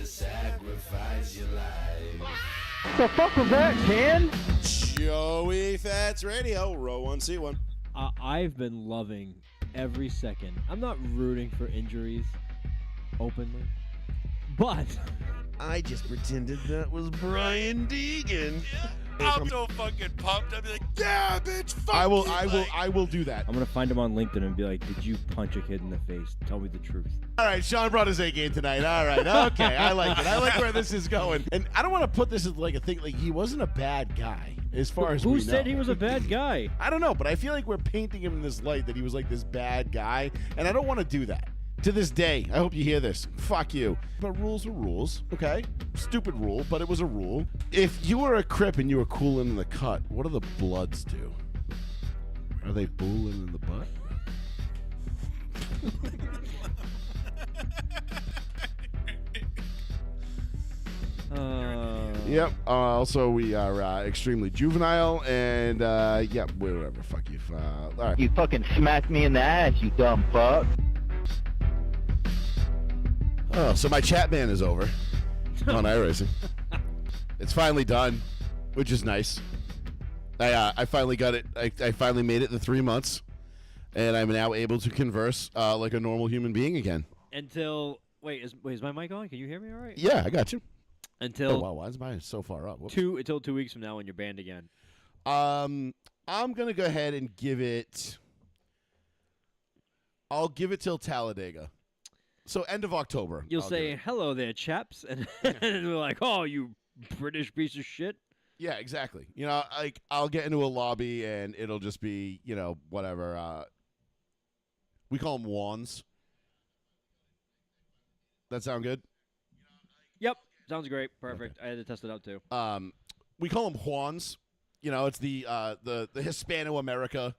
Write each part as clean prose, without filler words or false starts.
sacrifice your life. The fuck was that, Ken? Joey Fats Radio, row 1C1. I've been loving every second. I'm not rooting for injuries openly, but I just pretended that was Brian Deegan. I'm so fucking pumped. I'll be like, yeah, bitch, fuck I will do that. I'm gonna find him on LinkedIn and be like, "Did you punch a kid in the face? Tell me the truth." All right, Sean brought his A game tonight. All right, okay, I like it. I like where this is going. And I don't want to put this as like a thing. Like he wasn't a bad guy, as far as Who we said know. he was a bad guy? I don't know, but I feel like we're painting him in this light that he was like this bad guy, and I don't want to do that. To this day, I hope you hear this. Fuck you. But rules are rules, okay? Stupid rule, but it was a rule. If you were a Crip and you were cooling in the cut, what do the Bloods do? Are they booling in the butt? Yep. Also, we are extremely juvenile, and yeah, whatever. Fuck you. All right. You fucking smacked me in the ass, you dumb fuck. Oh, so my chat ban is over on iRacing. It's finally done, which is nice. I finally got it. I finally made it the 3 months, and I'm now able to converse like a normal human being again. Until is my mic on? Can you hear me all right? Yeah, I got you. Until Oh wow, why is mine so far up? Whoops. 2 weeks from now when you're banned again. I'm gonna go ahead and give it. I'll give it till Talladega. So end of October. You'll I'll say, give it. "Hello there, chaps," and they're like, "Oh, you British piece of shit." Yeah, exactly. You know, like I'll get into a lobby and it'll just be, you know, whatever. We call them wands. That sound good? Yep, sounds great. Perfect. I had to test it out too. We call them Juans. You know, it's the Hispano-America,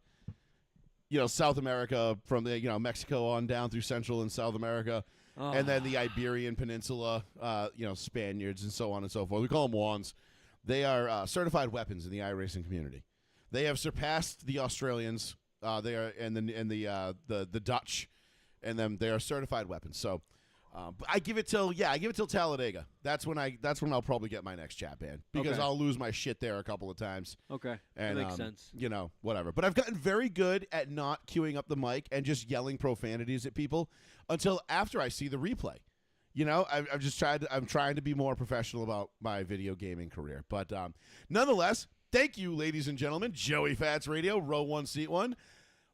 you know, South America from the, you know, Mexico on down through Central and South America. Oh. And then the Iberian Peninsula, you know, Spaniards and so on and so forth. We call them Juans. They are certified weapons in the iRacing community. They have surpassed the Australians. They are and the Dutch, and then they are certified weapons. So, but I give it till Talladega. That's when I'll probably get my next chat ban because Okay. I'll lose my shit there a couple of times. Okay, And that makes sense. You know, whatever. But I've gotten very good at not queuing up the mic and just yelling profanities at people until after I see the replay. You know, I'm trying to be more professional about my video gaming career. But nonetheless, thank you, ladies and gentlemen. Joey Fats Radio, row 1, seat 1.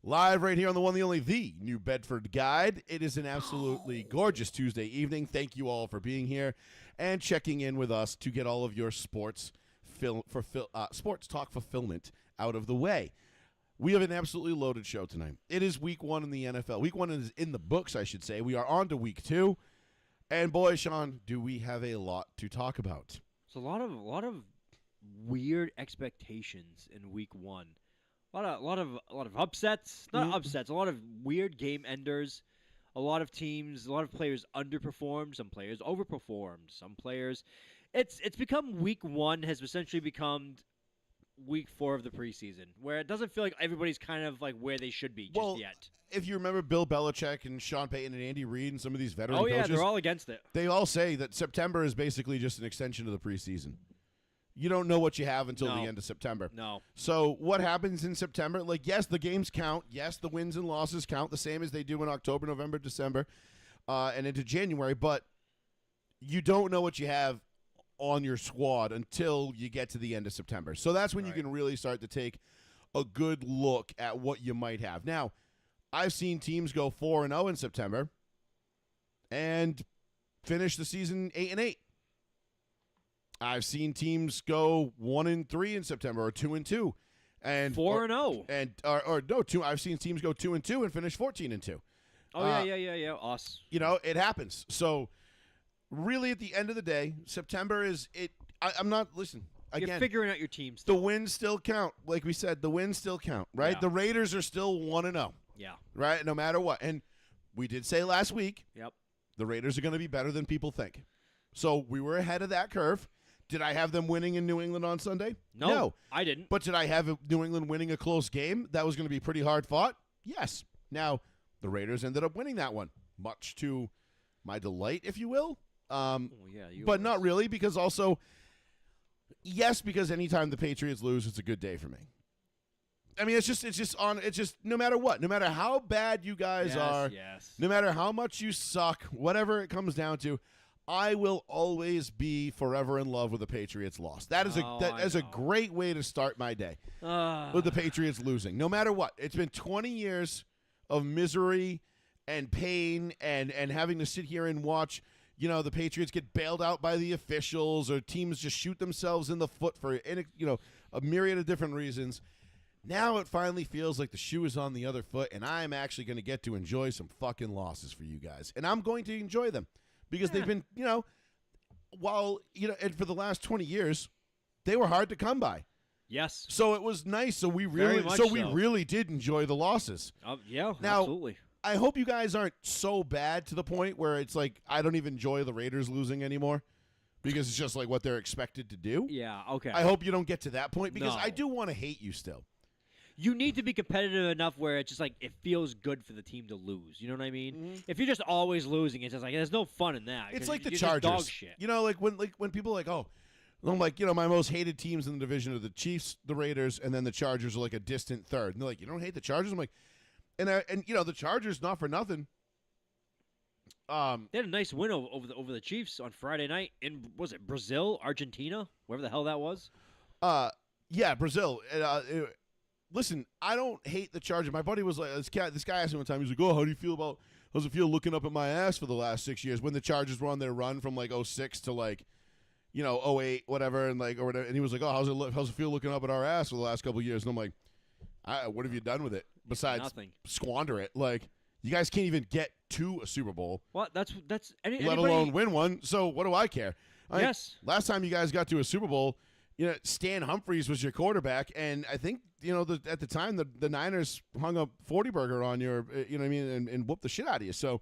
Live right here on the one, the only, the New Bedford Guide. It is an absolutely gorgeous Tuesday evening. Thank you all for being here and checking in with us to get all of your sports talk fulfillment out of the way. We have an absolutely loaded show tonight. It is week 1 in the NFL. Week 1 is in the books, I should say. We are on to week 2. And boy, Sean, do we have a lot to talk about. It's a lot of weird expectations in week 1. A lot of upsets, not upsets. A lot of weird game enders. A lot of teams, a lot of players underperformed. Some players overperformed. Some players, it's become week 1 has essentially become week 4 of the preseason, where it doesn't feel like everybody's kind of like where they should be just yet. If you remember Bill Belichick and Sean Payton and Andy Reid and some of these veteran Oh yeah, coaches, they're all against it. they all say that September is basically just an extension of the preseason. You don't know what you have until the end of September. No. So what happens in September? Like, yes, the games count. Yes, the wins and losses count the same as they do in October, November, December, and into January. But you don't know what you have on your squad until you get to the end of September. So that's when you can really start to take a good look at what you might have. Now, I've seen teams go 4-0 in September and finish the season 8-8. I've seen teams go 1-3 in September or 2-2, and 4-0, and or no 2. I've seen teams go 2-2 and finish 14-2. Oh yeah. Us. You know, it happens. So really, at the end of the day, September is it. I'm not listen. Again, You're figuring out your teams. the wins still count. Like we said, the wins still count, right? Yeah. The Raiders are still 1-0, Yeah. right? No matter what. And we did say last week, Yep. the Raiders are going to be better than people think. So we were ahead of that curve. Did I have them winning in New England on Sunday? No, I didn't. But did I have New England winning a close game that was going to be pretty hard fought? Yes. Now, the Raiders ended up winning that one, much to my delight, if you will. Oh, yeah, but not really, because also, yes, because anytime the Patriots lose, it's a good day for me. I mean, it's just no matter what, no matter how bad you guys are, Yes. no matter how much you suck, whatever it comes down to, I will always be forever in love with the Patriots loss. That is a great way to start my day with the Patriots losing, no matter what. It's been 20 years of misery and pain and having to sit here and watch, the Patriots get bailed out by the officials or teams just shoot themselves in the foot for, a myriad of different reasons. Now it finally feels like the shoe is on the other foot, and I'm actually going to get to enjoy some fucking losses for you guys. And I'm going to enjoy them because they've been, and for the last 20 years, they were hard to come by. Yes. So it was nice. So we Very really, much so we so. really did enjoy the losses. Yeah, Now, absolutely. I hope you guys aren't so bad to the point where it's like I don't even enjoy the Raiders losing anymore because it's just like what they're expected to do. Yeah, okay. I hope you don't get to that point because No. I do want to hate you still. You need to be competitive enough where it's just like it feels good for the team to lose. You know what I mean? Mm-hmm. If you're just always losing, it's just like there's no fun in that. It's 'cause like the you're Chargers. Just dog shit. When people are like, oh, I'm like, my most hated teams in the division are the Chiefs, the Raiders, and then the Chargers are like a distant third. And they're like, you don't hate the Chargers? I'm like, and the Chargers, not for nothing. They had a nice win over the Chiefs on Friday night in Brazil, Argentina, wherever the hell that was. Yeah, Brazil. Listen, I don't hate the Chargers. My buddy was like, this guy asked me one time, he was like, oh, how's it feel looking up at my ass for the last 6 years when the Chargers were on their run from like 06 to like, 08, whatever, and like, or whatever. And he was like, oh, how's it feel looking up at our ass for the last couple of years? And I'm like, what have you done with it besides Nothing. squander it? Like, you guys can't even get to a Super Bowl, What? That's let alone win one. So what do I care? Yes. Last time you guys got to a Super Bowl, Stan Humphries was your quarterback, and I think at the time the Niners hung a 40 burger on your, and whooped the shit out of you. So,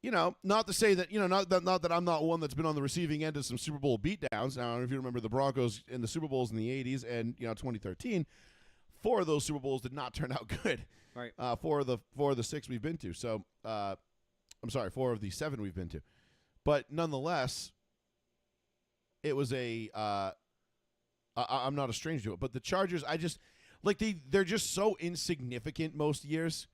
not to say that not that I'm not one that's been on the receiving end of some Super Bowl beatdowns. Now, I don't know if you remember the Broncos in the Super Bowls in the '80s and 2013. 4 of those Super Bowls did not turn out good. Right. 4 of the 6 we've been to. So, I'm sorry, 4 of the 7 we've been to. But nonetheless, it was I'm not a stranger to it, but the Chargers, they're just so insignificant most years.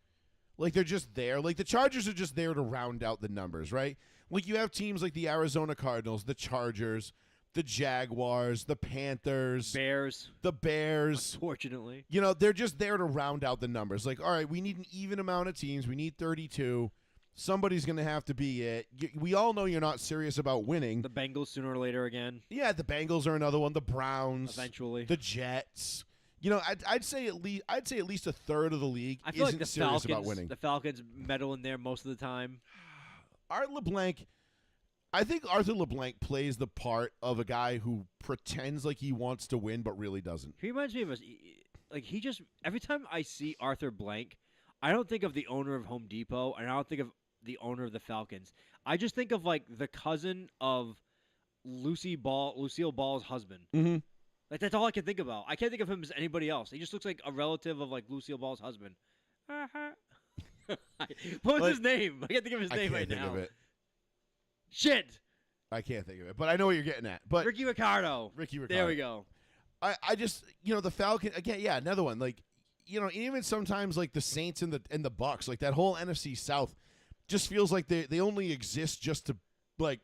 Like, they're just there. Like, the Chargers are just there to round out the numbers, right? Like, you have teams like the Arizona Cardinals, the Chargers, the Jaguars, the Panthers, the Bears. Unfortunately. They're just there to round out the numbers. Like, all right, we need an even amount of teams. We need 32. Somebody's going to have to be it. We all know you're not serious about winning. The Bengals sooner or later again. Yeah, the Bengals are another one. The Browns, Eventually. the Jets. I'd say at least a third of the league I feel isn't like the serious Falcons, about winning. The Falcons meddle in there most of the time. Art LeBlanc, I think Arthur LeBlanc plays the part of a guy who pretends like he wants to win but really doesn't. He reminds me of every time I see Arthur Blank, I don't think of the owner of Home Depot, and I don't think of the owner of the Falcons. I just think of like the cousin of Lucille Ball's husband. Mm-hmm. Like, that's all I can think about. I can't think of him as anybody else. He just looks like a relative of like Lucille Ball's husband. What was his name? I can't think of his name right now. I can't think of it. Shit. I can't think of it, but I know what you're getting at. But Ricky Ricardo. There we go. I just the Falcon again. Yeah, another one. Like even sometimes like the Saints and the Bucks, like that whole NFC South, just feels like they only exist just to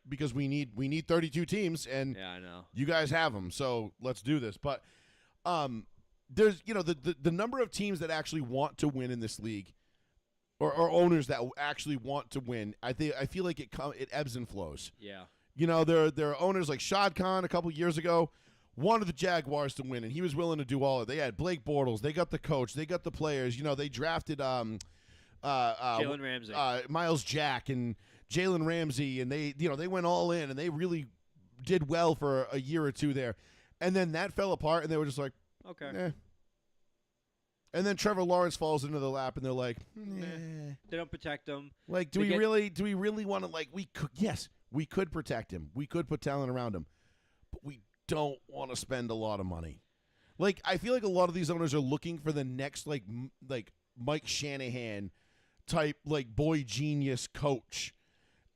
because we need 32 teams and Yeah, I know. you guys have them, so let's do this. But there's the number of teams that actually want to win in this league, or owners that actually want to win. I feel like it ebbs and flows. Yeah. There are owners like Shad Khan a couple years ago wanted the Jaguars to win, and he was willing to do all of it. They had Blake Bortles, they got the coach, they got the players. They drafted Jalen Ramsey. Miles Jack and Jalen Ramsey, and they went all in, and they really did well for a year or two there. And then that fell apart, and they were just like, Okay. eh. And then Trevor Lawrence falls into the lap, and they're like, eh. They don't protect him. Like, do we really want to, yes, we could protect him. We could put talent around him. But we don't want to spend a lot of money. Like, I feel like a lot of these owners are looking for the next, like Mike Shanahan type, like, boy genius coach.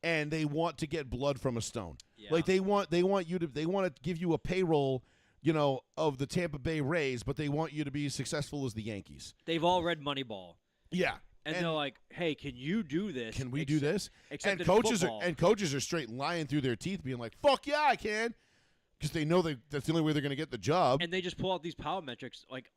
and they want to get blood from a stone. Yeah. Like they want to give you a payroll, of the Tampa Bay Rays, but they want you to be as successful as the Yankees. They've all read Moneyball. Yeah. And they're like, "Hey, can you do this? Can we do this?" Except And in coaches football. coaches are straight lying through their teeth, being like, "Fuck yeah, I can," because they know that's the only way they're going to get the job. And they just pull out these power metrics. Like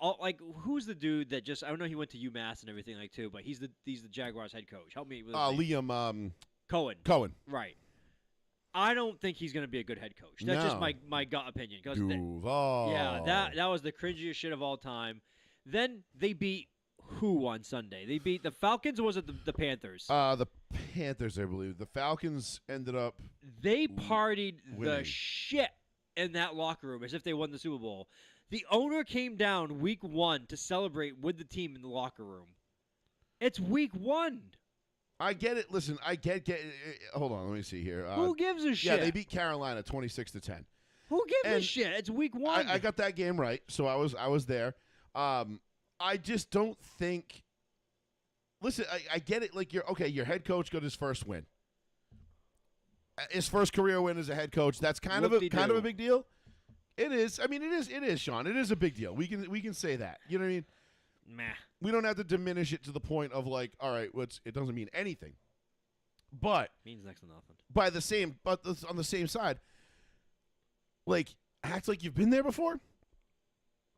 who's the dude that just? I don't know. He went to UMass and everything too, but he's the Jaguars head coach. Help me with his name. Liam Cohen. Cohen. Right. I don't think he's going to be a good head coach. That's just No. my gut opinion. 'Cause Duval. yeah, that was the cringiest shit of all time. Then they beat who on Sunday? They beat the Falcons, or was it the Panthers? The Panthers, I believe. The Falcons ended up. They partied the winning. shit in that locker room as if they won the Super Bowl. The owner came down week 1 to celebrate with the team in the locker room. It's week 1. I get it. Listen, I get. Hold on, let me see here. Who gives a shit? Yeah, they beat Carolina 26-10. Who gives a and shit? It's week 1. I got that game right, so I was there. I just don't think. Listen, I get it. Like your head coach got his first win, his first career win as a head coach. That's kind of a big deal. It is. I mean, it is, Sean. It is a big deal. We can say that. You know what I mean? Meh. We don't have to diminish it to the point of like, all right, it doesn't mean anything. But Means next to nothing. on the same side, like act like you've been there before.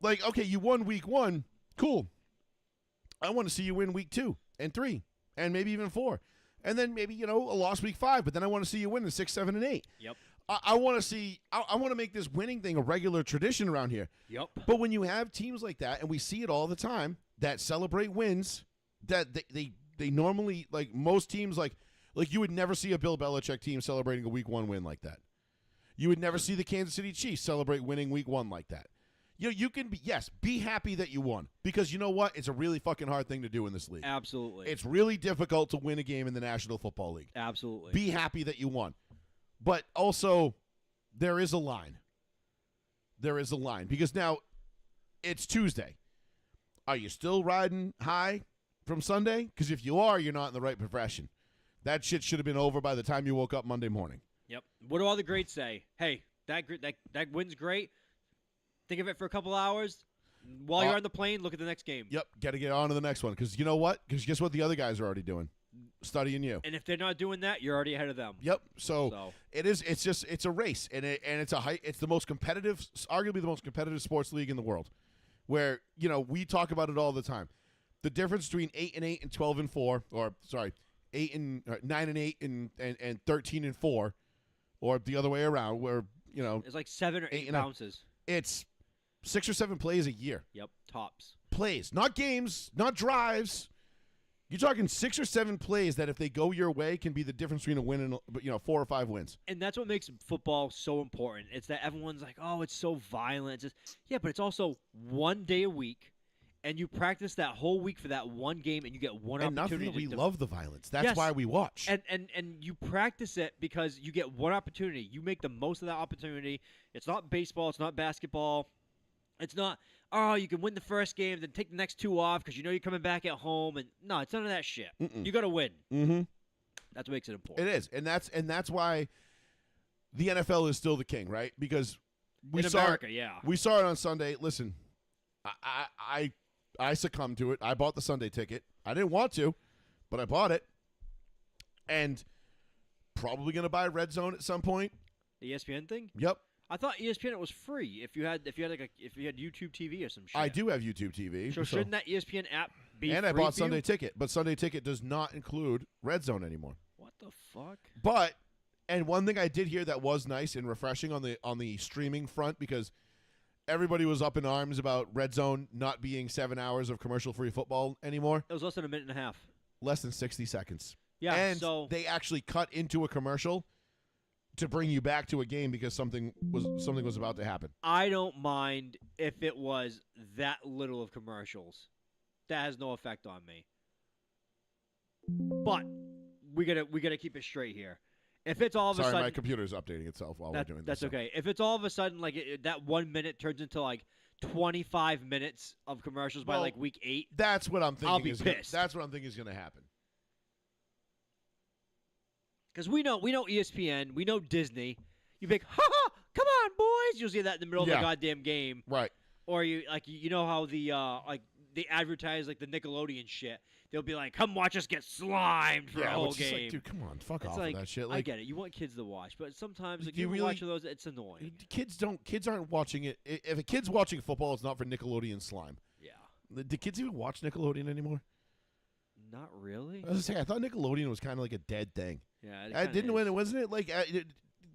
Like, okay, you won week 1, cool. I want to see you win week 2 and 3 and maybe even 4, and then maybe a loss week 5. But then I want to see you win in 6, 7, and 8. Yep. I want to see. I want to make this winning thing a regular tradition around here. Yep. But when you have teams like that, and we see it all the time, that celebrate wins, that they normally, like most teams, like you would never see a Bill Belichick team celebrating a week 1 win like that. You would never see the Kansas City Chiefs celebrate winning week 1 like that. You can be happy that you won, because you know what? It's a really fucking hard thing to do in this league. Absolutely. It's really difficult to win a game in the National Football League. Absolutely. Be happy that you won. But also, there is a line. There is a line. Because now, it's Tuesday. Are you still riding high from Sunday? Because if you are, you're not in the right profession. That shit should have been over by the time you woke up Monday morning. Yep. What do all the greats say? Hey, that win's great. Think of it for a couple hours. While you're on the plane, look at the next game. Yep. Got to get on to the next one. Because you know what? Because guess what the other guys are already doing? Studying you. And if they're not doing that, you're already ahead of them. Yep. So it is. It's a race, and it's it's the most competitive, arguably the most competitive sports league in the world. Where we talk about it all the time. The difference between 8-8 and 12-4, or sorry, 9-8 and 13-4, or the other way around, where it's like 7 or 8 bounces. It's 6 or 7 plays a year. Yep, tops. Plays, not games, not drives. You're talking 6 or 7 plays that, if they go your way, can be the difference between a win and 4 or 5 wins. And that's what makes football so important. It's that everyone's like, "Oh, it's so violent." It's just, yeah, but it's also 1 day a week, and you practice that whole week for that one game, and you get one and opportunity. nothing. We love the violence. That's Yes. why we watch. And you practice it because you get one opportunity. You make the most of that opportunity. It's not baseball. It's not basketball. It's not, you can win the first game, then take the next 2 off because you're coming back at home. And no, it's none of that shit. Mm-mm. You got to win. Mm-hmm. That's what makes it important. It is, and that's why the NFL is still the king, right? Because In America, yeah. we saw it on Sunday. Listen, I succumbed to it. I bought the Sunday ticket. I didn't want to, but I bought it, and probably gonna buy Red Zone at some point. The ESPN thing? Yep, I thought ESPN was free if you had YouTube TV or some shit. I do have YouTube TV. So shouldn't that ESPN app be and free I bought for you? Sunday Ticket, but Sunday Ticket does not include Red Zone anymore. What the fuck? But, and one thing I did hear that was nice and refreshing on the streaming front, because everybody was up in arms about Red Zone not being 7 hours of commercial-free football anymore. It was less than a minute and a half. Less than 60 seconds. Yeah, and so they actually cut into a commercial to bring you back to a game because something was about to happen. I don't mind if it was that little of commercials. That has no effect on me. But we gotta keep it straight here. If it's all of a Sorry, sudden, my computer's updating itself while we're doing this. that's okay. If it's all of a sudden like that 1 minute turns into like 25 minutes of commercials by Well, like week 8, That's what I'm thinking. I'll be is pissed. That's what I'm thinking is going to happen. Because we know ESPN, we know Disney. You be like, ha ha, come on, boys. You'll see that in the middle of Yeah. the goddamn game. Right. Or you know how the like they advertise like the Nickelodeon shit. They'll be like, come watch us get slimed for a whole which is game. like, dude, come on, fuck It's off like, with that shit. I Like, get it. You want kids to watch, but sometimes like Do you you really- watch those, it's annoying. kids aren't watching it. If a kid's watching football, it's not for Nickelodeon slime. Yeah. Do kids even watch Nickelodeon anymore? Not really. I was gonna say, I thought Nickelodeon was kind of like a dead thing. Yeah. It Didn't kinda when is. wasn't it like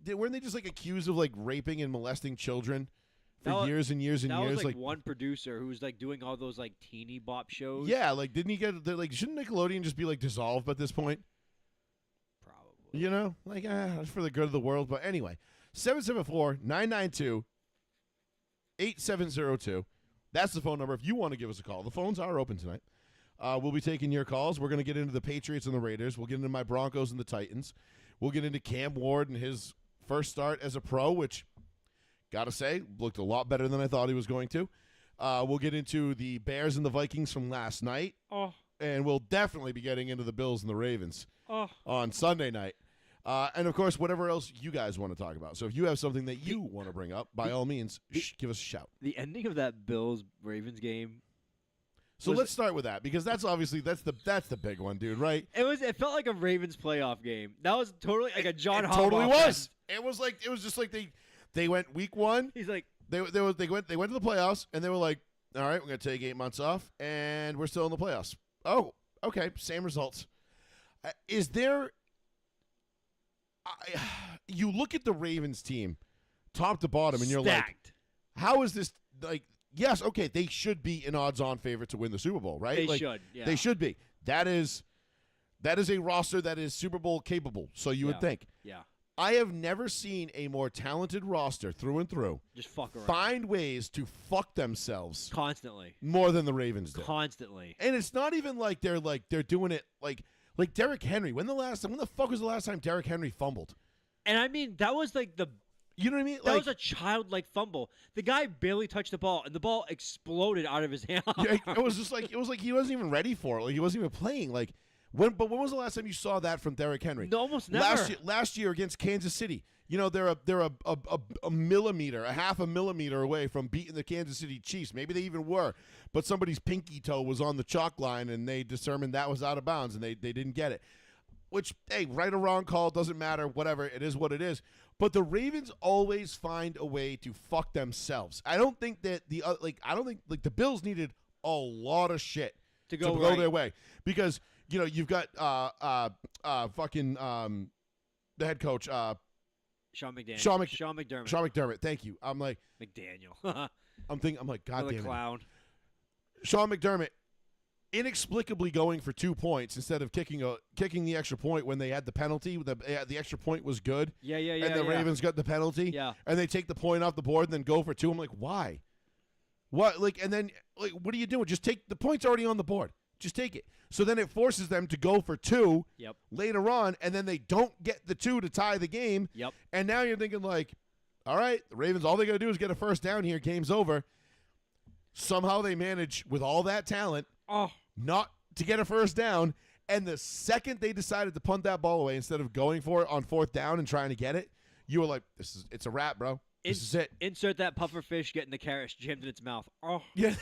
weren't they just like accused of like raping and molesting children for That wa- years and years and That years? was like one producer who was like doing all those like teeny bop shows. yeah, like didn't he get like shouldn't Nickelodeon just be like dissolved at this point? Probably. You know, like it's for the good of the world. But anyway, 774-992-8702. That's the phone number if you want to give us a call. The phones are open tonight. We'll be taking your calls. We're going to get into the Patriots and the Raiders. We'll get into my Broncos and the Titans. We'll get into Cam Ward and his first start as a pro, which, got to say, looked a lot better than I thought he was going to. We'll get into the Bears and the Vikings from last night. Oh. And we'll definitely be getting into the Bills and the Ravens Oh. on Sunday night. And, of course, whatever else you guys want to talk about. So if you have something that you want to bring up, by all means, give us a shout. The ending of that Bills-Ravens game. So Was let's start with that because that's obviously that's the big one, dude, right? It felt like a Ravens playoff game. That was totally like a John It Harbaugh. totally was. fest. It was just like they went week one. He's like, They went to the playoffs and they were like, all right, we're gonna take 8 months off and we're still in the playoffs. Oh, okay, same results. Is there? You look at the Ravens team, top to bottom, and you're like, stacked. how is this like? Yes, okay, they should be an odds-on favorite to win the Super Bowl, right? They Like, should. Yeah. They should be. That is a roster that is Super Bowl capable. So you would Yeah. think. Yeah. I have never seen a more talented roster through and through Just fuck around. find ways to fuck themselves Constantly. more than the Ravens do. Constantly. And it's not even like they're doing it like Derrick Henry. When the fuck was the last time Derrick Henry fumbled? And I mean, that was like You know what I mean? that was a childlike fumble. The guy barely touched the ball, and the ball exploded out of his hand. it was like he wasn't even ready for it. Like he wasn't even playing. Like when was the last time you saw that from Derrick Henry? No, almost never. Last year against Kansas City. You know, they're a millimeter, a half a millimeter away from beating the Kansas City Chiefs. Maybe they even were. But somebody's pinky toe was on the chalk line and they determined that was out of bounds and they didn't get it. Which, hey, right or wrong call, doesn't matter, whatever, it is what it is. But the Ravens always find a way to fuck themselves. I don't think that the Bills needed a lot of shit To go go right. their way. Because, you know, you've got the head coach, Sean McDaniel. Sean McDermott. Sean McDermott. Thank you. I'm like, McDaniel. I'm like, God Another damn it. clown. Sean McDermott inexplicably going for 2 points instead of kicking the extra point when they had the penalty. The extra point was good. Yeah. And the Ravens got the penalty. Yeah. And they take the point off the board and then go for 2. I'm like, why? What? Like, and then, like, what are you doing? Just take the point's already on the board. Just take it. So then it forces them to go for 2 Yep. later on, and then they don't get the 2 to tie the game. Yep. And now you're thinking, like, all right, the Ravens, all they got to do is get a first down here. Game's over. Somehow they manage, with all that talent, Oh. not to get a first down. And the second they decided to punt that ball away instead of going for it on 4th down and trying to get it, you were like, it's a wrap, bro. This is it. Insert that puffer fish getting the carrot jammed in its mouth. Oh. Yeah.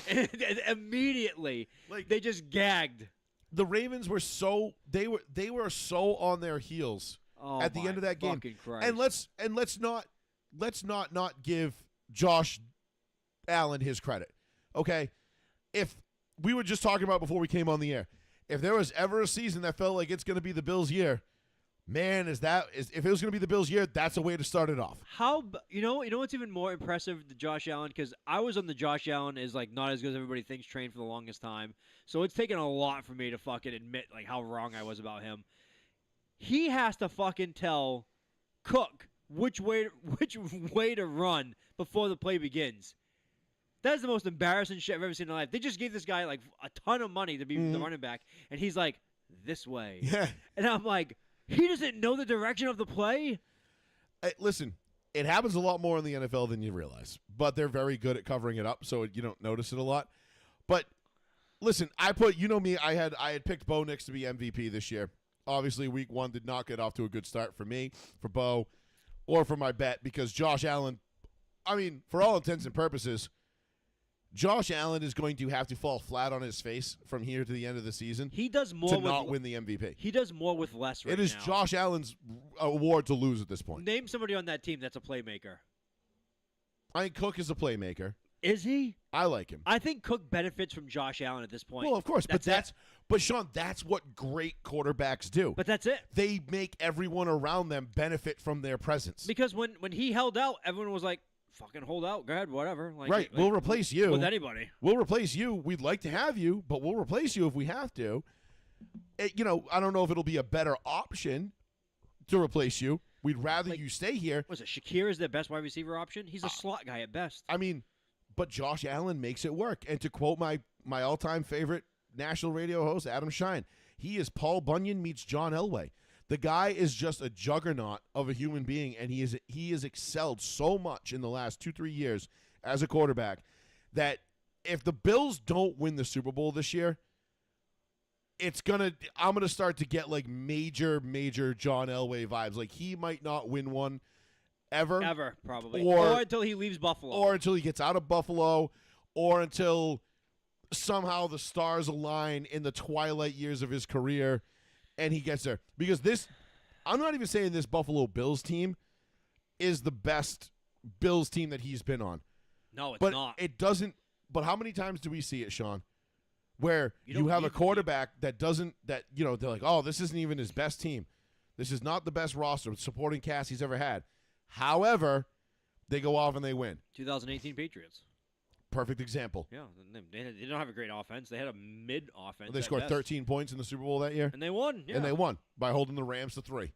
and immediately, Like- they just gagged. The Ravens were so so on their heels Oh, at the my end of that game. fucking Christ. And let's not give Josh Allen his credit. Okay? If we were just talking about before we came on the air, if there was ever a season that felt like it's going to be the Bills' year, man, if it was going to be the Bills' year, that's a way to start it off. You know what's even more impressive to Josh Allen, because I was on the Josh Allen is like not as good as everybody thinks train for the longest time, so it's taken a lot for me to fucking admit like how wrong I was about him. He has to fucking tell Cook which way to run before the play begins. That is the most embarrassing shit I've ever seen in my life. They just gave this guy like a ton of money to be the running back, and he's like, this way. Yeah. And I'm like, he doesn't know the direction of the play? Listen, it happens a lot more in the NFL than you realize, but they're very good at covering it up, so you don't notice it a lot. But listen, I had picked Bo Nix to be MVP this year obviously week 1 did not get off to a good start for me, for Bo, or for my bet, because Josh Allen, I mean, for all intents and purposes, Josh Allen is going to have to fall flat on his face from here to the end of the season He does more to with not win the MVP. He does more with less right It is now. Josh Allen's award to lose at this point. Name somebody on that team that's a playmaker. I think Cook is a playmaker. Is he? I like him. I think Cook benefits from Josh Allen at this point. Well, of course, but it. but Sean, that's what great quarterbacks do. But that's it. They make everyone around them benefit from their presence. Because when he held out, everyone was like, "Fucking hold out, go ahead, whatever." Like, Right, we'll replace you. with anybody. We'll replace you. We'd like to have you, but we'll replace you if we have to. I don't know if it'll be a better option to replace you. We'd rather you stay here. Was it Shakir is their best wide receiver option? He's a slot guy at best. I mean, but Josh Allen makes it work. And to quote my all-time favorite national radio host, Adam Shine, he is Paul Bunyan meets John Elway. The guy is just a juggernaut of a human being, and he has excelled so much in the last 2-3 years as a quarterback that if the Bills don't win the Super Bowl this year, I'm gonna start to get like major John Elway vibes. Like he might not win one ever, probably, or until he leaves Buffalo, or until he gets out of Buffalo, or until somehow the stars align in the twilight years of his career and he gets there. Because I'm not even saying this Buffalo Bills team is the best Bills team that he's been on. No, it's But not. it doesn't. But how many times do we see it, Sean? Where You you don't have a need to be- quarterback that they're like, oh, this isn't even his best team. This is not the best roster, supporting cast he's ever had. However, they go off and they win. 2018 Patriots. Perfect example. Yeah, they don't have a great offense. They had a mid offense. They at scored best. 13 points in the Super Bowl that year, and they won. Yeah. and they won by holding the Rams to 3.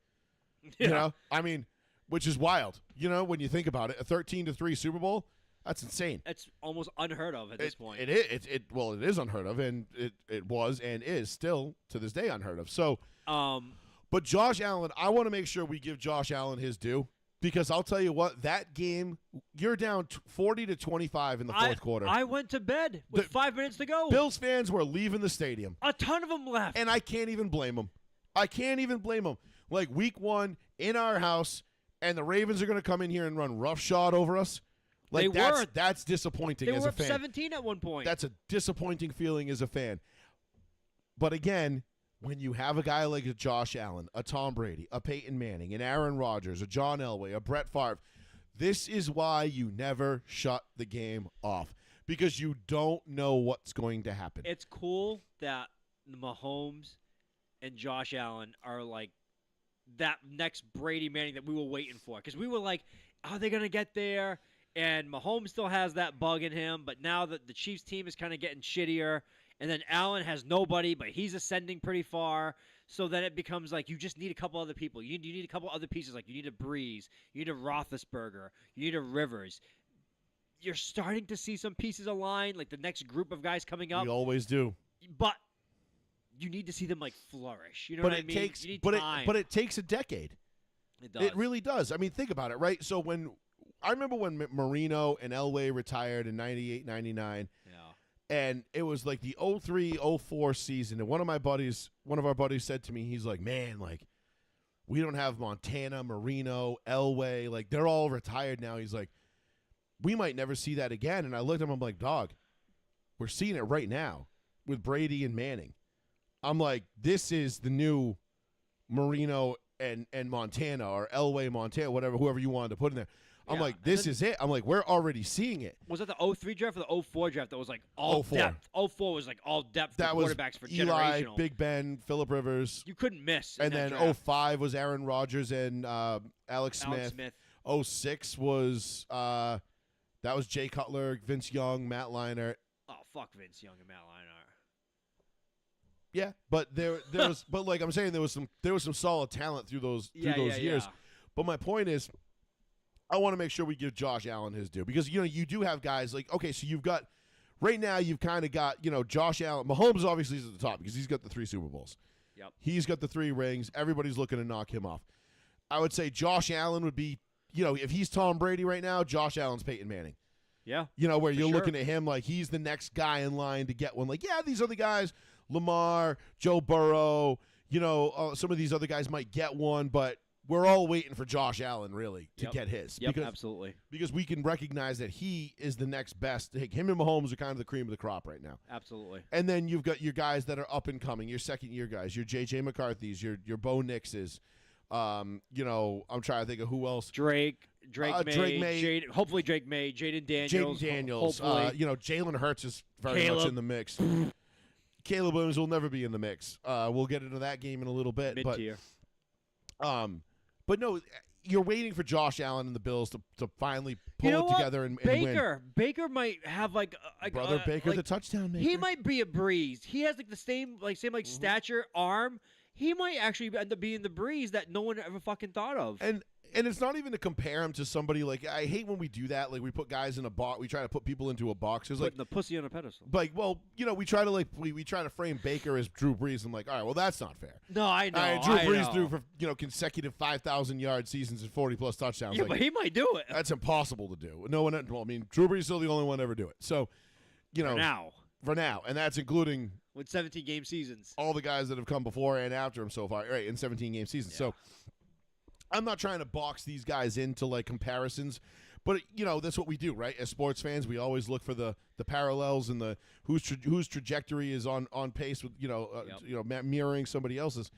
Yeah. You know, I mean, which is wild. You know, when you think about it, a 13-3 Super Bowl, that's insane. It's almost unheard of at this point. It is. It is unheard of, and it was and is still to this day unheard of. So, but Josh Allen, I want to make sure we give Josh Allen his due, because I'll tell you what, that game, you're down 40-25 in the fourth quarter. I went to bed with 5 minutes to go. Bills fans were leaving the stadium, A ton of them left. and I can't even blame them. Like week 1 in our house, and the Ravens are going to come in here and run roughshod over us. Like that's disappointing they as were a up fan. 17 at one point. That's a disappointing feeling as a fan. But again, when you have a guy like a Josh Allen, a Tom Brady, a Peyton Manning, an Aaron Rodgers, a John Elway, a Brett Favre, this is why you never shut the game off, because you don't know what's going to happen. It's cool that Mahomes and Josh Allen are like that next Brady Manning that we were waiting for, because we were like, are they going to get there? And Mahomes still has that bug in him, but now that the Chiefs team is kind of getting shittier, and then Allen has nobody, but he's ascending pretty far, so then it becomes like you just need a couple other people. You need a couple other pieces, like you need a Breeze, you need a Roethlisberger, you need a Rivers. You're starting to see some pieces align, like the next group of guys coming up, We always do. but you need to see them like flourish. You know But what it I mean? takes You need but time. it takes a decade. It does. It really does. I mean, think about it, right? So I remember when Marino and Elway retired in 98, 99. Yeah. And it was like the 03-04 season. And one of our buddies said to me, he's like, man, like, we don't have Montana, Marino, Elway. Like, they're all retired now. He's like, we might never see that again. And I looked at him, I'm like, dog, we're seeing it right now with Brady and Manning. I'm like, this is the new Marino and Montana, or Elway, Montana, whoever you wanted to put in there. I'm Yeah, like, and this then- is it. I'm like, we're already seeing it. Was that the 03 draft or the 04 draft that was like all 04. depth? 04 was like all depth That for was quarterbacks for Eli, generational. Big Ben, Phillip Rivers. You couldn't miss. in And that then draft. 05 was Aaron Rodgers and Alex Smith. 06 was that was Jay Cutler, Vince Young, Matt Leinart. Oh, fuck Vince Young and Matt Leinart. Yeah, but there was, but like I'm saying, there was some solid talent through those years. Yeah. But my point is, I want to make sure we give Josh Allen his due, because you do have guys like, okay, so you've got right now you've kind of got Josh Allen. Mahomes obviously is at the top because he's got the 3 Super Bowls. Yep. He's got the 3 rings. Everybody's looking to knock him off. I would say Josh Allen would be, if he's Tom Brady right now, Josh Allen's Peyton Manning. Yeah. Where you're sure. looking at him like he's the next guy in line to get one. Like, yeah, these are the guys, Lamar, Joe Burrow, some of these other guys might get one, but we're all waiting for Josh Allen really to get his. Yep, absolutely. Because we can recognize that he is the next best. Him and Mahomes are kind of the cream of the crop right now. Absolutely. And then you've got your guys that are up and coming, your second-year guys, your J.J. McCarthy's, your Bo Nix's. I'm trying to think of who else. Drake May. May. Hopefully Drake May. Jaden Daniels. Hopefully. Jalen Hurts is very much in the mix. Caleb Williams will never be in the mix. We'll get into that game in a little bit. Mid-tier. But no, you're waiting for Josh Allen and the Bills to finally pull it together and win. Baker might have Brother Baker, the touchdown maker. He might be a breeze. He has the same stature, arm. He might actually end up being the breeze that no one ever fucking thought of. And it's not even to compare him to somebody like I hate when we do that. Like we put guys in a box. We try to put people into a box. It's like putting the pussy on a pedestal. Like, well, we try to we try to frame Baker as Drew Brees. I'm like, all right, well, that's not fair. No, I know. All right, Drew Brees threw for consecutive 5,000-yard seasons and 40+ touchdowns. Yeah, but he might do it. That's impossible to do. No one. Well, I mean, Drew Brees is still the only one to ever do it. So, for now, and that's including with 17-game seasons. All the guys that have come before and after him so far, right, in 17-game seasons. Yeah. So I'm not trying to box these guys into like comparisons, but that's what we do, right? As sports fans, we always look for the parallels and the whose trajectory is on pace with mirroring somebody else's,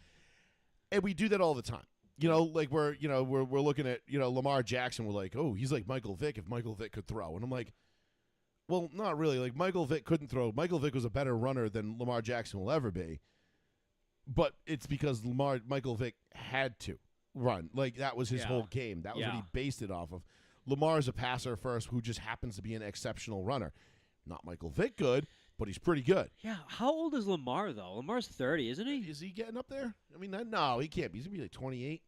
and we do that all the time. Like we're looking at Lamar Jackson. We're like, oh, he's like Michael Vick if Michael Vick could throw, and I'm like, well, not really. Like Michael Vick couldn't throw. Michael Vick was a better runner than Lamar Jackson will ever be, but it's because Michael Vick had to run. Like that was his whole game. That was what he based it off of. Lamar's a passer first who just happens to be an exceptional runner. Not Michael Vick good, but he's pretty good. Yeah. How old is Lamar though? Lamar's 30, isn't he? Is he getting up there? I mean, no, he can't be. He's gonna be like 28.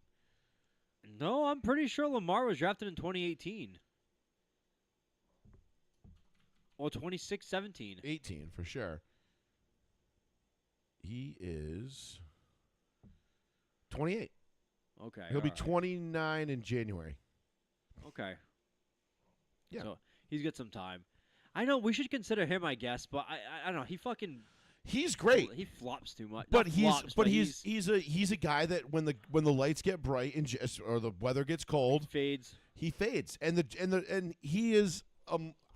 No, I'm pretty sure Lamar was drafted in 2018. Well, 26-17. 18 for sure. He is 28. Okay. He'll be 29 in January. Okay. Yeah. So he's got some time. I know we should consider him, I guess, but I don't know. He's great. He flops too much. But he's a guy that when the lights get bright or the weather gets cold, he fades. And he is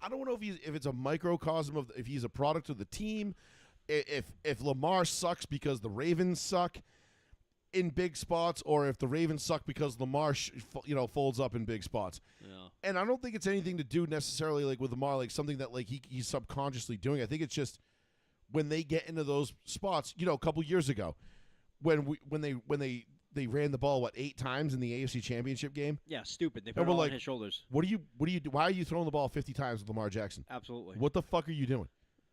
I don't know if it's a microcosm of if he's a product of the team, if Lamar sucks because the Ravens suck in big spots, or if the Ravens suck because Lamar folds up in big spots. Yeah. And I don't think it's anything to do necessarily like with Lamar, like something that like he's subconsciously doing. I think it's just when they get into those spots, a couple years ago, when they ran the ball 8 times in the AFC Championship game. Yeah, stupid. They put it all on his shoulders. What do you do? Why are you throwing the ball 50 times with Lamar Jackson? Absolutely. What the fuck are you doing?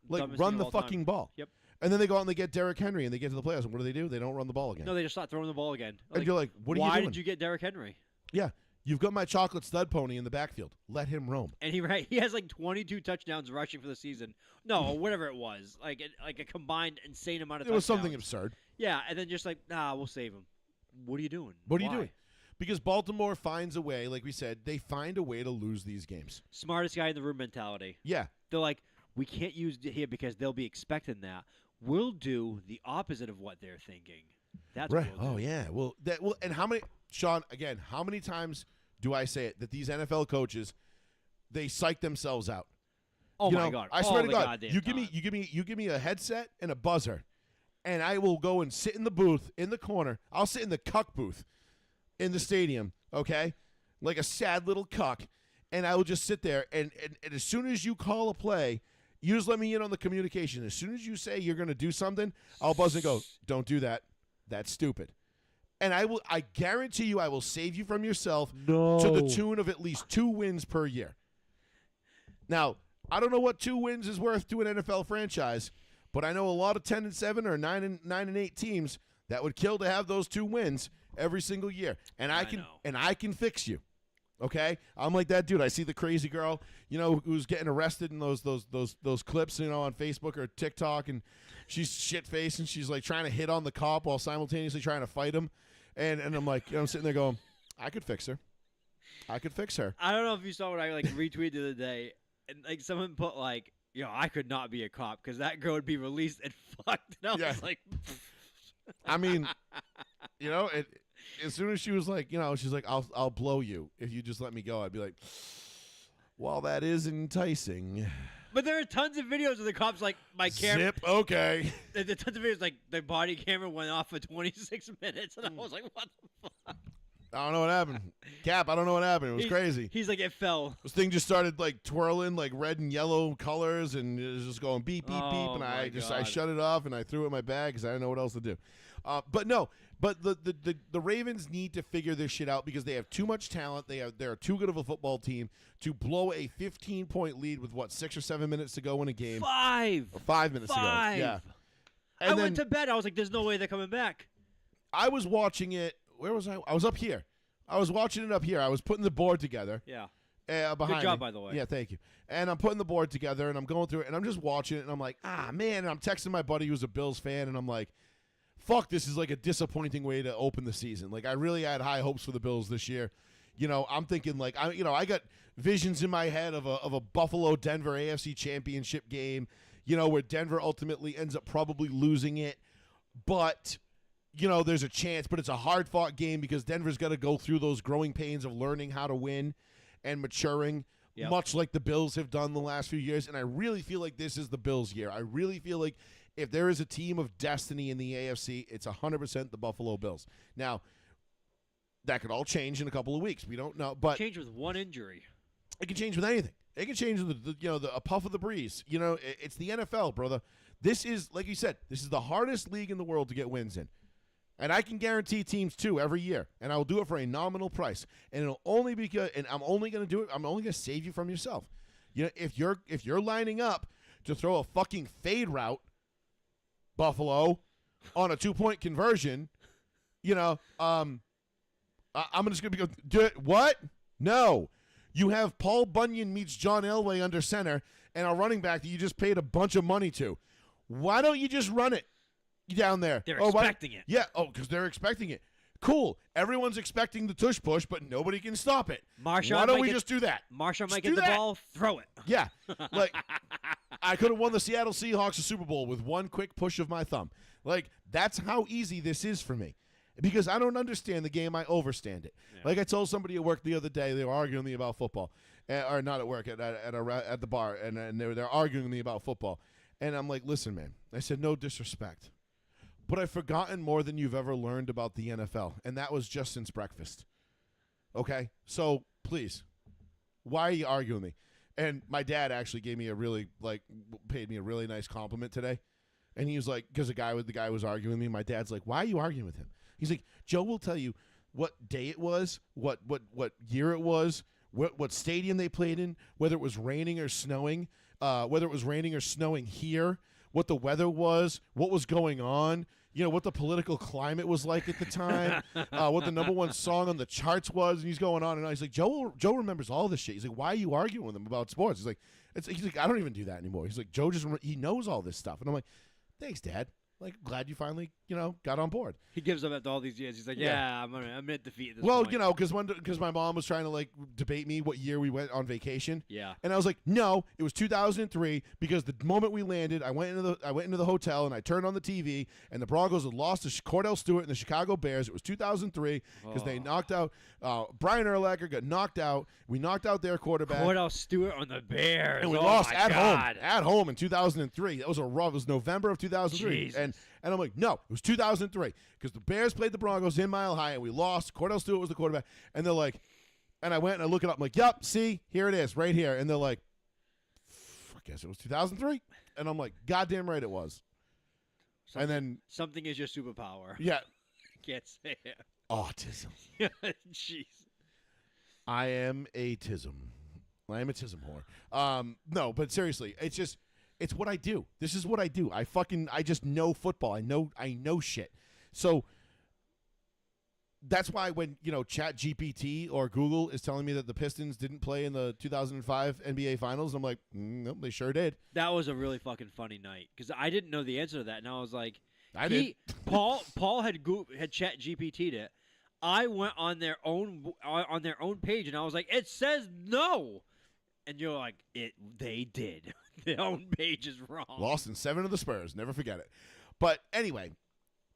Like Dumbest run thing the of all fucking time. ball. Yep. And then they go out and they get Derrick Henry and they get to the playoffs. And what do? They don't run the ball again. No, they just start throwing the ball again. And you're like, what are you doing? Why did you get Derrick Henry? Yeah. You've got my chocolate stud pony in the backfield. Let him roam. And he has like 22 touchdowns rushing for the season. No, whatever it was. Like a combined insane amount of touchdowns. It was something absurd. Yeah, and then just like, we'll save him. What are you doing? What are you doing? Because Baltimore finds a way, like we said, they find a way to lose these games. Smartest guy in the room mentality. Yeah. They're like, we can't use it here because they'll be expecting that. We'll do the opposite of what they're thinking. That's right. What we'll do. Yeah. Well, and how many times do I say it that these NFL coaches, they psych themselves out? Oh my God! I swear to God, you give me a headset and a buzzer, and I will go and sit in the booth in the corner. I'll sit in the cuck booth in the stadium, okay, like a sad little cuck, and I will just sit there. And as soon as you call a play, you just let me in on the communication. As soon as you say you're going to do something, I'll buzz and go, "Don't do that. That's stupid." And I guarantee you, I will save you from yourself to the tune of at least 2 wins per year. Now, I don't know what 2 wins is worth to an NFL franchise, but I know a lot of 10-7 or 9-8 teams that would kill to have those 2 wins every single year. And I can fix you. Okay? I'm like that dude. I see the crazy girl, who's getting arrested in those clips, on Facebook or TikTok, and she's shit-faced and she's like trying to hit on the cop while simultaneously trying to fight him. And I'm like, I'm sitting there going, I could fix her. I could fix her. I don't know if you saw what I retweeted the other day, and someone put I could not be a cop because that girl would be released and fucked. And I was like, I mean, You know, as soon as she was like, she's like, I'll blow you if you just let me go. I'd be like, well, that is enticing. But there are tons of videos of the cops like my camera. Zip, okay. There are tons of videos like the body camera went off for 26 minutes, and I was like, what the fuck? I don't know what happened. Cap, I don't know what happened. It was crazy. He's like, it fell. This thing just started like twirling like red and yellow colors, and it was just going beep, beep, beep. And I shut it off and I threw it in my bag because I didn't know what else to do. But the Ravens need to figure this shit out because they have too much talent. They're too good of a football team to blow a 15-point lead with 6 or 7 minutes to go in a game. 5. Or 5 minutes to go. Yeah. And I went to bed. I was like, there's no way they're coming back. I was watching it. Where was I? I was up here. I was watching it up here. I was putting the board together. Yeah. Behind Good job, me. by the way. Yeah, thank you. And I'm putting the board together, and I'm going through it, and I'm just watching it, and I'm like, man. And I'm texting my buddy who's a Bills fan, and I'm like, fuck, this is like a disappointing way to open the season. Like, I really had high hopes for the Bills this year. I'm thinking like, I got visions in my head of a Buffalo-Denver AFC championship game, where Denver ultimately ends up probably losing it. But there's a chance, but it's a hard-fought game because Denver's got to go through those growing pains of learning how to win and maturing, much like the Bills have done the last few years. And I really feel like this is the Bills' year. I really feel like if there is a team of destiny in the AFC, it's 100% the Buffalo Bills. Now, that could all change in a couple of weeks. We don't know, but Change with one injury. it can change with anything. It can change with a puff of the breeze. It's the NFL, brother. This is, like you said, this is the hardest league in the world to get wins in. And I can guarantee teams too every year, and I will do it for a nominal price. And it'll only be good. And I'm only going to do it. I'm only going to save you from yourself. If you're lining up to throw a fucking fade route, Buffalo, on a 2-point conversion, I'm just going to go do it. What? No, you have Paul Bunyan meets John Elway under center, and a running back that you just paid a bunch of money to. Why don't you just run it down there? They're expecting it. Yeah. Oh, because they're expecting it. Cool. Everyone's expecting the tush push, but nobody can stop it. Why don't we just do that? Marshawn might do get the that. ball, throw it. Yeah. Like, I could have won the Seattle Seahawks a Super Bowl with one quick push of my thumb. Like, that's how easy this is for me. Because I don't understand the game, I overstand it. Yeah. Like I told somebody at work the other day, they were arguing with me about football. Or not at work, at the bar, and they're arguing with me about football. And I'm like, listen, man. I said, no disrespect. But I've forgotten more than you've ever learned about the NFL, and that was just since breakfast. Okay? So, please, why are you arguing with me? And my dad actually gave me paid me a really nice compliment today. And he was like, because the guy was arguing with me, my dad's like, why are you arguing with him? He's like, Joe will tell you what day it was, what year it was, what stadium they played in, whether it was raining or snowing, here, what the weather was, what was going on, what the political climate was like at the time, what the number one song on the charts was, and he's going on and on. He's like, Joe remembers all this shit. He's like, why are you arguing with him about sports? He's like, I don't even do that anymore. He's like, Joe he knows all this stuff. And I'm like, thanks, Dad. Like, glad you finally, got on board. He gives up after all these years. He's like, I'm at defeat at this point. Well, because my mom was trying to, debate me what year we went on vacation. Yeah. And I was like, no, it was 2003 because the moment we landed, I went into the hotel and I turned on the TV and the Broncos had lost to Cordell Stewart and the Chicago Bears. It was 2003 because they knocked out Brian Urlacher got knocked out. We knocked out their quarterback. Cordell Stewart on the Bears. And we lost at home in 2003. That was it was November of 2003. Jesus. And I'm like, no, it was 2003 because the Bears played the Broncos in Mile High and we lost. Cordell Stewart was the quarterback. And they're like, and I went and I look it up. I'm like, yup, see, here it is right here. And they're like, I guess it was 2003. And I'm like, goddamn right it was. Something is your superpower. Yeah. Can't say it. Autism. Jeez. I am a tism whore. No, but seriously, it's what I do. This is what I do. I just know football. I know shit. So that's why when, ChatGPT or Google is telling me that the Pistons didn't play in the 2005 NBA Finals, I'm like, nope, they sure did. That was a really fucking funny night because I didn't know the answer to that, and I was like, Paul had ChatGPT'd it. I went on their own page, and I was like, it says no. And you're like, they did. Their own page is wrong. Lost in 7 of the Spurs. Never forget it. But anyway,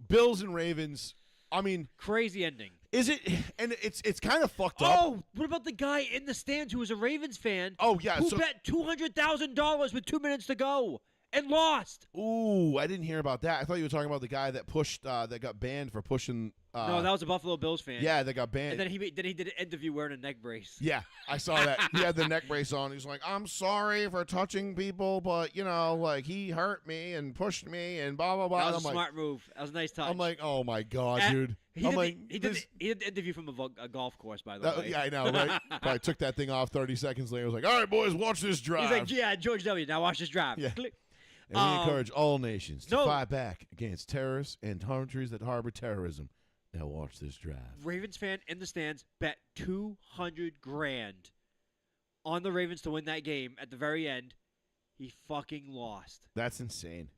Bills and Ravens, I mean, Crazy ending. is it? And it's kind of fucked up. Oh, what about the guy in the stands who was a Ravens fan? Oh, yeah. Who So, bet $200,000 with 2 minutes to go and lost? ooh, I didn't hear about that. I thought you were talking about the guy that pushed, that got banned for pushing. No, that was a Buffalo Bills fan. Yeah, that got banned. And then he did an interview wearing a neck brace. Yeah, I saw that. He had the neck brace on. He's like, I'm sorry for touching people, but, you know, like, he hurt me and pushed me and blah, blah, blah. That And was a I'm like, smart move. That was a nice touch. I'm like, oh, my God, At- dude. He I'm did, like, he, did this- the, he did the interview from a golf course, by the way. yeah, I know, right? Probably took that thing off 30 seconds later. I was like, all right, boys, watch this drive. He's like, yeah, George W. Now watch this drive. Yeah. Click. And we encourage all nations to no. fight back against terrorists and countries that harbor terrorism. Now watch this drive. Ravens fan in the stands bet $200,000 on the Ravens to win that game. At the very end, he fucking lost. That's insane.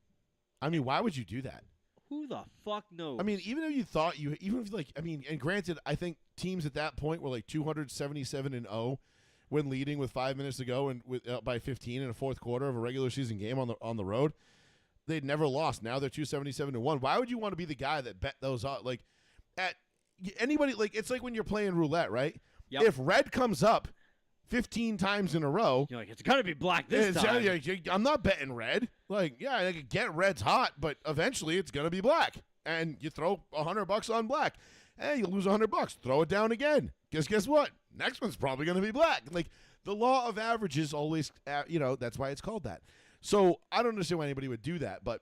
I mean, why would you do that? Who the fuck knows? I mean, even if you thought even if like, I mean, and granted, I think teams at that point were like 277-0 when leading with 5 minutes to go and with by 15 in a fourth quarter of a regular season game on the road. They'd never lost. Now they're 277-1. Why would you want to be the guy that bet those out? Like, at anybody, like, it's like when you're playing roulette, right? Yep. If red comes up 15 times in a row, you're like, it's gotta be black this it's- time. I'm not betting red. Like, yeah, I could get red's hot, but eventually it's gonna be black. And you throw $100 on black, and you lose $100. Throw it down again. Guess what? Next one's probably gonna be black. Like, the law of averages always, that's why it's called that. So I don't understand why anybody would do that, but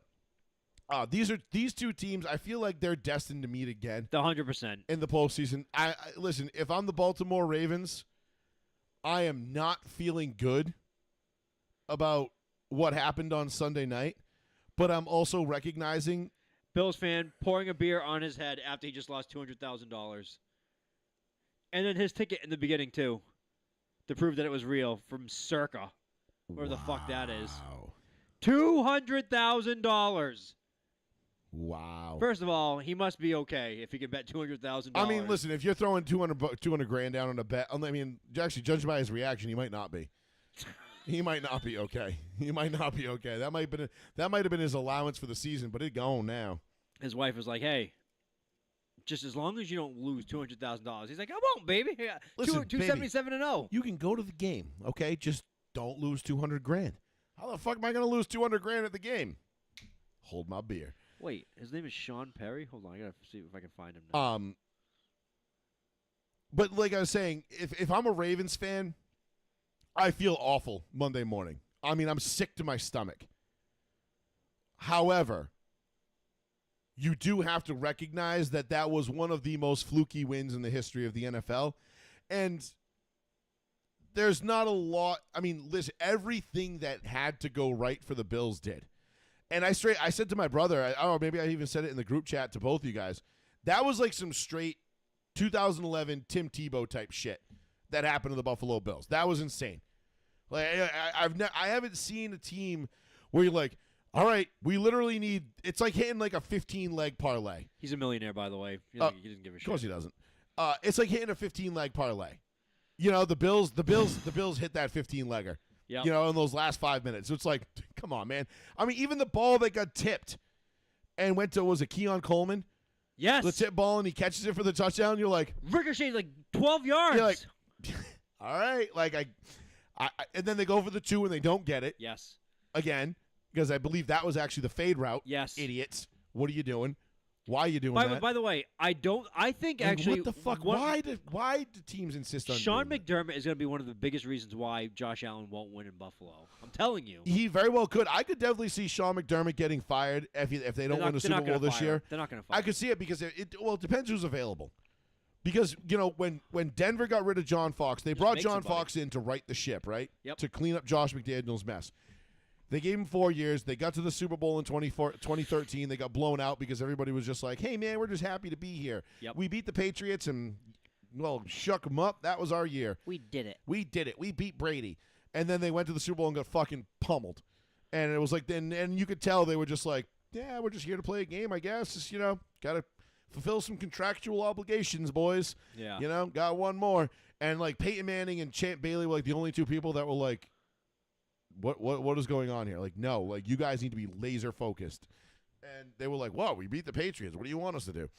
these two teams, I feel like they're destined to meet again 100%. in the postseason. I listen, if I'm the Baltimore Ravens, I am not feeling good about what happened on Sunday night, but I'm also recognizing Bills fan pouring a beer on his head after he just lost $200,000. And then his ticket in the beginning, too, to prove that it was real from Circa, wherever the fuck that is. Wow. $200,000. Wow. First of all, he must be okay if he can bet $200,000. I mean, listen, if you're throwing 200 grand down on a bet, I mean, actually, judging by his reaction, he might not be. He might not be okay. He might not be okay. That might have been his allowance for the season, but it's gone now. His wife was like, hey, just as long as you don't lose $200,000. He's like, I won't, baby. Listen, 277-0. You can go to the game, okay? Just don't lose 200 grand. How the fuck am I going to lose 200 grand at the game? Hold my beer. Wait, his name is Sean Perry? Hold on, I gotta see if I can find him now. But like I was saying, if I'm a Ravens fan, I feel awful Monday morning. I mean, I'm sick to my stomach. However, you do have to recognize that that was one of the most fluky wins in the history of the NFL. And there's not a lot. I mean, listen, everything that had to go right for the Bills did. And I said to my brother, maybe I even said it in the group chat to both of you guys, that was like some straight 2011 Tim Tebow type shit that happened to the Buffalo Bills. That was insane. Like I haven't seen a team where you're like, all right, we literally need. It's like hitting like a 15-leg parlay. He's a millionaire, by the way. He doesn't give a shit. Of course he doesn't. It's like hitting a 15-leg parlay. You know, the Bills hit that 15-legger. Yep. You know, in those last 5 minutes. So it's like, come on, man. I mean, even the ball that got tipped and went to, was it Keon Coleman? Yes. The tip ball, and he catches it for the touchdown. You're like, Ricocheted like 12 yards. you're like, all right. Like, I and then they go for the 2 and they don't get it yes. again, because I believe that was actually the fade route. Yes. Idiots. What are you doing? Why are you doing By, that? by the way, I think Like, actually. what the fuck? one- Why do teams insist on Sean doing that? McDermott is going to be one of the biggest reasons why Josh Allen won't win in Buffalo. I'm telling you. He very well could. I could definitely see Sean McDermott getting fired if they don't win a Super Bowl this year. They're not going to fire I could see it because it depends who's available. Because, you know, when Denver got rid of John Fox, they brought make John somebody. Fox in to right the ship, right? Yep. To clean up Josh McDaniels' mess. They gave him 4 years. They got to the Super Bowl in 2013. They got blown out because everybody was just like, hey, man, we're just happy to be here. Yep. We beat the Patriots and, well, shuck them up. That was our year. We did it. We did it. We beat Brady. And then they went to the Super Bowl and got fucking pummeled. And it was like, and you could tell they were just like, yeah, we're just here to play a game, I guess. Just, you know, got to fulfill some contractual obligations, boys. Yeah. You know, got one more. And like Peyton Manning and Champ Bailey were like the only two people that were like, what is going on here? Like, no, like you guys need to be laser focused. And they were like, whoa, we beat the Patriots. What do you want us to do?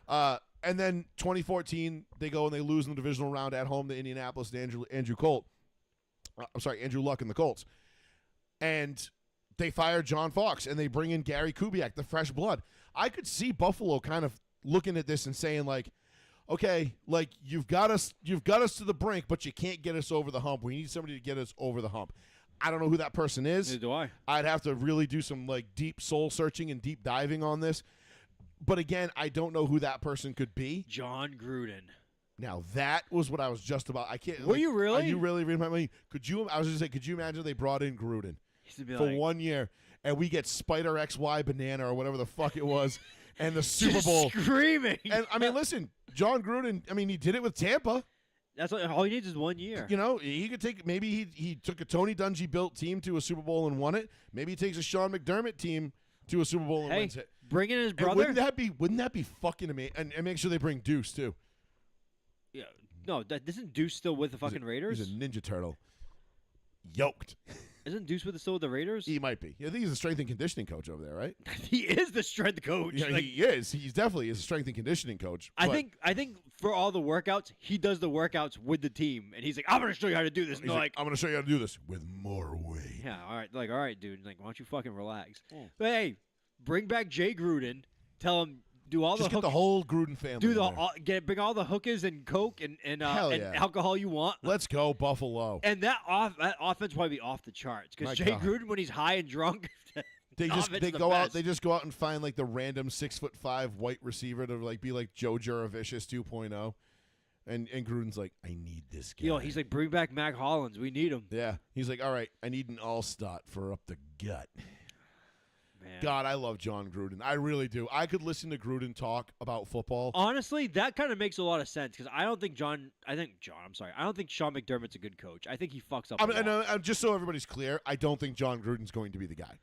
And then 2014, they go and they lose in the divisional round at home to Indianapolis and Andrew Luck and the Colts. And they fire John Fox and they bring in Gary Kubiak, the fresh blood. I could see Buffalo kind of looking at this and saying like, okay, like you've got us to the brink, but you can't get us over the hump. We need somebody to get us over the hump. I don't know who that person is. Neither do I. I'd have to really do some like deep soul searching and deep diving on this. But again, I don't know who that person could be. John Gruden. Now that was what I was just about. I can't. Were you really? Are you really reading my money? Could you? I was just saying. Could you imagine they brought in Gruden For for 1 year and we get Spider XY Banana or whatever the fuck it was, and the Super Bowl screaming. And I mean, listen, John Gruden. I mean, he did it with Tampa. That's all he needs is 1 year. You know, he could take. Maybe he took a Tony Dungy built team to a Super Bowl and won it. Maybe he takes a Sean McDermott team to a Super Bowl and wins it. Bring in his And brother. wouldn't that be fucking amazing? And make sure they bring Deuce too. Yeah. No, isn't Deuce still with the fucking Raiders? He's a Ninja Turtle. Yoked. Isn't Deuce still with the Raiders? He might be. I think he's a strength and conditioning coach over there, right? He is the strength coach. Yeah, Like, he is. He's definitely is a strength and conditioning coach. I but think for all the workouts, he does the workouts with the team, and he's like, "I'm gonna show you how to do this." And he's they're like, I'm going to show you how to do this with more weight. "Yeah, all right, dude. Like, why don't you fucking relax?" But hey, bring back Jay Gruden. Tell him do all Just the get the whole Gruden family. do the in there. bring all the hookers and coke and Hell and yeah. alcohol you want. Let's go Buffalo. And that offense will probably be off the charts My because Jay God. Gruden, when he's high and drunk, They just offense they is the go out. best. They just go out and find like the random 6'5" white receiver to like be like Joe Juravicious 2.0, and Gruden's like, I need this guy. Yo, he's like, bring back Mac Hollins. We need him. yeah. He's like, all right, I need an all-stot for up the gut. Man. God, I love John Gruden. I really do. I could listen to Gruden talk about football. Honestly, that kind of makes a lot of sense because I don't think Sean McDermott's a good coach. I think he fucks up. I'm just so everybody's clear, I don't think John Gruden's going to be the guy.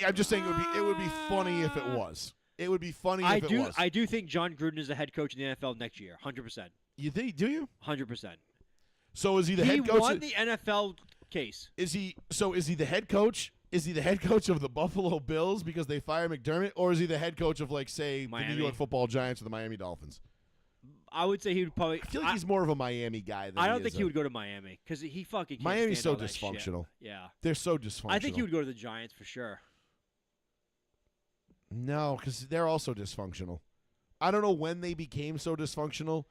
I'm just saying it would be funny if it was. It would be funny if it was. I do think John Gruden is the head coach in the NFL next year. 100%. You think? Do you? 100%. So is he the He head coach? won the NFL case. Is he the head coach? Is he the head coach of the Buffalo Bills because they fire McDermott, or is he the head coach of like say the Miami. New York Football Giants or the Miami Dolphins? I would say he would probably. I feel like he's more of a Miami guy than I don't he think is he would go to Miami because he fucking. Can't Miami's stand so all that shit. dysfunctional. Yeah. They're so dysfunctional. I think he would go to the Giants for sure. No, because they're also dysfunctional. I don't know when they became so dysfunctional,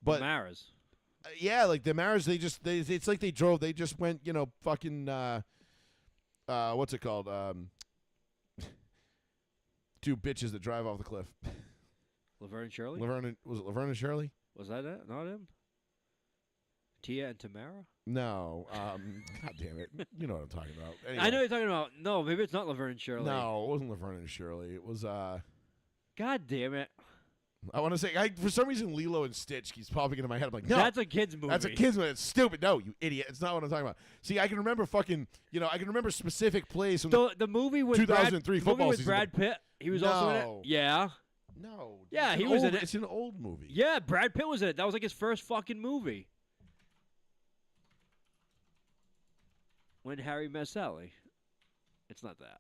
but Maras. yeah, like the Maras, it's like they just went, fucking, what's it called? Two bitches that drive off the cliff. Laverne and Shirley. Was it Laverne and Shirley? Was that it? Not him. Tia and Tamara. No. God damn it. You know what I'm talking about. Anyway. I know what you're talking about. No, maybe it's not Laverne and Shirley. No, it wasn't Laverne and Shirley. It was, God damn it. I want to say, for some reason, Lilo and Stitch keeps popping into my head. I'm like, no. That's a kid's movie. That's a kid's movie. It's stupid. No, you idiot. It's not what I'm talking about. See, I can remember I can remember specific plays from The movie with 2003 Brad, football movie with season. Brad Pitt. He was also in it. No. Yeah. No. Yeah, it's he an was old- in it. It's an old movie. Yeah, Brad Pitt was in it. That was like his first fucking movie. When Harry met Sally. It's not that.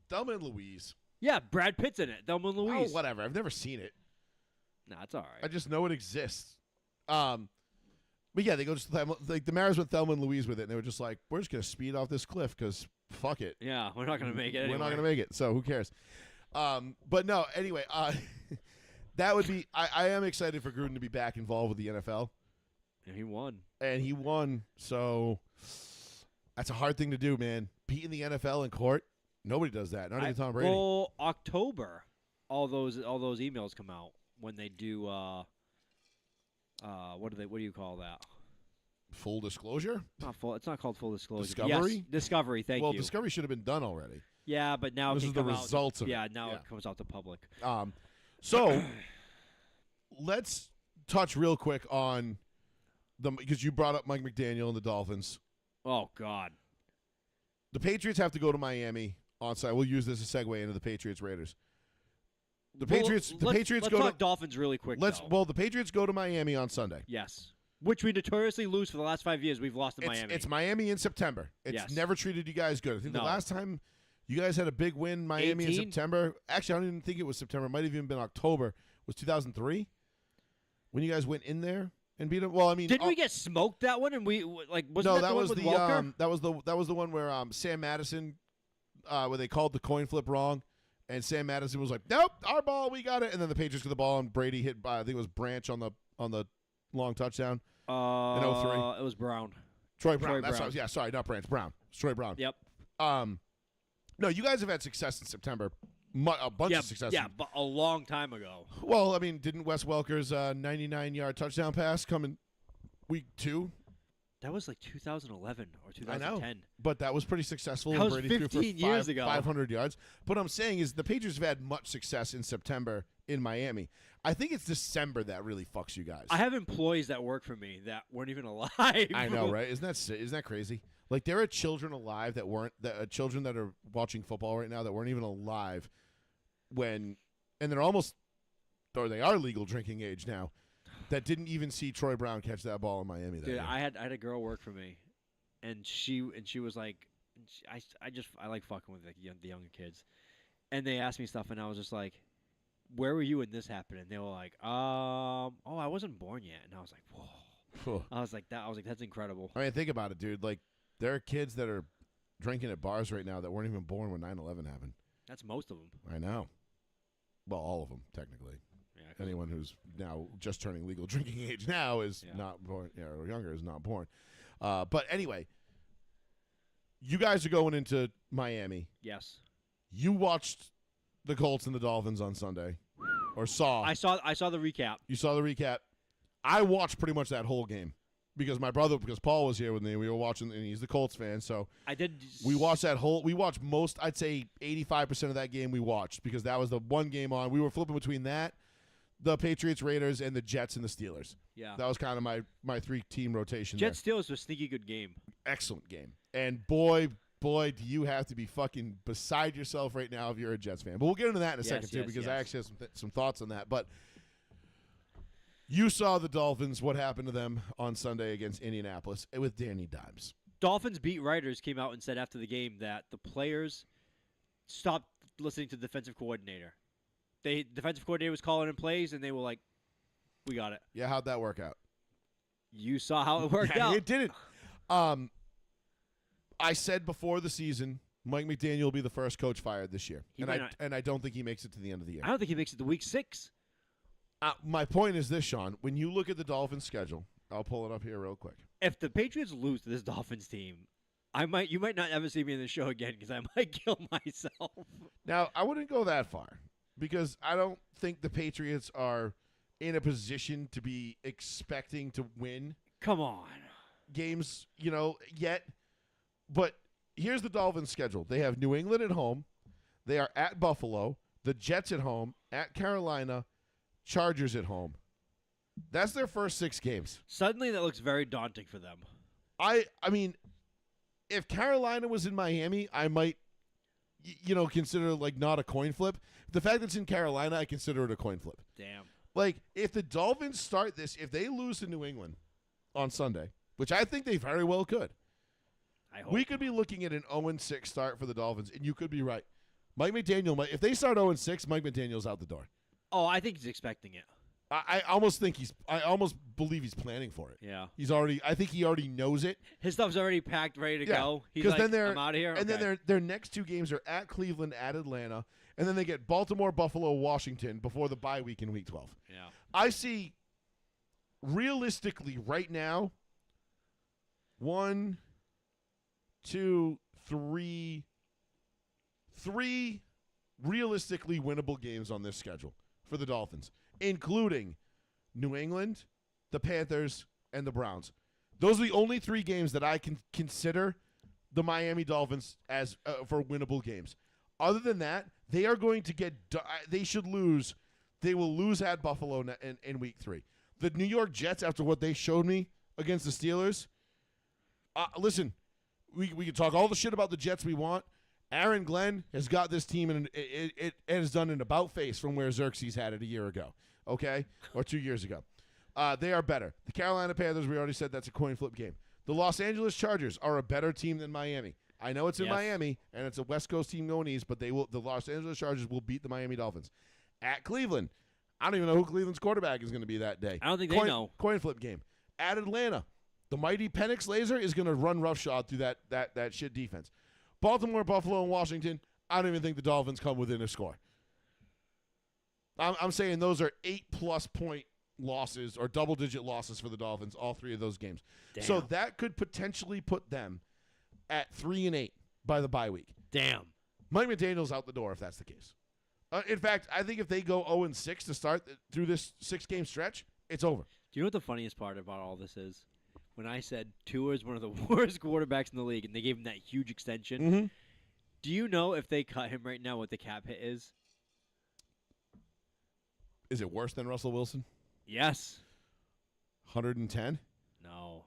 Thelma and Louise. Yeah, Brad Pitt's in it. Thelma and Louise. Oh, whatever. I've never seen it. Nah, it's all I right. just know it exists. But yeah, they go to like the Maras went Thelma and Louise with it, and they were just like, we're just gonna speed off this cliff because fuck it. Yeah, we're not gonna make it. Anyway. We're not gonna make it, so who cares? But no, anyway, that would be. I am excited for Gruden to be back involved with the NFL, And he won. and he won. So that's a hard thing to do, man. Beating the NFL in court, nobody does that. Not even Tom Brady. Well, October, all those emails come out when they do. What do you call that? Full disclosure. Not full. It's not called full disclosure. Discovery? Yes, Discovery. Thank Well, you. Discovery should have been done already. Yeah, but now This it is can the come out- results of it. Yeah, now Yeah. it comes out to public. So let's touch real quick on because you brought up Mike McDaniel and the Dolphins. Oh God. The Patriots have to go to Miami on site. We'll use this as a segue into the Patriots Raiders. The Patriots Let's go talk to Dolphins really quick. though. the Patriots go to Miami on Sunday. Yes. Which we notoriously lose for the last 5 years. We've lost to Miami. It's Miami in September. It's Yes. never treated you guys good. I think the No. last time you guys had a big win, Miami in 18? September. Actually, I don't even think it was September. It might have even been October. was 2003 when you guys went in there and beat them. Well, I mean, Didn't we get smoked that one? And we like wasn't no, that that the was one with the Walker? that was the one where Sam Madison, where they called the coin flip wrong, and Sam Madison was like, "Nope, our ball, we got it," and then the Patriots got the ball, and Brady hit by I think it was Branch on the long touchdown. in 03? It was Brown. Troy Brown. Troy That's what I Brown. was, yeah, sorry, not Branch. Brown. It's Troy Brown. Yep. No, you guys have had success in September. A bunch Yeah, of success. yeah, but a long time ago. Well, I mean, didn't Wes Welker's 99-yard touchdown pass come in week 2? That was like 2011 or I 2010. know, but that was pretty successful. That and was Brady threw for 15 years ago. 500 yards. But what I'm saying is the Patriots have had much success in September in Miami. I think it's December that really fucks you guys. I have employees that work for me that weren't even alive. I know, right? Isn't that crazy? Like there are children alive that weren't children that are watching football right now that weren't even alive when, and they're almost, or they are legal drinking age now, that didn't even see Troy Brown catch that ball in Miami. That Dude, year. I had a girl work for me, and she was like, I like fucking with like the younger kids, and they asked me stuff, and I was just like, where were you when this happened? And they were like, oh, I wasn't born yet, and I was like, whoa. I was like, that's incredible. I mean, think about it, dude. Like there are kids that are drinking at bars right now that weren't even born when 9/11 happened. That's most of them. I know. Well, all of them technically. Yeah, 'cause- Anyone who's now just turning legal drinking age now is Yeah. not born, or younger is not born. But anyway, you guys are going into Miami. Yes. You watched the Colts and the Dolphins on Sunday, or saw. I saw the recap. You saw the recap. I watched pretty much that whole game because because Paul was here with me. We were watching, and he's the Colts fan, so I did. we watched that whole. We watched most. I'd say 85% of that game we watched because that was the one game on. We were flipping between that, the Patriots, Raiders, and the Jets and the Steelers. Yeah. That was kind of my 3-team rotation. Jets Steelers was a sneaky good game. There. Excellent game, and boy, do you have to be fucking beside yourself right now if you're a Jets fan. But we'll get into that in a second too because I actually have some thoughts on that. But you saw the Dolphins. What happened to them on Sunday against Indianapolis with Danny Dimes? Dolphins beat writers came out and said after the game that the players stopped listening to the defensive coordinator. Defensive coordinator was calling in plays, and they were like, "We got it." Yeah, how'd that work out? You saw how it worked Yeah, out. it didn't. I said before the season, Mike McDaniel will be the first coach fired this year, He might not. and I don't think he makes it to the end of the year. I don't think he makes it to week 6. My point is this, Sean. When you look at the Dolphins' schedule, I'll pull it up here real quick. If the Patriots lose to this Dolphins team, you might not ever see me in the show again because I might kill myself. Now, I wouldn't go that far because I don't think the Patriots are in a position to be expecting to win Come on. games, yet. But here's the Dolphins' schedule. They have New England at home. They are at Buffalo, the Jets at home, at Carolina, Chargers at home. That's their first 6 games. Suddenly, that looks very daunting for them. I mean, if Carolina was in Miami, I might, consider like not a coin flip. The fact that it's in Carolina, I consider it a coin flip. Damn. Like, if the Dolphins start this, if they lose to New England on Sunday, which I think they very well could, I hope. we could be looking at an 0-6 start for the Dolphins, and you could be right. Mike McDaniel, if they start 0-6, Mike McDaniel's out the door. Oh, I think he's expecting it. I almost believe he's planning for it. Yeah. I think he already knows it. His stuff's already packed, ready to Yeah, go. He's 'cause like, then they're- I'm out of here. And then their next 2 games are at Cleveland, at Atlanta, and then they get Baltimore, Buffalo, Washington before the bye week in Week 12. Yeah. I see, realistically, right now, 1, 2, 3 realistically winnable games on this schedule for the Dolphins, including New England, the Panthers, and the Browns. Those are the only 3 games that I can consider the Miami Dolphins as for winnable games. Other than that, they are going to they should lose. They will lose at Buffalo in Week 3. The New York Jets, after what they showed me against the Steelers, listen, we can talk all the shit about the Jets we want. Aaron Glenn has got this team, and it has done an about face from where Xerxes had it a year ago, okay, or 2 years ago. They are better. The Carolina Panthers, we already said that's a coin flip game. The Los Angeles Chargers are a better team than Miami. I know it's in Yes. Miami, and it's a West Coast team going east, but the Los Angeles Chargers will beat the Miami Dolphins. At Cleveland, I don't even know who Cleveland's quarterback is going to be that day. I don't think they know. Coin flip game. At Atlanta, the mighty Penix Laser is going to run roughshod through that shit defense. Baltimore, Buffalo, and Washington, I don't even think the Dolphins come within a score. I'm saying those are 8+ point losses or double-digit losses for the Dolphins, all three of those games. Damn. So that could potentially put them at 3-8 by the bye week. Damn. Mike McDaniel's out the door if that's the case. In fact, I think if they go 0-6 to start through this 6-game stretch, it's over. Do you know what the funniest part about all this is? When I said Tua is one of the worst quarterbacks in the league, and they gave him that huge extension. Mm-hmm. Do you know if they cut him right now what the cap hit is? Is it worse than Russell Wilson? Yes. 110? No.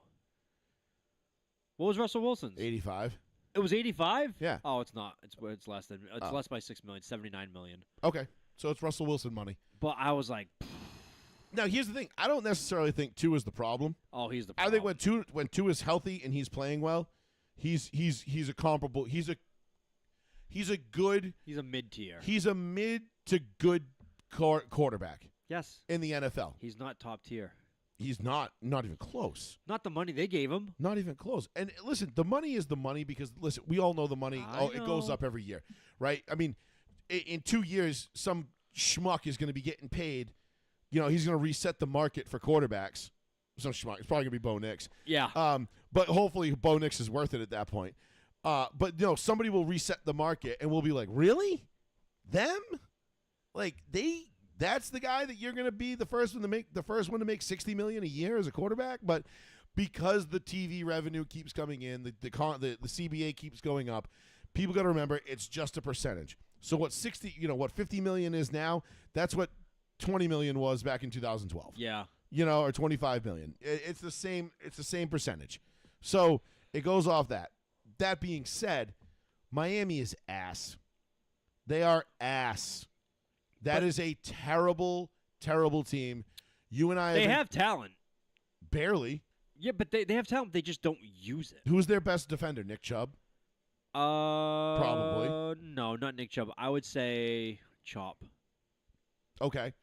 What was Russell Wilson's? 85. It was 85? Yeah. Oh, it's not. It's less than. It's Oh. less by $6 million. $79 million. Okay. So it's Russell Wilson money. But I was like, Now, here's the thing. I don't necessarily think Tua is the problem. oh, he's the I problem. think when Tua is healthy and he's playing well, he's a comparable. He's a good. He's a mid-tier. He's a mid to good quarterback Yes. in the NFL. He's not top tier. He's not even close. Not the money they gave him. Not even close. And listen, the money is the money because listen, we all know the money. It goes know. up every year, right? I mean, in 2 years, some schmuck is going to be getting paid. You know, he's going to reset the market for quarterbacks. Some schmuck. It's probably going to be Bo Nix. Yeah. But hopefully Bo Nix is worth it at that point. But no, somebody will reset the market and we'll be like, really? Them? Like that's the guy that you're going to be the first one to make $60 million a year as a quarterback. But because the TV revenue keeps coming in, the CBA keeps going up, people got to remember it's just a percentage. So what 50 million is now, that's what 20 million was back in 2012. Yeah. Or 25 million. It's the same percentage. So it goes off that. That being said, Miami is ass. They are ass. That is a terrible, terrible team. You and I They have talent. barely. Yeah, but they have talent. They just don't use it. Who's their best defender? Nick Chubb? Probably. No, not Nick Chubb. I would say Chop. Okay.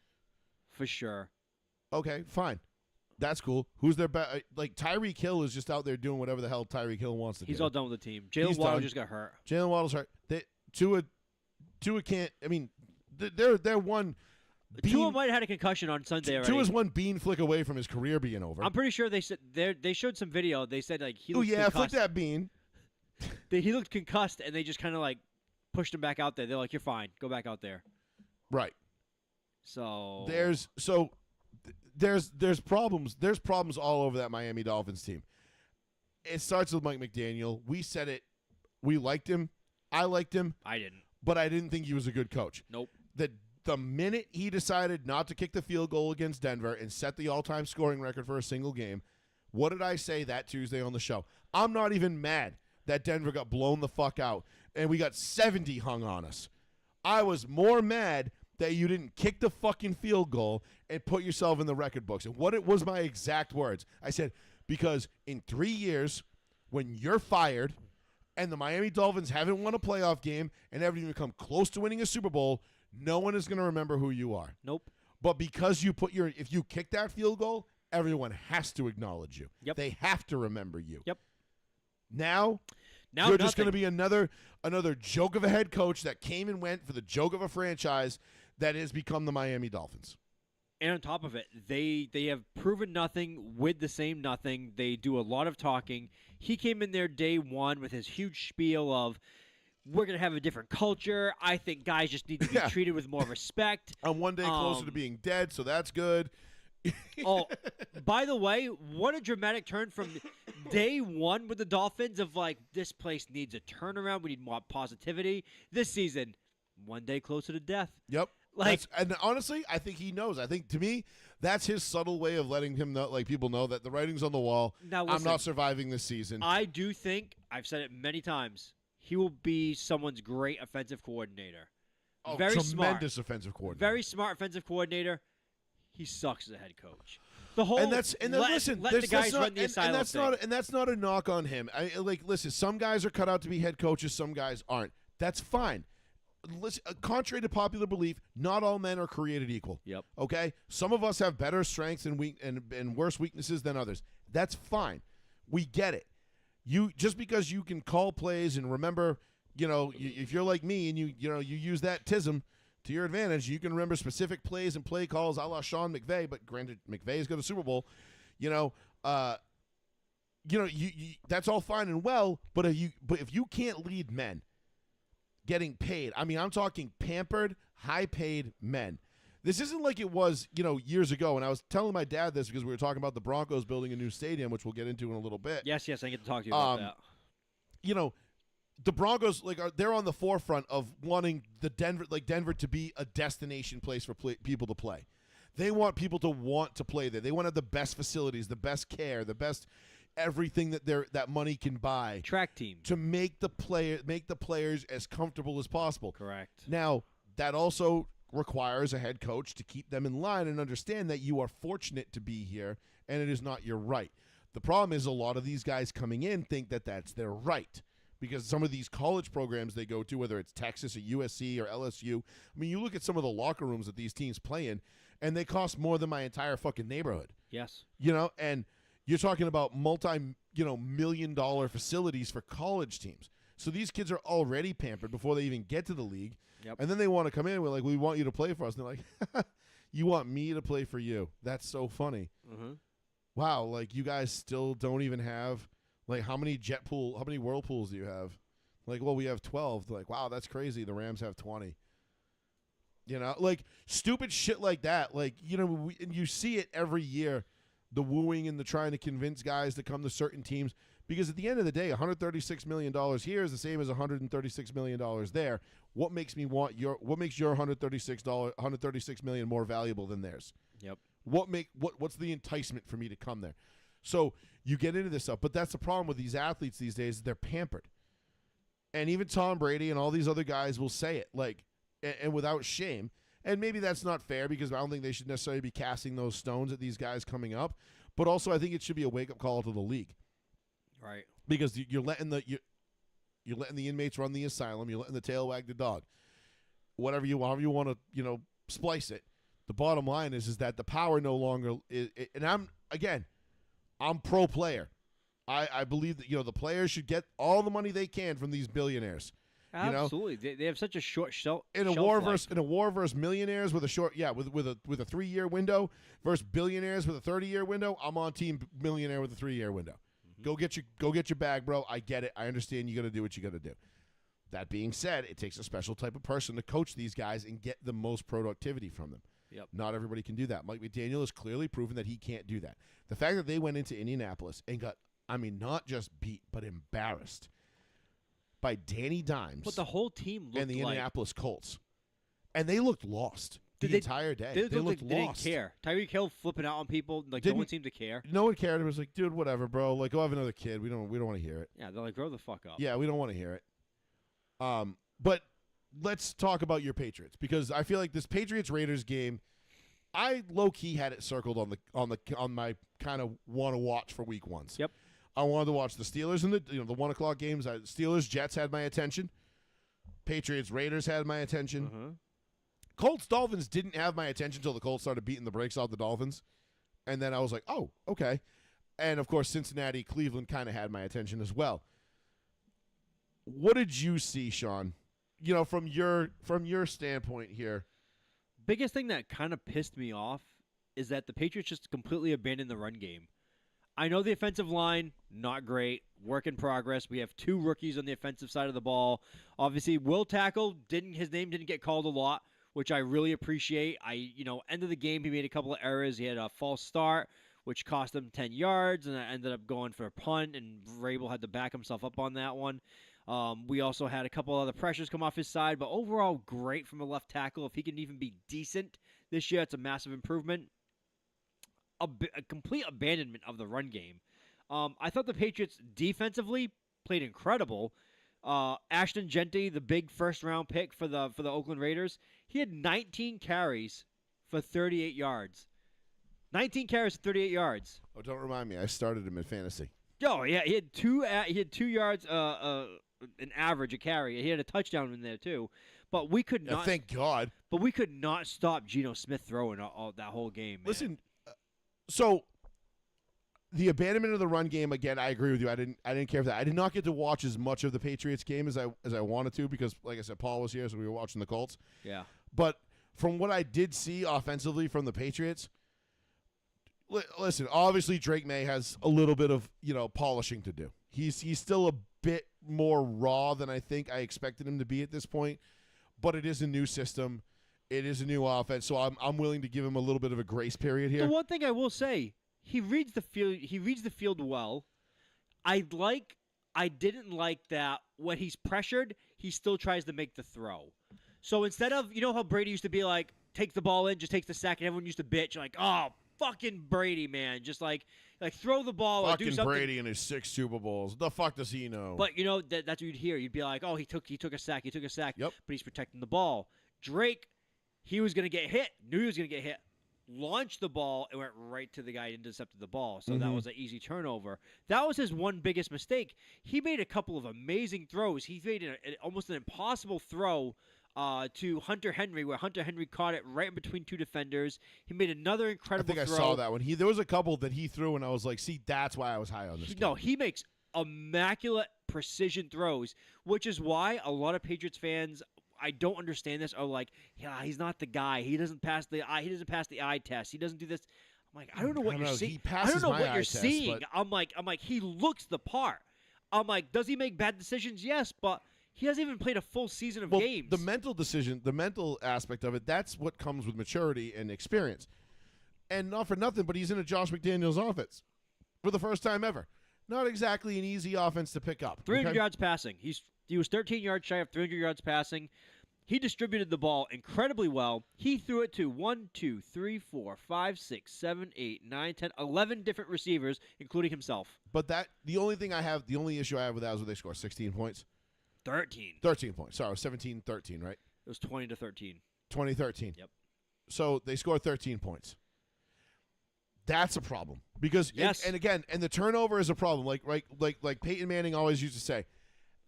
For sure. Okay, fine. That's cool. Who's their best? Like Tyreek Hill is just out there doing whatever the hell Tyreek Hill wants to do. He's all done with the team. He's Jalen Waddle done. just got hurt. Jalen Waddle's hurt. Tua can't. I mean, they're one. Tua might have had a concussion on Sunday already. Tua's one bean flick away from his career being over. I'm pretty sure they said they showed some video. They said like he Oh looked yeah, flick concussed. that bean. He looked concussed, and they just kind of like pushed him back out there. They're like, "You're fine. Go back out there." Right. So There's problems. There's problems all over that Miami Dolphins team. It starts with Mike McDaniel. We said it. We liked him. I liked him, I didn't. but I didn't think he was a good coach. Nope. The minute he decided not to kick the field goal against Denver and set the all-time scoring record for a single game, what did I say that Tuesday on the show? I'm not even mad that Denver got blown the fuck out and we got 70 hung on us. I was more mad that you didn't kick the fucking field goal and put yourself in the record books. And what it was my exact words. I said, because in 3 years, when you're fired and the Miami Dolphins haven't won a playoff game and haven't even come close to winning a Super Bowl, no one is going to remember who you are. Nope. But because if you kick that field goal, everyone has to acknowledge you. Yep. They have to remember you. Yep. Now you're just going to be another joke of a head coach that came and went for the joke of a franchise that has become the Miami Dolphins. And on top of it, they have proven nothing with the same nothing. They do a lot of talking. He came in there day one with his huge spiel of, we're going to have a different culture. I think guys just need to be treated with more respect. I'm one day closer to being dead, so that's good. Oh, by the way, what a dramatic turn from day one with the Dolphins of like, this place needs a turnaround. We need more positivity. This season, one day closer to death. Yep. Like, and honestly, I think he knows. I think to me, that's his subtle way of letting him know, like people know that the writing's on the wall. Now, I'm listen, not surviving this season. I do think, I've said it many times, he will be someone's great offensive coordinator. Very tremendous smart. offensive coordinator. Very smart offensive coordinator. He sucks as a head coach. The whole And listen, let there's- the guys that's not, run the asylum and that's not a knock on him. Listen, some guys are cut out to be head coaches, some guys aren't. That's fine. listen, contrary to popular belief, not all men are created equal. Yep. Okay? Some of us have better strengths and worse weaknesses than others. That's fine. We get it. You just because you can call plays and remember, if you're like me and you use that tism to your advantage, you can remember specific plays and play calls a la Sean McVay, but granted McVay's got a Super Bowl, that's all fine and well, but if you can't lead men getting paid, I mean, I'm talking pampered, high-paid men. This isn't like it was, years ago, and I was telling my dad this because we were talking about the Broncos building a new stadium, which we'll get into in a little bit. Yes, I get to talk to you about that. The Broncos, they're on the forefront of wanting Denver to be a destination place for people to play. They want people to want to play there. They want to have the best facilities, the best care, the best everything that money can buy. Track team. To make the players as comfortable as possible. Correct. Now, that also requires a head coach to keep them in line and understand that you are fortunate to be here and it is not your right. The problem is a lot of these guys coming in think that that's their right because some of these college programs they go to, whether it's Texas or USC or LSU, I mean, you look at some of the locker rooms that these teams play in and they cost more than my entire fucking neighborhood. Yes. And you're talking about multi-million-dollar facilities for college teams. So these kids are already pampered before they even get to the league. Yep. And then they want to come in. We're like, we want you to play for us. And they're like, you want me to play for you? That's so funny. Mm-hmm. Wow, like you guys still don't even have, how many whirlpools do you have? Like, well, we have 12. They're like, wow, that's crazy. The Rams have 20. Stupid shit like that. And you see it every year, the wooing and the trying to convince guys to come to certain teams. Because at the end of the day, $136 million here is the same as $136 million there. What makes your $136 million more valuable than theirs? Yep. What's the enticement for me to come there? So you get into this stuff, but that's the problem with these athletes these days. They're pampered. And even Tom Brady and all these other guys will say it, and without shame. And maybe that's not fair because I don't think they should necessarily be casting those stones at these guys coming up. But also I think it should be a wake-up call to the league. Right. Because you're letting the inmates run the asylum. You're letting the tail wag the dog. However you want to, splice it. The bottom line is that the power no longer is, and I'm pro player. I believe that the players should get all the money they can from these billionaires. Absolutely. They have such a short shelf in a war versus millionaires with a short with a 3-year window versus billionaires with a 30-year window. I'm on team millionaire with a 3-year window. Mm-hmm. Go get your bag, bro. I get it. I understand you got to do what you got to do. That being said, it takes a special type of person to coach these guys and get the most productivity from them. Yep. Not everybody can do that. Mike McDaniel has clearly proven that he can't do that. The fact that they went into Indianapolis and got, not just beat, but embarrassed by Danny Dimes. But the whole team looked and the Indianapolis Colts. And they looked lost the entire day. They looked like lost. They didn't care. Tyreek Hill flipping out on people, no one seemed to care. No one cared. It was like, dude, whatever, bro. Go have another kid. We don't want to hear it. Yeah, they're like, grow the fuck up. Yeah, we don't want to hear it. But let's talk about your Patriots because I feel like this Patriots-Raiders game, I low-key had it circled on my kind of want to watch for week ones. Yep. I wanted to watch the Steelers and the 1:00 games. Steelers-Jets had my attention. Patriots-Raiders had my attention. Uh-huh. Colts-Dolphins didn't have my attention until the Colts started beating the brakes off the Dolphins. And then I was like, oh, okay. And, of course, Cincinnati-Cleveland kind of had my attention as well. What did you see, Sean? From your standpoint here. Biggest thing that kind of pissed me off is that the Patriots just completely abandoned the run game. I know the offensive line, not great, work in progress. We have 2 rookies on the offensive side of the ball. Obviously, Will Tackle, his name didn't get called a lot, which I really appreciate. End of the game, he made a couple of errors. He had a false start, which cost him 10 yards, and I ended up going for a punt, and Vrabel had to back himself up on that one. We also had a couple other pressures come off his side, but overall, great from a left tackle. If he can even be decent this year, it's a massive improvement. A complete abandonment of the run game. I thought the Patriots defensively played incredible. Ashton Genty, the big first-round pick for the Oakland Raiders, he had 19 carries for 38 yards. 19 carries for 38 yards. Oh, don't remind me. I started him in fantasy. Oh yeah, he had 2 yards. an average a carry. He had a touchdown in there too, but we could Yeah, not. thank God. But we could not stop Geno Smith throwing all that whole game. Man. Listen, so the abandonment of the run game again. I agree with you. I didn't care for that. I did not get to watch as much of the Patriots game as I wanted to because, like I said, Paul was here, so we were watching the Colts. Yeah. But from what I did see offensively from the Patriots, listen, obviously Drake May has a little bit of polishing to do. He's still a bit more raw than I think I expected him to be at this point. But it is a new system. It is a new offense, so I'm willing to give him a little bit of a grace period here. The one thing I will say, he reads the field. He reads the field well. I didn't like that when he's pressured, he still tries to make the throw. So instead of how Brady used to be like, take the ball in, just takes the sack, and everyone used to bitch like, oh, fucking Brady, man, just like throw the ball or do Fucking something. Brady and his 6 Super Bowls. The fuck does he know? But that's what you'd hear. You'd be like, oh, he took a sack. He took a sack. Yep. But he's protecting the ball. Drake, he was gonna get hit. Knew he was gonna get hit. Launched the ball and went right to the guy and intercepted the ball. So that was an easy turnover. That was his one biggest mistake. He made a couple of amazing throws. He made almost an impossible throw to Hunter Henry, where Hunter Henry caught it right in between two defenders. He made another I incredible think throw. I saw that one. There was a couple that he threw, and I was like, see, that's why I was high on this. No, he makes immaculate precision throws, which is why a lot of Patriots fans, I don't understand this, are like, yeah, he's not the guy. He doesn't pass the eye test. He doesn't do this. I'm like, I don't know what you're seeing. I don't know what you're seeing. I'm like, he looks the part. I'm like, does he make bad decisions? Yes, but he hasn't even played a full season of games. The mental aspect of it, that's what comes with maturity and experience. And not for nothing, but he's in a Josh McDaniels offense for the first time ever. Not exactly an easy offense to pick up. 300 okay? yards passing. He was 13 yards shy of 300 yards passing. He distributed the ball incredibly well. He threw it to 1, 2, 3, 4, 5, 6, 7, 8, 9, 10, 11 different receivers, including himself. But the only issue I have with that is when they score 16 points. 13. 13 points. Sorry, 17-13, right? It was 20-13. 2013. Yep. So they scored 13 points. That's a problem because Yes. and the turnover is a problem. Like Peyton Manning always used to say,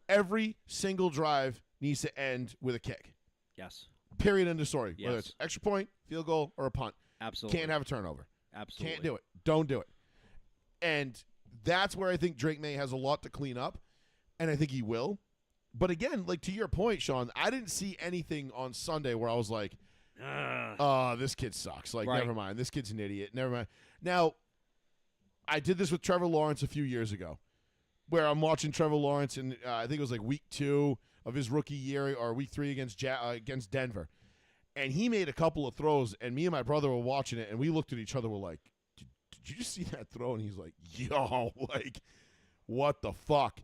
every single drive needs to end with a kick. Yes. Period. End of story. Whether Yes. it's extra point, field goal, or a punt. Absolutely. Can't have a turnover. Absolutely. Can't do it. Don't do it. And that's where I think Drake May has a lot to clean up, and I think he will. But again, like to your point, Sean, I didn't see anything on Sunday where I was like, oh, this kid sucks. Like, Right. never mind. This kid's an idiot. Never mind. Now, I did this with Trevor Lawrence a few years ago, where I'm watching Trevor Lawrence, and I think it was like week 2 of his rookie year or week 3 against Denver. And he made a couple of throws, and me and my brother were watching it, and we looked at each other. We're like, did you see that throw? And he's like, yo, like, what the fuck?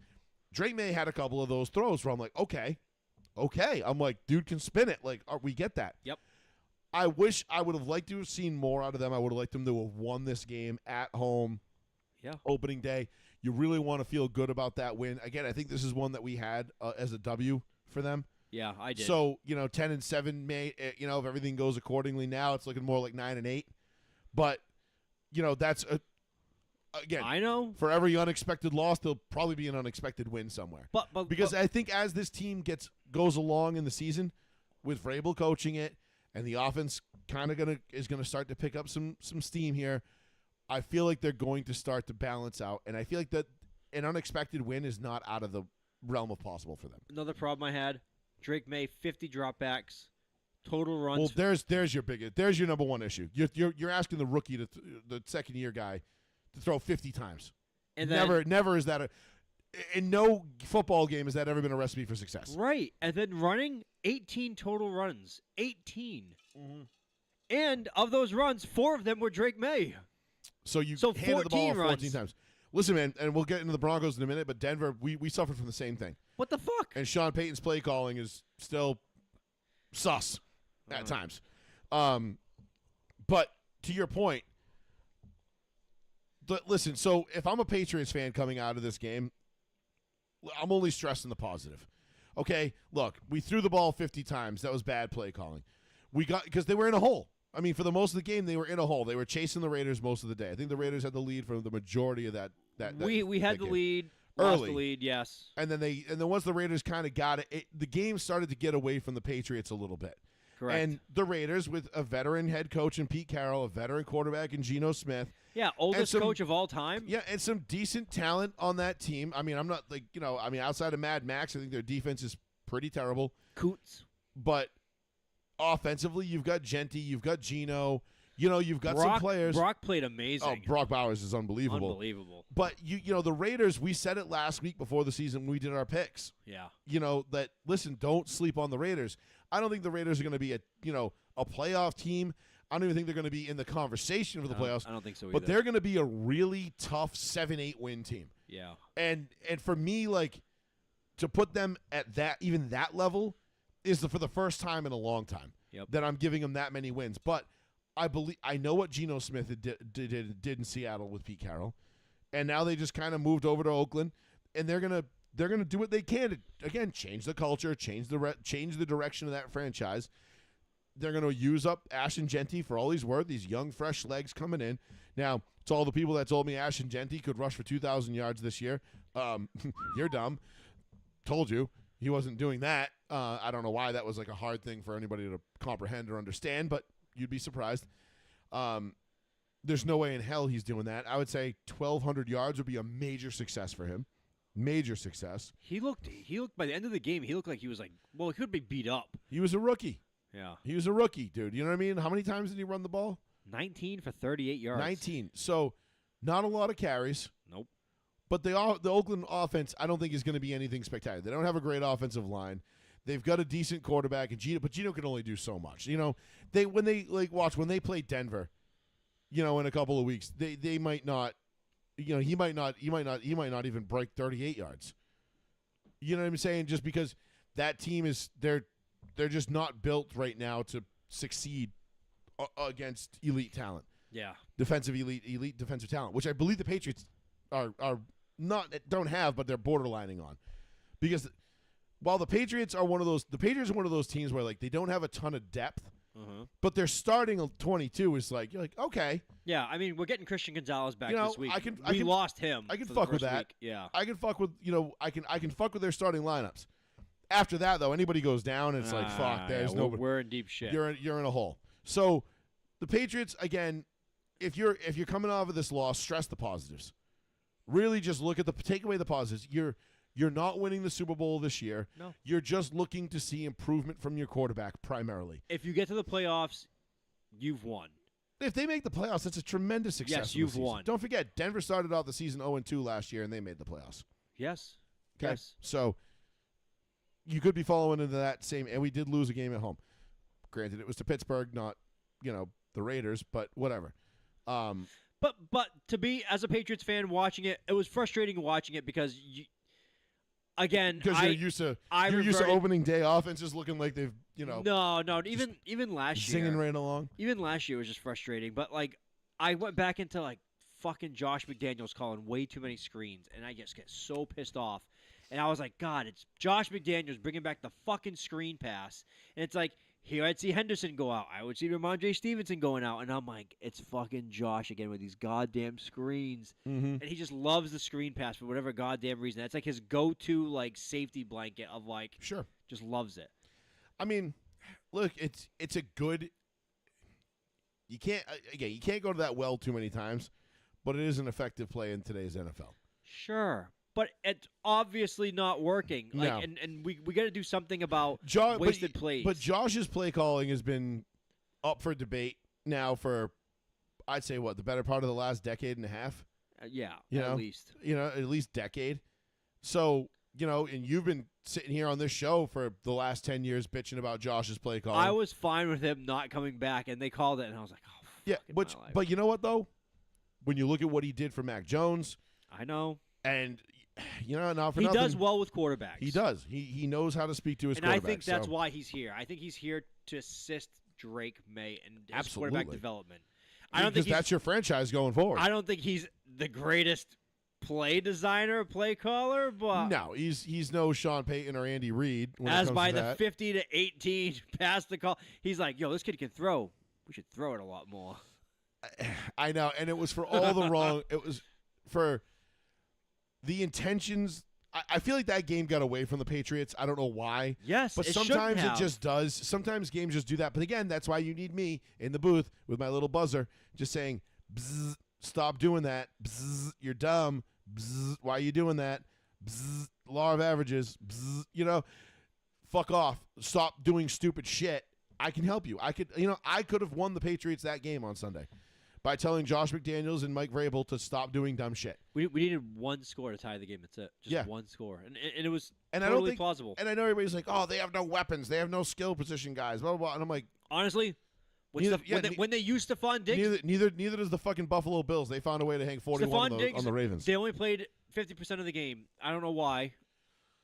Drake May had a couple of those throws where I'm like, okay. I'm like, dude can spin it. Like, we get that. Yep. I wish I would have liked to have seen more out of them. I would have liked them to have won this game at home. Yeah. Opening day. You really want to feel good about that win. Again, I think this is one that we had as a W for them. Yeah, I did. So, 10-7 may, if everything goes accordingly now, it's looking more like 9-8. But, that's again, I know. for every unexpected loss, there'll probably be an unexpected win somewhere. But Because I think as this team goes along in the season, with Vrabel coaching it, and the offense kind of is gonna start to pick up some steam here, I feel like they're going to start to balance out, and I feel like that an unexpected win is not out of the realm of possible for them. another problem I had, Drake May, 50 dropbacks, total runs. Well, there's your number one issue. You're asking the rookie the second year guy to throw 50 times. and then, Never is that in no football game has that ever been a recipe for success. Right. And then running 18 total runs. 18. Mm-hmm. And of those runs, 4 of them were Drake May. So you So handed the ball 14 14 runs. times. Listen, man, and we'll get into the Broncos in a minute, but Denver, we suffered from the same thing. What the fuck? And Sean Payton's play calling is still sus at times. But to your point, listen, so if I'm a Patriots fan coming out of this game, I'm only stressing the positive. Okay, look, we threw the ball 50 times. That was bad play calling. Because they were in a hole. I mean, for the most of the game, they were in a hole. They were chasing the Raiders most of the day. I think the Raiders had the lead for the majority of that We had that the game. lead Lost early. the lead, yes. And then once the Raiders kind of got it, the game started to get away from the Patriots a little bit. Correct. And the Raiders, with a veteran head coach in Pete Carroll, a veteran quarterback in Geno Smith, Yeah, oldest some- coach of all time. yeah, and some decent talent on that team. I mean, I'm not like, outside of Mad Max, I think their defense is pretty terrible. Coots. But offensively, you've got Genty, you've got Geno, you've got some players. Brock played amazing. Oh, Brock Bowers is unbelievable. Unbelievable. But the Raiders, we said it last week before the season when we did our picks. Yeah. That listen, don't sleep on the Raiders. I don't think the Raiders are going to be a playoff team. I don't even think they're going to be in the conversation for the playoffs. I don't think so either. But they're going to be a really tough 7-8 win team. Yeah. And for me, like, to put them at that level is for the first time in a long time that I'm giving them that many wins. But I know what Geno Smith did in Seattle with Pete Carroll, and now they just kind of moved over to Oakland, and they're gonna do what they can to, again, change the culture, change the direction of that franchise. They're going to use up Ashton Genty for all he's worth, these young, fresh legs coming in. Now, to all the people that told me Ashton Genty could rush for 2,000 yards this year, you're dumb. Told you. He wasn't doing that. I don't know why that was like a hard thing for anybody to comprehend or understand, but you'd be surprised. There's no way in hell he's doing that. I would say 1,200 yards would be a major success for him. Major success. He looked by the end of the game, he looked like he was like, well, he could be beat up. He was a rookie. Yeah. He was a rookie, dude. You know what I mean? How many times did he run the ball? 19 for 38 yards. 19. So, not a lot of carries. Nope. But the Oakland offense, I don't think is going to be anything spectacular. They don't have a great offensive line. They've got a decent quarterback, and but Geno can only do so much. When they play Denver, in a couple of weeks, they might not. He might not even break 38 yards. You know what I'm saying? Just because that team is they're just not built right now to succeed against elite talent. Yeah. Elite defensive talent, which I believe the Patriots don't have, but they're borderlining on. Because while the Patriots are one of those teams where like they don't have a ton of depth, but their starting 22 is like, you're like, okay. Yeah, I mean, we're getting Christian Gonzalez back this week. We lost him. I can for fuck the with first that. week. Yeah. I can fuck with I can fuck with their starting lineups. After that, though, anybody goes down, it's like, fuck. There's no. We're in deep shit. You're in a hole. So the Patriots, again, if you're coming off of this loss, stress the positives. Really, just take away the positives. You're not winning the Super Bowl this year. No. You're just looking to see improvement from your quarterback primarily. If you get to the playoffs, you've won. If they make the playoffs, that's a tremendous success. Yes, for the you've season. won. Don't forget, Denver started off the season 0-2 last year, and they made the playoffs. Yes. Okay? Yes. So you could be following into that same, and we did lose a game at home. Granted, it was to Pittsburgh, not the Raiders, but whatever. But to be, as a Patriots fan watching it, it was frustrating watching it because because you're used to opening day offenses looking like they've No, even last year. singing right along. Even last year was just frustrating. But like, I went back into like fucking Josh McDaniels calling way too many screens, and I just get so pissed off. And I was like, God, it's Josh McDaniels bringing back the fucking screen pass. And it's like, here I'd see Henderson go out. I would see Ramondre Stevenson going out. And I'm like, it's fucking Josh again with these goddamn screens. Mm-hmm. And he just loves the screen pass for whatever goddamn reason. That's like his go-to like safety blanket of like, Sure. just loves it. I mean, look, it's a good. You can't go to that well too many times, but it is an effective play in today's NFL. Sure. But it's obviously not working. Like, No. and we got to do something about wasted plays. But Josh's play calling has been up for debate now for, I'd say, the better part of the last decade and a half. Yeah, You at know? least. At least decade. So, and you've been sitting here on this show for the last 10 years bitching about Josh's play calling. I was fine with him not coming back, and they called it, and I was like, oh, yeah, fucking my life. but you know what, though? When you look at what he did for Mac Jones, I know. and, not for He nothing. does well with quarterbacks. He does. He knows how to speak to his And I quarterback. think that's so. why he's here. I think he's here to assist Drake May and his Absolutely. quarterback development. I don't think Because that's your franchise going forward. I don't think he's the greatest play designer, play caller, but No, he's no Sean Payton or Andy Reid. When it as comes by to the that. 50 to 18 past the call, he's like, yo, this kid can throw. We should throw it a lot more. I know, and it was for all the wrong. It was for the intentions. I feel like that game got away from the Patriots. I don't know why. Yes, But it shouldn't sometimes it have. just does. Sometimes games just do that. But again, that's why you need me in the booth with my little buzzer just saying, Bzz, stop doing that. Bzz, you're dumb. Bzz, why are you doing that? Bzz, law of averages. Bzz, fuck off. Stop doing stupid shit. I can help you. I could have won the Patriots that game on Sunday by telling Josh McDaniels and Mike Vrabel to stop doing dumb shit. We needed one score to tie the game. That's it. Just Yeah. one score, and it was And totally I don't think plausible. And I know everybody's like, "Oh, they have no weapons. They have no skill position guys." Blah blah blah. And I'm like, Honestly, when they used Stephon Diggs, neither does the fucking Buffalo Bills. They found a way to hang 41 Stephon Diggs, on the Ravens. they only played 50% of the game. I don't know why.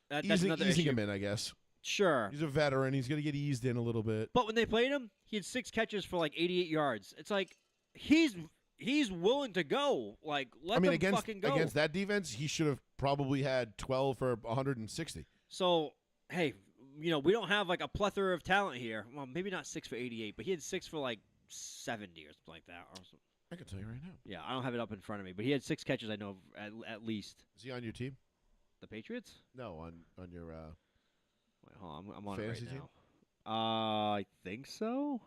That's another Easing issue. him in, I guess. Sure. He's a veteran. He's gonna get eased in a little bit. But when they played him, he had 6 catches for like 88 yards. It's like he's willing to go. Like let them fucking go. against that defense, he should have probably had 12 for 160. So hey, we don't have like a plethora of talent here. Well, maybe not 6 for 88, but he had 6 for like 70 or something like that. Or something. I can tell you right now. Yeah, I don't have it up in front of me, but he had 6 catches. I know at least. Is he on your team? The Patriots? No, on your. Wait, hold on. I'm on it Fantasy right team? now. I think so.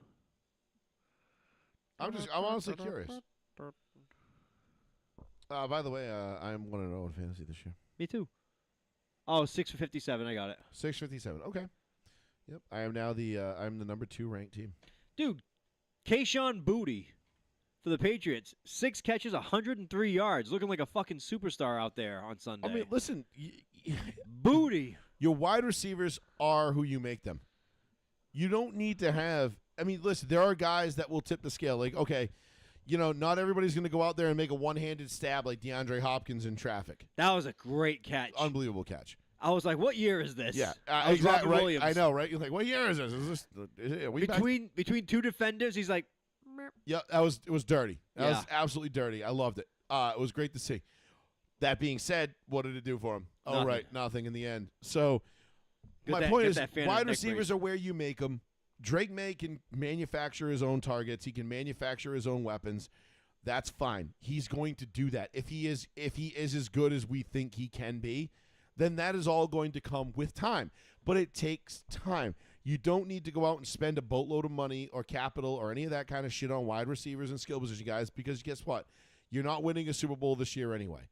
I'm honestly curious. By the way, I'm 1-0 in fantasy this year. Me too. Oh, 6 for 57. I got it. 657. Okay. Yep. I am now I'm the number 2 ranked team. Dude, Kayshon Boutte for the Patriots. 6 catches, 103 yards. Looking like a fucking superstar out there on Sunday. I mean, listen, Boutte. your wide receivers are who you make them. You don't need to have. I mean, listen, there are guys that will tip the scale. Like, okay, not everybody's going to go out there and make a one-handed stab like DeAndre Hopkins in traffic. That was a great catch. Unbelievable catch. I was like, what year is this? Yeah, That was exactly. Robert Right. Williams. I know, right? You're like, what year is this? Are we back? Between 2 defenders, he's like, Yeah, it was dirty. That was Yeah. absolutely dirty. I loved it. It was great to see. That being said, what did it do for him? Oh, Nothing. right, nothing in the end. So my Get point is, that fan in wide the neck receivers are where you make them. Drake May can manufacture his own targets. He can manufacture his own weapons. That's fine. He's going to do that. If he is as good as we think he can be, then that is all going to come with time. But it takes time. You don't need to go out and spend a boatload of money or capital or any of that kind of shit on wide receivers and skill position guys, because guess what? You're not winning a Super Bowl this year anyway.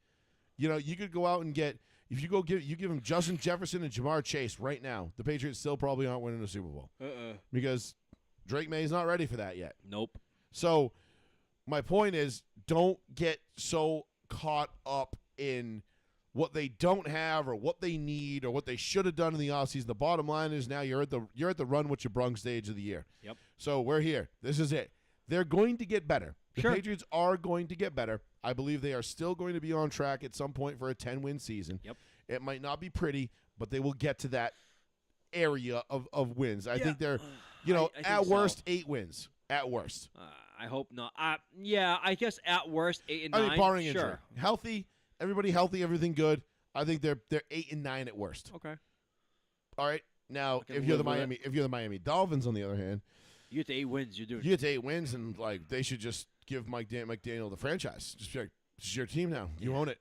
You could go out and get, if you give him Justin Jefferson and Jamar Chase right now, the Patriots still probably aren't winning a Super Bowl because Drake May is not ready for that yet. nope. So my point is, don't get so caught up in what they don't have or what they need or what they should have done in the offseason. The bottom line is now you're at the run what you brung stage of the year. Yep. So we're here. This is it. They're going to get better. The Sure. Patriots are going to get better. I believe they are still going to be on track at some point for a 10-win season. Yep. It might not be pretty, but they will get to that area of wins. I think they're, I think at so. worst, 8 wins. At worst. I hope not. Yeah, I guess at worst 8 and 9. I mean, barring sure. injury. Healthy, everybody healthy, everything good. I think they're 8 and 9 at worst. Okay. All right. Now, can if you're the live with Miami Dolphins, on the other hand, You get to 8 wins. You're doing. you get to 8 wins, and like they should just give Mike Daniel the franchise. Just be like, this is your team now. You own it.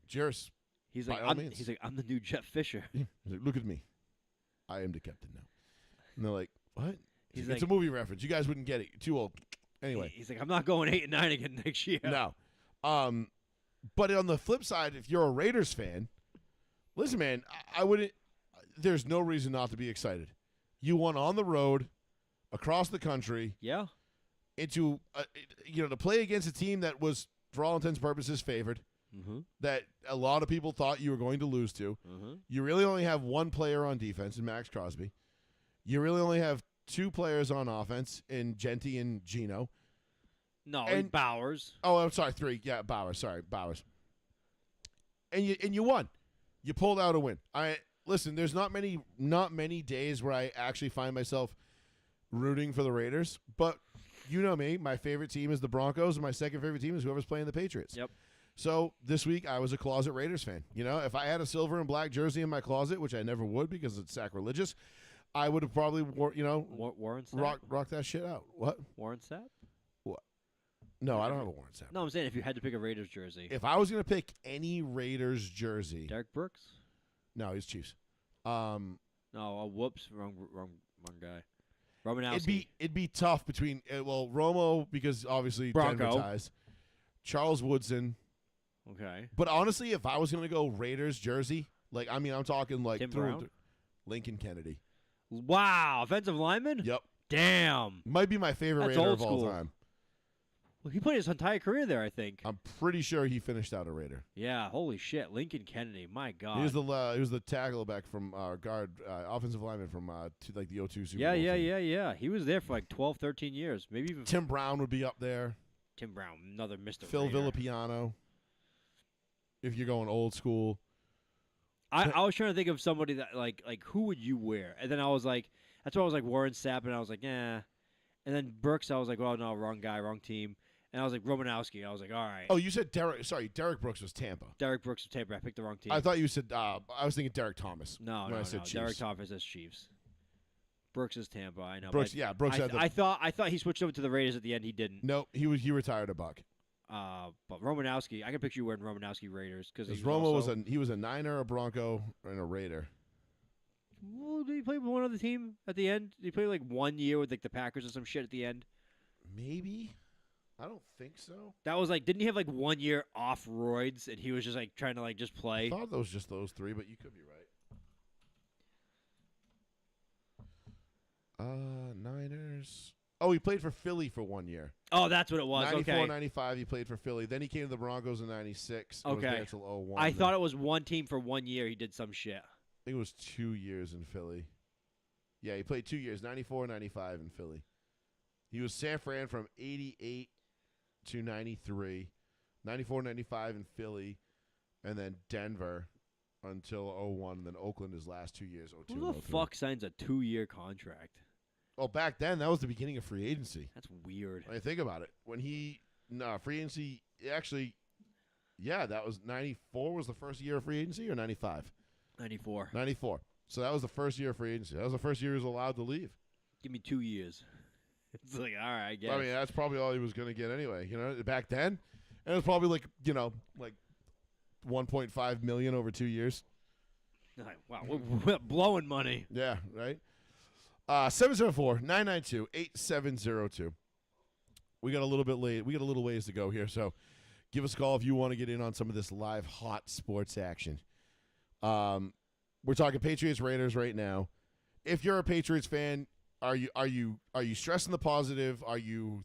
It's yours. He's by like, all means. I'm the new Jeff Fisher. He's like, look at me. I am the captain now. And they're like, what? He's It's like- a movie reference. You guys wouldn't get it. You're too old. Anyway. He's like, I'm not going 8 and 9 again next year. No. But on the flip side, if you're a Raiders fan, listen, man, I wouldn't. There's no reason not to be excited. You won on the road, across the country, Yeah. into to play against a team that was, for all intents and purposes, favored. Mm-hmm. That a lot of people thought you were going to lose to. Mm-hmm. You really only have one player on defense in Max Crosby. You really only have 2 players on offense in Genty and Gino. No, And- Bowers. Oh, I'm sorry, 3. Yeah, Bowers. Sorry, Bowers. And you won. You pulled out a win. Listen. There's not many days where I actually find myself rooting for the Raiders, but you know me. My favorite team is the Broncos, and my second favorite team is whoever's playing the Patriots. Yep. So this week I was a closet Raiders fan. If I had a silver and black jersey in my closet, which I never would because it's sacrilegious, I would have probably Warren Sapp. rock that shit out. What? Warren Sapp. No, I don't have a Warren Sapp. No, I'm saying if you had to pick a Raiders jersey. If I was gonna pick any Raiders jersey, Derek Brooks? no, he's Chiefs. No, whoops, wrong guy. Romanowski. It'd be tough between Romo because obviously Denver Bronco. ties, Charles Woodson. Okay. But honestly, if I was gonna go Raiders jersey, I'm talking like Tim through and Brown? through. Lincoln Kennedy. Wow, offensive lineman? Yep, Damn. might be my favorite That's Raider old of all school. time. Well, he played his entire career there, I think. I'm pretty sure he finished out a Raider. Yeah, holy shit. Lincoln Kennedy, my God. He was the tackleback from guard offensive lineman from the 02 Super yeah, Bowl yeah, team. yeah, yeah. He was there for like 12, 13 years. Maybe even Tim Brown would be up there. Tim Brown, another Mr. Phil Raider. Villapiano. If you're going old school. I was trying to think of somebody that like who would you wear? And then I was like, that's why I was like Warren Sapp, and I was like, yeah. And then Brooks, I was like, well, no, wrong guy, wrong team. And I was like Romanowski. I was like, all right. Oh, you said Derek. Sorry, Derek Brooks was Tampa. Derek Brooks of Tampa. I picked the wrong team. I thought you said. I was thinking Derek Thomas. no, when no, I said no. Chiefs. Derek Thomas is Chiefs. Brooks is Tampa. I know. Brooks. but Yeah, Brooks had the. I thought he switched over to the Raiders at the end. He didn't. No, he retired a buck. But Romanowski, I can picture you wearing Romanowski Raiders because Romo was a Niner, a Bronco, and a Raider. Well, did he play with one other team at the end? Did he play like 1 year with like the Packers or some shit at the end? Maybe. I don't think so. That was like, didn't he have like 1 year off roids and he was just like trying to like just play? I thought those just those three, but you could be right. Niners. Oh, he played for Philly for 1 year. Oh, that's what it was. 94, Okay. 95, he played for Philly. Then he came to the Broncos in 96. and was Okay. there until 01. I thought it was one team for 1 year. He did some shit. I think it was 2 years in Philly. Yeah, he played 2 years, 94, 95 in Philly. He was San Fran from 88 to 93, 94, 95 in Philly, and then Denver until 01, and then Oakland his last 2 years, 02 Who and the 03. fuck signs a 2-year contract? Oh, back then, that was the beginning of free agency. That's weird. I mean, think about it. When free agency, actually, yeah, that was 94 was the first year of free agency, or 95? 94. 94. So that was the first year of free agency. That was the first year he was allowed to leave. Give me 2 years. It's like, all right, I guess. I mean, that's probably all he was going to get anyway. Back then, and it was probably like 1.5 million over 2 years. Like, wow, we're blowing money. Yeah, right. 774-992-8702. We got a little bit late. We got a little ways to go here, so give us a call if you want to get in on some of this live hot sports action. We're talking Patriots Raiders right now. If you're a Patriots fan, are you stressing the positive? Are you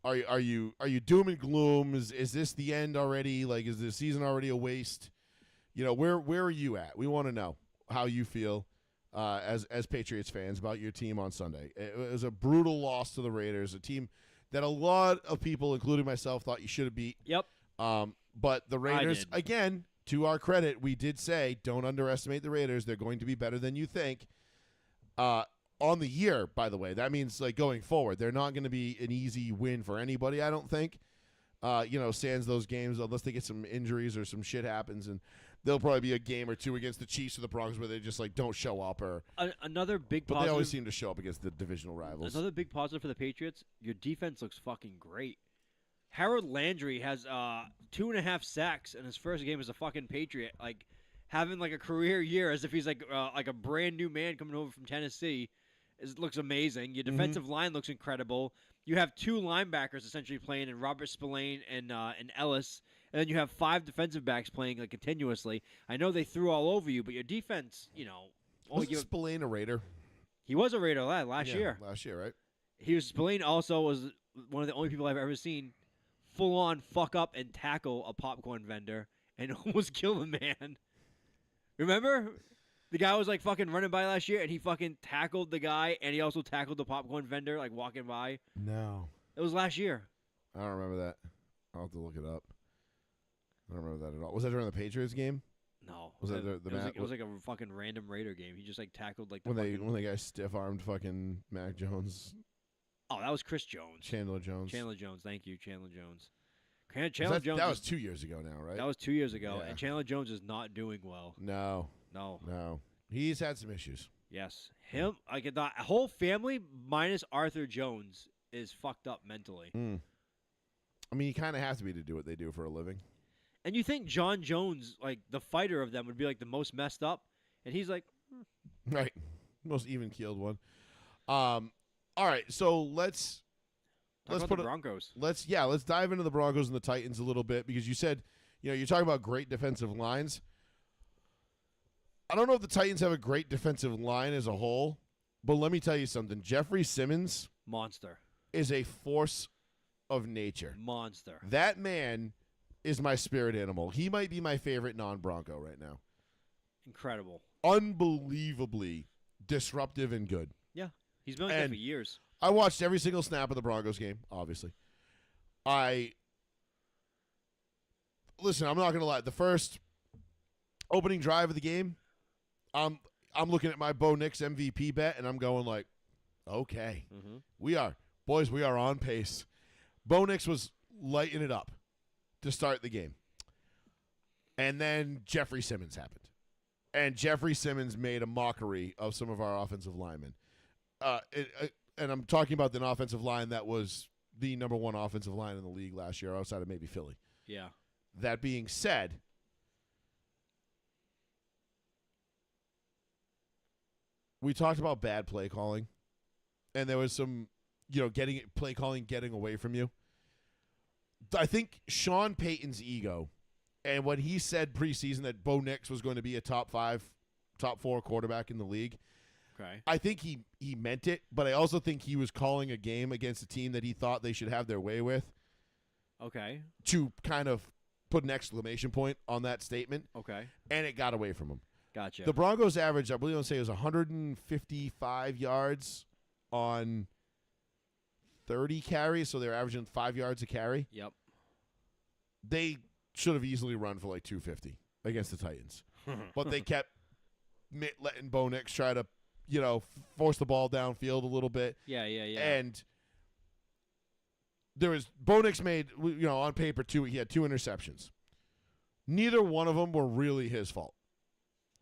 doom and gloom? Is this the end already? Like, is the season already a waste? Where are you at? We want to know how you feel as Patriots fans about your team on Sunday. It was a brutal loss to the Raiders, a team that a lot of people, including myself, thought you should have beat. Yep. But the Raiders, did. again, to our credit, we did say don't underestimate the Raiders. They're going to be better than you think. On the year, by the way, that means like going forward, they're not going to be an easy win for anybody, I don't think. Sans those games unless they get some injuries or some shit happens, and there'll probably be a game or two against the Chiefs or the Broncos where they just like don't show up, or Another big but positive. they always seem to show up against the divisional rivals. Another big positive for the Patriots. Your defense looks fucking great. Harold Landry has 2.5 sacks in his first game as a fucking Patriot, like having like a career year as if he's like a brand new man coming over from Tennessee. It looks amazing. Your defensive line looks incredible. You have 2 linebackers essentially playing in Robert Spillane and Ellis, and then you have 5 defensive backs playing like continuously. I know they threw all over you, but your defense, only Wasn't Spillane a Raider? he was a Raider last year. Last year, right? Spillane also was one of the only people I've ever seen full on fuck up and tackle a popcorn vendor and almost kill the man. Remember? The guy was like fucking running by last year and he fucking tackled the guy and he also tackled the popcorn vendor like walking by. No. It was last year. I don't remember that. I'll have to look it up. I don't remember that at all. Was that during the Patriots game? No. Was that it was like a fucking random Raider game. He just like tackled like the when the guy stiff armed fucking Mac Jones, Oh, that was Chris Jones. Chandler Jones? Chandler Jones. Thank you, Chandler Jones. Was Chandler Jones. that was 2 years ago now, right? That was 2 years ago, Yeah. and Chandler Jones is not doing well. No. No. He's had some issues. Yes. Him, like the whole family minus Arthur Jones is fucked up mentally. Mm. I mean, you kind of have to be to do what they do for a living. And you think John Jones, like the fighter of them, would be like the most messed up, and he's like, Right. Most even-keeled one. All right, so let's talk about the Broncos. let's dive into the Broncos and the Titans a little bit, because you said, you're talking about great defensive lines. I don't know if the Titans have a great defensive line as a whole, but let me tell you something. Jeffrey Simmons Monster. is a force of nature. Monster. That man is my spirit animal. He might be my favorite non-Bronco right now. Incredible. Unbelievably disruptive and good. Yeah. He's been like that And for years. I watched every single snap of the Broncos game, obviously. Listen, I'm not going to lie. The first opening drive of the game, I'm looking at my Bo Nix MVP bet, and I'm going like, okay, we are on pace. Bo Nix was lighting it up to start the game. And then Jeffrey Simmons happened. And Jeffrey Simmons made a mockery of some of our offensive linemen. And I'm talking about an offensive line that was the number one offensive line in the league last year, outside of maybe Philly. Yeah. That being said, we talked about bad play calling, and there was some, play calling getting away from you. I think Sean Payton's ego, and when he said preseason that Bo Nix was going to be a top 4 quarterback in the league, Okay. I think he meant it, but I also think he was calling a game against a team that he thought they should have their way with Okay. to kind of put an exclamation point on that statement, Okay. and it got away from him. Gotcha. The Broncos average, I believe I'll say, was 155 yards on 30 carries, so they're averaging 5 yards a carry. Yep. They should have easily run for like 250 against the Titans, but they kept letting Bo Nix try to, force the ball downfield a little bit. Yeah. And there was Bo Nix made, on paper too. He had 2 interceptions. Neither one of them were really his fault.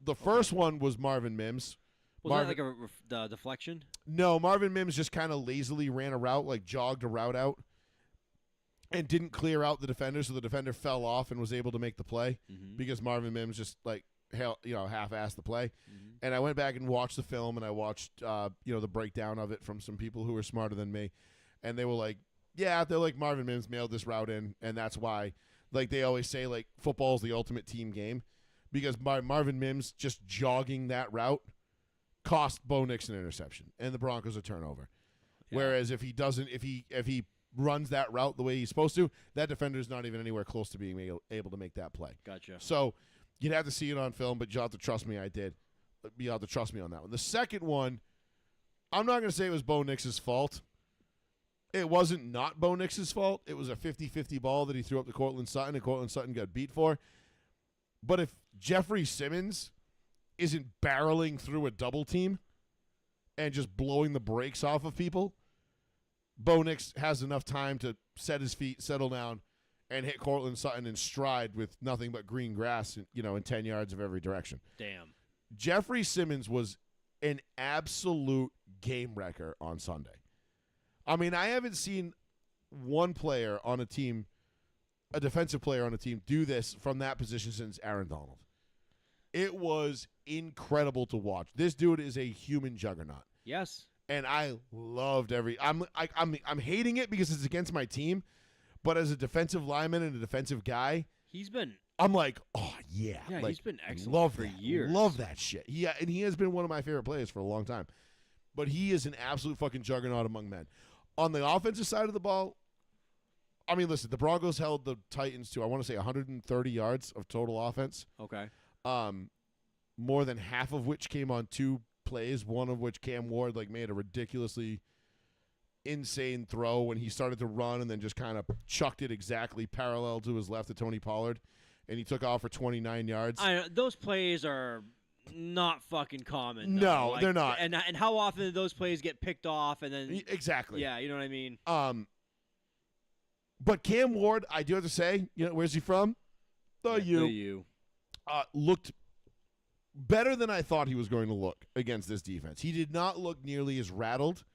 The first one was Marvin Mims. Was that like the deflection? No, Marvin Mims just kind of lazily ran a route, like jogged a route out, and didn't clear out the defender, so the defender fell off and was able to make the play because Marvin Mims just half-assed the play. And I went back and watched the film, and I watched the breakdown of it from some people who were smarter than me, and they were like, yeah, they're like, Marvin Mims mailed this route in, and that's why, like they always say, like football is the ultimate team game, because Marvin Mims just jogging that route cost Bo Nix an interception and the Broncos a turnover. Yeah. Whereas if he doesn't, if he runs that route the way he's supposed to, that defender's not even anywhere close to being able to make that play. Gotcha. So you'd have to see it on film, but you'll have to trust me. I did. You have to trust me on that one. The second one, I'm not going to say it was Bo Nix's fault. It wasn't not Bo Nix's fault. It was a 50-50 ball that he threw up to Cortland Sutton, and Cortland Sutton got beat for. But if Jeffrey Simmons isn't barreling through a double team and just blowing the brakes off of people, Bo Nix has enough time to set his feet, settle down, and hit Cortland Sutton in stride with nothing but green grass, in 10 yards of every direction. Damn. Jeffrey Simmons was an absolute game wrecker on Sunday. I mean, I haven't seen one player on a team, a defensive player on a team, do this from that position since Aaron Donald. It was incredible to watch. This dude is a human juggernaut. Yes. And I loved I'm hating it because it's against my team, but as a defensive lineman and a defensive guy, I'm like, oh yeah. Yeah, like, he's been excellent love for that. years. Love that shit. Yeah, and he has been one of my favorite players for a long time. But he is an absolute fucking juggernaut among men. On the offensive side of the ball, I mean, listen, the Broncos held the Titans to, I want to say, 130 yards of total offense. Okay. More than half of which came on 2 plays, one of which Cam Ward made a ridiculously insane throw when he started to run and then just kind of chucked it exactly parallel to his left to Tony Pollard, and he took off for 29 yards. Those plays are not fucking common. No, they're not. And how often do those plays get picked off and then Exactly. Yeah, you know what I mean? But Cam Ward, I do have to say, where's he from? The U. Looked better than I thought he was going to look against this defense. He did not look nearly as rattled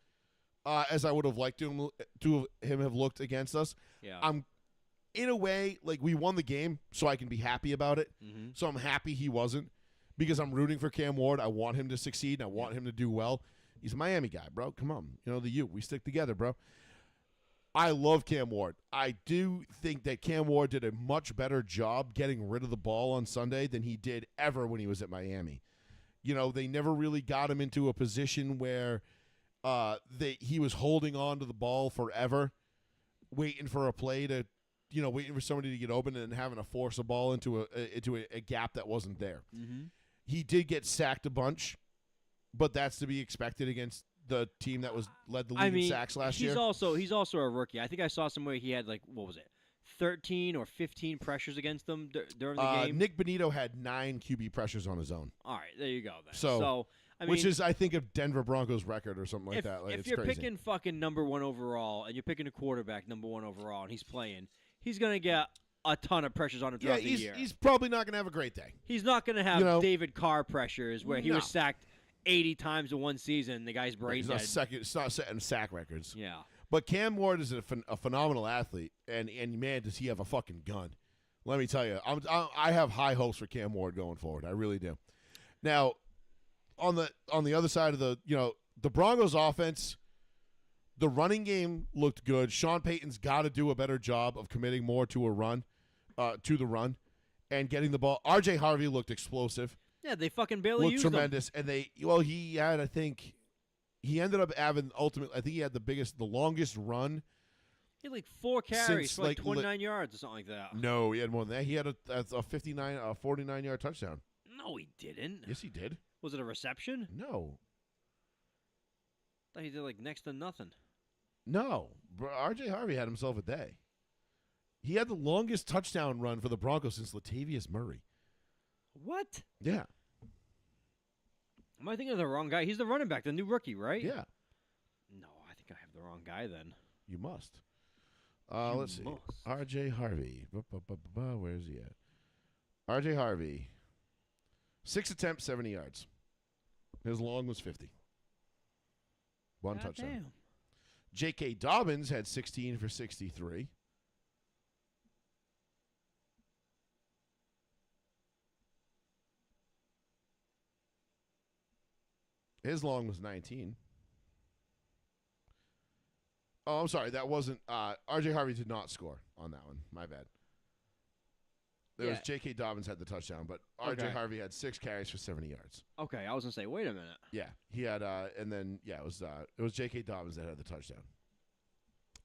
as I would have liked to him have looked against us. Yeah. I'm in a way, like, we won the game, so I can be happy about it. Mm-hmm. So I'm happy he wasn't, because I'm rooting for Cam Ward. I want him to succeed, and I want him to do well. He's a Miami guy, bro. Come on. You know, the U. We stick together, bro. I love Cam Ward. I do think that Cam Ward did a much better job getting rid of the ball on Sunday than he did ever when he was at Miami. You know, they never really got him into a position where he was holding on to the ball forever, waiting for a play to, you know, waiting for somebody to get open and having to force a ball into a gap that wasn't there. Mm-hmm. He did get sacked a bunch, but that's to be expected against the team that led the league in sacks last year. He's also a rookie. I think I saw somewhere he had, like, what was it, 13 or 15 pressures against them during the game. Nick Benito had 9 QB pressures on his own. All right, there you go then. So I mean, which is, I think, a Denver Broncos record or something like that. Like, if it's you're crazy. picking fucking number 1 overall and you're picking a quarterback number 1 overall and he's playing, he's gonna get a ton of pressures on him throughout the year. He's probably not going to have a great day. He's not gonna have David Carr pressures where he No. was sacked 80 times in one season. The guy's brain He's dead. not setting sack records. Yeah. But Cam Ward is a phenomenal athlete, and man, does he have a fucking gun. Let me tell you, I have high hopes for Cam Ward going forward. I really do. Now, on the other side of the Broncos offense, the running game looked good. Sean Payton's got to do a better job of committing more to the run, and getting the ball. R.J. Harvey looked explosive. Yeah, they fucking barely Looked used him. tremendous, and he had, I think, he ended up having ultimately, I think he had the longest run. He had like 4 carries Since, for like like, 29 yards or something like that. No, he had more than that. He had a 49-yard touchdown. No, he didn't. Yes, he did. Was it a reception? No, I thought he did like next to nothing. no. R.J. Harvey had himself a day. He had the longest touchdown run for the Broncos since Latavius Murray. What? Yeah, Am I thinking of the wrong guy? He's the running back, the new rookie, right? yeah. No, I think I have the wrong guy then. You must. You Let's see. must. R.J. Harvey. Where is he at? R.J. Harvey. 6 attempts, 70 yards. His long was 50. One God touchdown. damn. J.K. Dobbins had 16 for 63. His long was 19. Oh, I'm sorry. That wasn't R.J. Harvey did not score on that one. My bad. There was Yeah. J.K. Dobbins had the touchdown, but R.J. Okay. Harvey had 6 carries for 70 yards. Okay, I was gonna say, wait a minute. Yeah, he had, and then it was J.K. Dobbins that had the touchdown.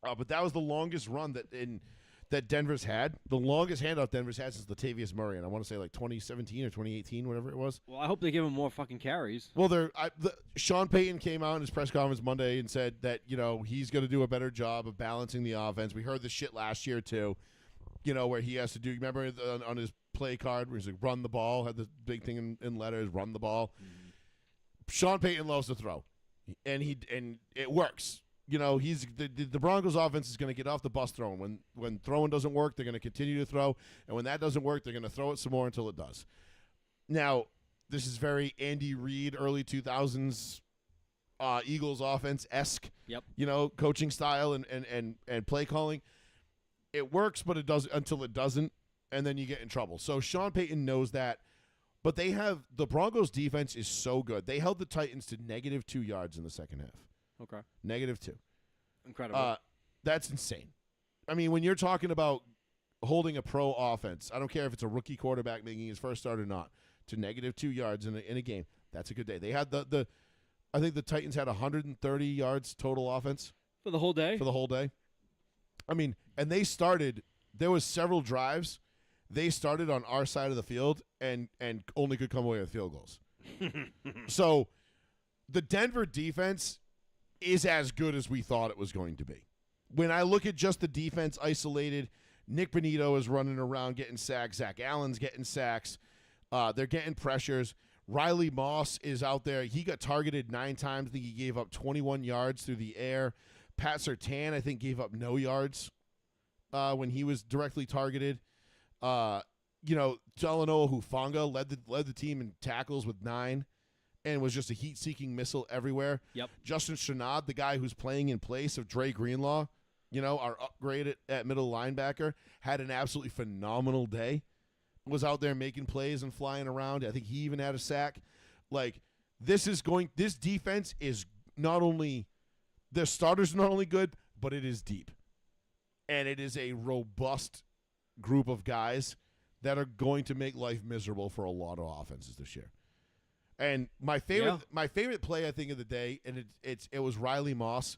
But that was the longest run that Denver's had, the longest handoff Denver's had since Latavius Murray, and I want to say like 2017 or 2018, whatever it was. Well, I hope they give him more fucking carries. Well, Sean Payton came out in his press conference Monday and said that he's going to do a better job of balancing the offense. We heard this shit last year too, where he has to do. Remember on his play card where he's like run the ball, had the big thing in letters, run the ball. Mm-hmm. Sean Payton loves to throw, and it works. He's the Broncos offense is going to get off the bus throwing. When throwing doesn't work, they're going to continue to throw, and when that doesn't work, they're going to throw it some more until it does. Now, this is very Andy Reid, early 2000s Eagles offense-esque, Yep. coaching style and play calling. It works, but it doesn't until it doesn't, and then you get in trouble. So Sean Payton knows that, but the Broncos defense is so good. They held the Titans to -2 yards in the second half. Okay. -2. Incredible. That's insane. I mean, when you're talking about holding a pro offense, I don't care if it's a rookie quarterback making his first start or not, to -2 yards in a game, that's a good day. They had I think the Titans had 130 yards total offense For the whole day? for the whole day. I mean, and there was several drives. They started on our side of the field and only could come away with field goals. So the Denver defense is as good as we thought it was going to be. When I look at just the defense isolated, Nick Benito is running around getting sacks. Zach Allen's getting sacks. They're getting pressures. Riley Moss is out there. He got targeted 9 times. I think he gave up 21 yards through the air. Pat Surtain, I think, gave up no yards when he was directly targeted. Talanoa Hufanga led the team in tackles with 9. And was just a heat-seeking missile everywhere. Yep. Justin Chenard, the guy who's playing in place of Dre Greenlaw, our upgrade at middle linebacker, had an absolutely phenomenal day. Was out there making plays and flying around. I think he even had a sack. Like, this defense is not only, their starters are not only good, but it is deep. And it is a robust group of guys that are going to make life miserable for a lot of offenses this year. And my favorite play, I think, of the day, and it was Riley Moss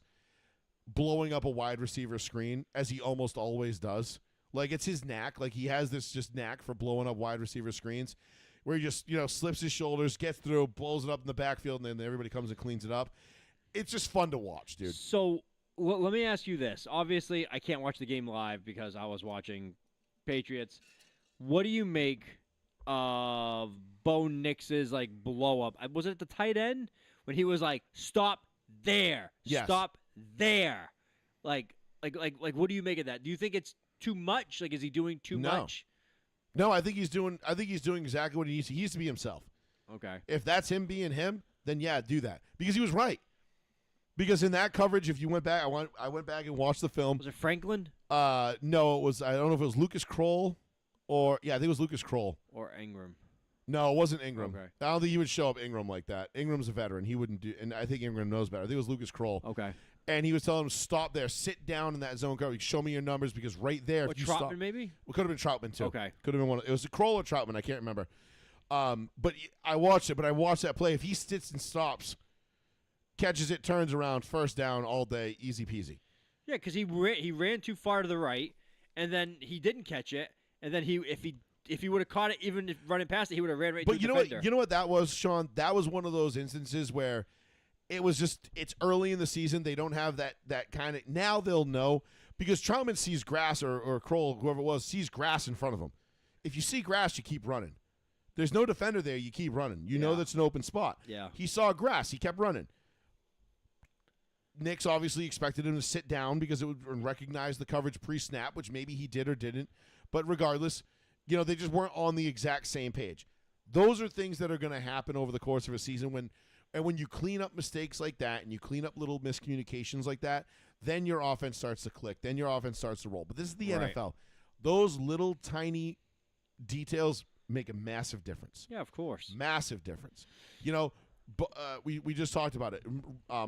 blowing up a wide receiver screen, as he almost always does. Like, it's his knack. Like, he has this just knack for blowing up wide receiver screens, where he just, slips his shoulders, gets through, blows it up in the backfield, and then everybody comes and cleans it up. It's just fun to watch, dude. So let me ask you this. Obviously, I can't watch the game live because I was watching Patriots. What do you make of Bo Nix's blow up? Was it at the tight end when he was like, "Stop there, Yes. stop there"? Like, what do you make of that? Do you think it's too much? Like, is he doing too much? No, I think he's doing exactly what he needs to. He needs to be himself. Okay. If that's him being him, then yeah, do that, because he was right. Because in that coverage, if you went back, I went back and watched the film. Was it Franklin No, it was. I don't know if it was Lucas Kroll, I think it was Lucas Kroll. or Ingram? No, it wasn't Ingram. Okay. I don't think he would show up Ingram like that. Ingram's a veteran. He wouldn't do, and I think Ingram knows better. I think it was Lucas Kroll. Okay. And he was telling him, stop there, sit down in that zone coverage, show me your numbers, because right there, What, if you Trotman stop, maybe? it could have been Troutman too. Okay. Could have been one. It was Kroll or Troutman. I can't remember. But I watched it. But I watched that play. If he sits and stops, catches it, turns around, first down all day, easy peasy. Yeah, because he ran too far to the right, and then he didn't catch it, and then if he would have caught it, even if running past it, he would have ran right But to you the know defender. what? You know what that was, Sean? That was one of those instances where it was just, it's early in the season. They don't have that kind of, now they'll know, because Troutman sees grass, or Kroll, whoever it was, sees grass in front of him. If you see grass, you keep running. There's no defender there, you keep running. You know Yeah. that's an open spot. Yeah. He saw grass, he kept running. Knicks obviously expected him to sit down because it would recognize the coverage pre-snap, which maybe he did or didn't. But regardless, they just weren't on the exact same page. Those are things that are going to happen over the course of a season when you clean up mistakes like that and you clean up little miscommunications like that, then your offense starts to click. Then your offense starts to roll. But this is the Right. NFL. Those little tiny details make a massive difference. Yeah, of course. Massive difference. We just talked about it.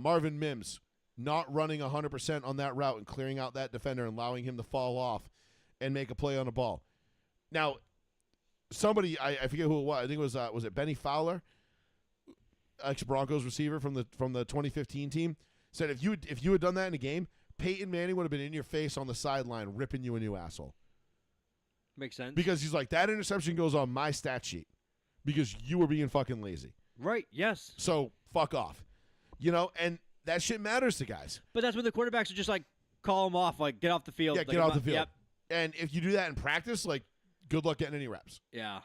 Marvin Mims not running 100% on that route and clearing out that defender and allowing him to fall off and make a play on the ball. Now, somebody, I forget who it was. I think it was it Benny Fowler, ex-Broncos receiver from the 2015 team, said if you had done that in a game, Peyton Manning would have been in your face on the sideline ripping you a new asshole. Makes sense. Because he's like, that interception goes on my stat sheet because you were being fucking lazy. Right, yes. So fuck off. And that shit matters to guys. But that's when the quarterbacks are just call him off, get off the field. Yeah, get off the field. Yep. And if you do that in practice, good luck getting any reps. Yeah.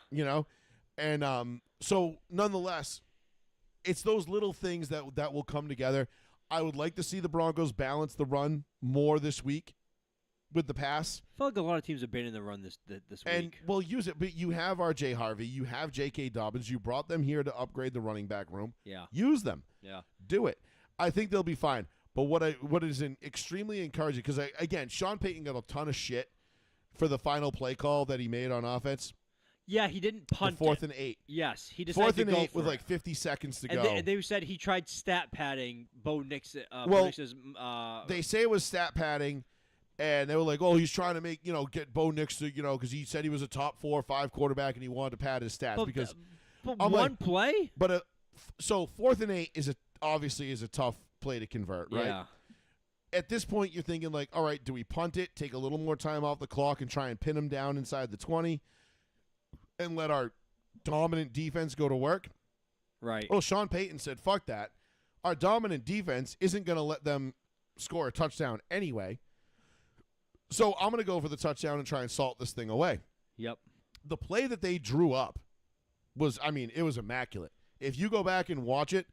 And so nonetheless, it's those little things that will come together. I would like to see the Broncos balance the run more this week with the pass. I feel like a lot of teams have been in the run this And week. we'll use it. But you have R.J. Harvey. You have J.K. Dobbins. You brought them here to upgrade the running back room. Yeah. Use them. Yeah. Do it. I think they'll be fine. But what is extremely encouraging, because again, Sean Payton got a ton of shit for the final play call that he made on offense. Yeah, he didn't punt The 4th it. and 8. Yes, he decided 4th to and go 8 for with it. 50 seconds to And go. they said he tried stat padding Bo Nixon. Well, Nix's, They say it was stat padding, and they were like, "Oh, he's trying to get Bo Nix to because he said he was a top 4 or 5 quarterback and he wanted to pad his stats but, because." but I'm one like- play. But so 4th and 8 obviously is a tough play to convert, right? Yeah. At this point, you're thinking all right, do we punt it, take a little more time off the clock, and try and pin him down inside the 20, and let our dominant defense go to work? Right. Well, Sean Payton said, fuck that. Our dominant defense isn't going to let them score a touchdown anyway. So I'm going to go for the touchdown and try and salt this thing away. Yep. The play that they drew up it was immaculate. If you go back and watch it,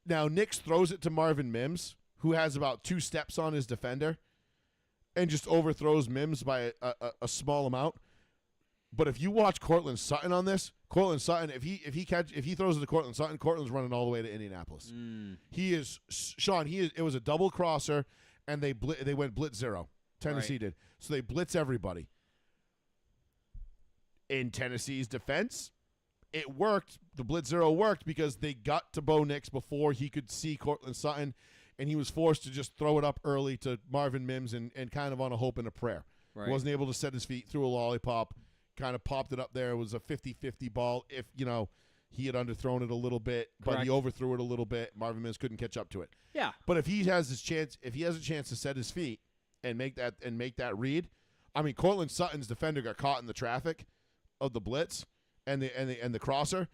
now Nix throws it to Marvin Mims, who has about 2 steps on his defender, and just overthrows Mims by a small amount. But if you watch Cortland Sutton on this, Cortland Sutton, if he throws it to Cortland Sutton, Cortland's running all the way to Indianapolis. He is Sean. It was a double crosser, and they went blitz zero. Tennessee did. So they blitz everybody. In Tennessee's defense, it worked. The blitz zero worked because they got to Bo Nix before he could see Cortland Sutton, and he was forced to just throw it up early to Marvin Mims and kind of on a hope and a prayer. Right. He wasn't able to set his feet, threw a lollipop, kind of popped it up there. It was a 50-50 ball if, he had underthrown it a little bit, but he Correct. overthrew it a little bit. Marvin Mims couldn't catch up to it. Yeah. But if he has a chance to set his feet and make that read, I mean, Cortland Sutton's defender got caught in the traffic of the blitz and the crosser,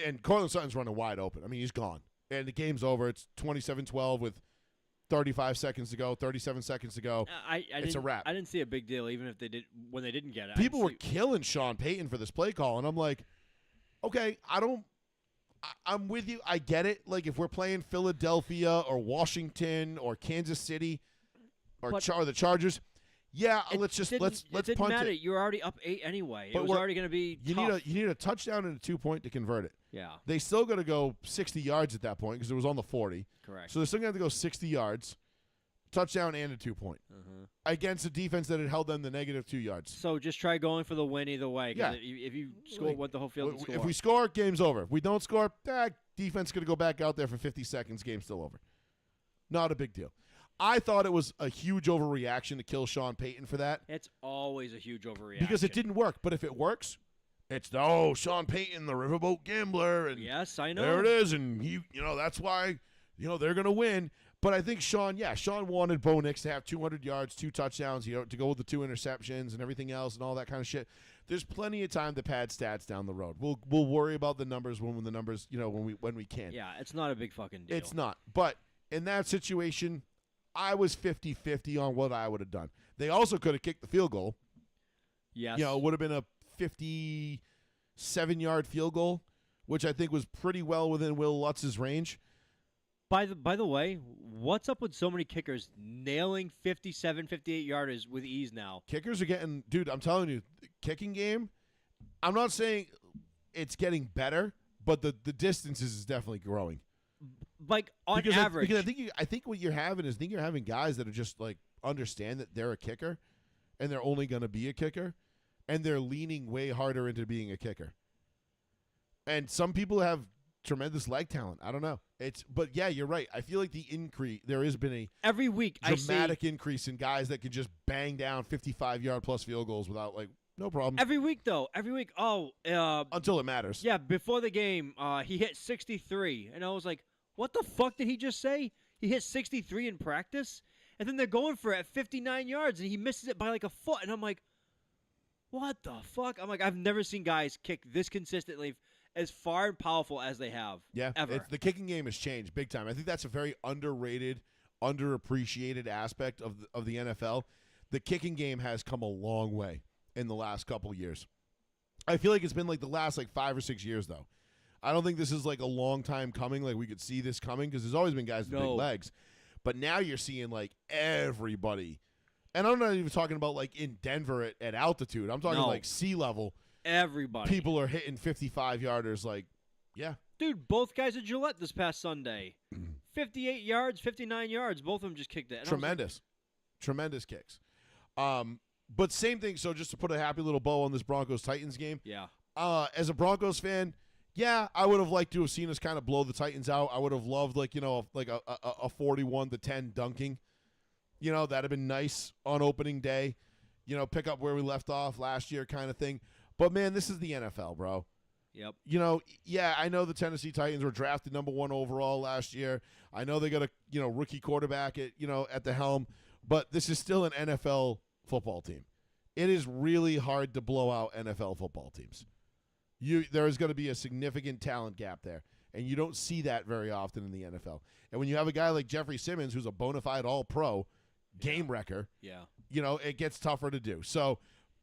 and Cortland Sutton's running wide open. I mean, he's gone, and the game's over. It's 27-12 with 35 seconds to go, 37 seconds to go. It's a wrap. I didn't see a big deal, even if they did when they didn't get it. People were killing Sean Payton for this play call, and I'm like, okay, I'm with you. I get it. Like, if we're playing Philadelphia or Washington or Kansas City or the Chargers, yeah, let's didn't punt matter. it. You were already up 8 anyway. But it was already going to be tough. You need a touchdown and a 2-point to convert it. Yeah, They still got to go 60 yards at that point because it was on the 40. correct. So they're still going to have to go 60 yards, touchdown and a 2-point against a defense that had held them the negative 2 yards. So just try going for the win either way. 'Cause Yeah. If you score, what the whole field can score. If we score, game's over. If we don't score, defense going to go back out there for 50 seconds. Game's still over. Not a big deal. I thought it was a huge overreaction to kill Sean Payton for that It's always a huge overreaction. because it didn't work. But if it works, it's Sean Payton, the riverboat gambler, and Yes, I know. there it is, and that's why they're going to win. But I think Sean wanted Bo Nix to have 200 yards, 2 touchdowns, to go with the 2 interceptions and everything else and all that kind of shit. There's plenty of time to pad stats down the road. We'll worry about the numbers when the numbers, when we can. Yeah, it's not a big fucking deal. It's not. But in that situation, I was 50-50 on what I would have done. They also could have kicked the field goal. Yes. It would have been a 57-yard field goal, which I think was pretty well within Will Lutz's range. By the way, what's up with so many kickers nailing 57, 58 yarders with ease now? Kickers are getting, dude, I'm telling you, the kicking game, I'm not saying it's getting better, but the distance is definitely growing. Like on Because average. because I think what you're having is you're having guys that are just like understand that they're a kicker and they're only going to be a kicker and they're leaning way harder into being a kicker. And some people have tremendous leg talent. I don't know. But yeah, you're right. I feel like there has been a every week dramatic increase in guys that can just bang down 55-yard plus field goals without no problem. Every week. Until it matters. Yeah, before the game, he hit 63, and I was like, "What the fuck did he just say? He hit 63 in practice, and then they're going for it at 59 yards, and he misses it by like a foot." And I'm like, "What the fuck?" I'm like, I've never seen guys kick this consistently, as far and powerful as they have. Yeah, ever. the kicking game has changed big time. I think that's a very underrated, underappreciated aspect of the NFL. The kicking game has come a long way in the last couple years. I feel like it's been like the last 5 or 6 years though. I don't think this is like a long time coming. Like we could see this coming because there's always been guys with big legs, but now you're seeing everybody. And I'm not even talking about in Denver at altitude. I'm talking sea level. Everybody. People are hitting 55-yarders. Yeah. Dude, both guys at Gillette this past Sunday. 58 yards, 59 yards. Both of them just kicked it. And Tremendous. Tremendous kicks. But same thing. So just to put a happy little bow on this Broncos-Titans game. Yeah. As a Broncos fan, yeah, I would have liked to have seen us kind of blow the Titans out. I would have loved a 41-10 dunking. That'd have been nice on opening day. Pick up where we left off last year kind of thing. But, man, this is the NFL, bro. Yep. Yeah, I know the Tennessee Titans were drafted number 1 overall last year. I know they got a, rookie quarterback at the helm. But this is still an NFL football team. It is really hard to blow out NFL football teams. There is going to be a significant talent gap there. And you don't see that very often in the NFL. And when you have a guy like Jeffrey Simmons, who's a bona fide all-pro game wrecker, it gets tougher to do. So,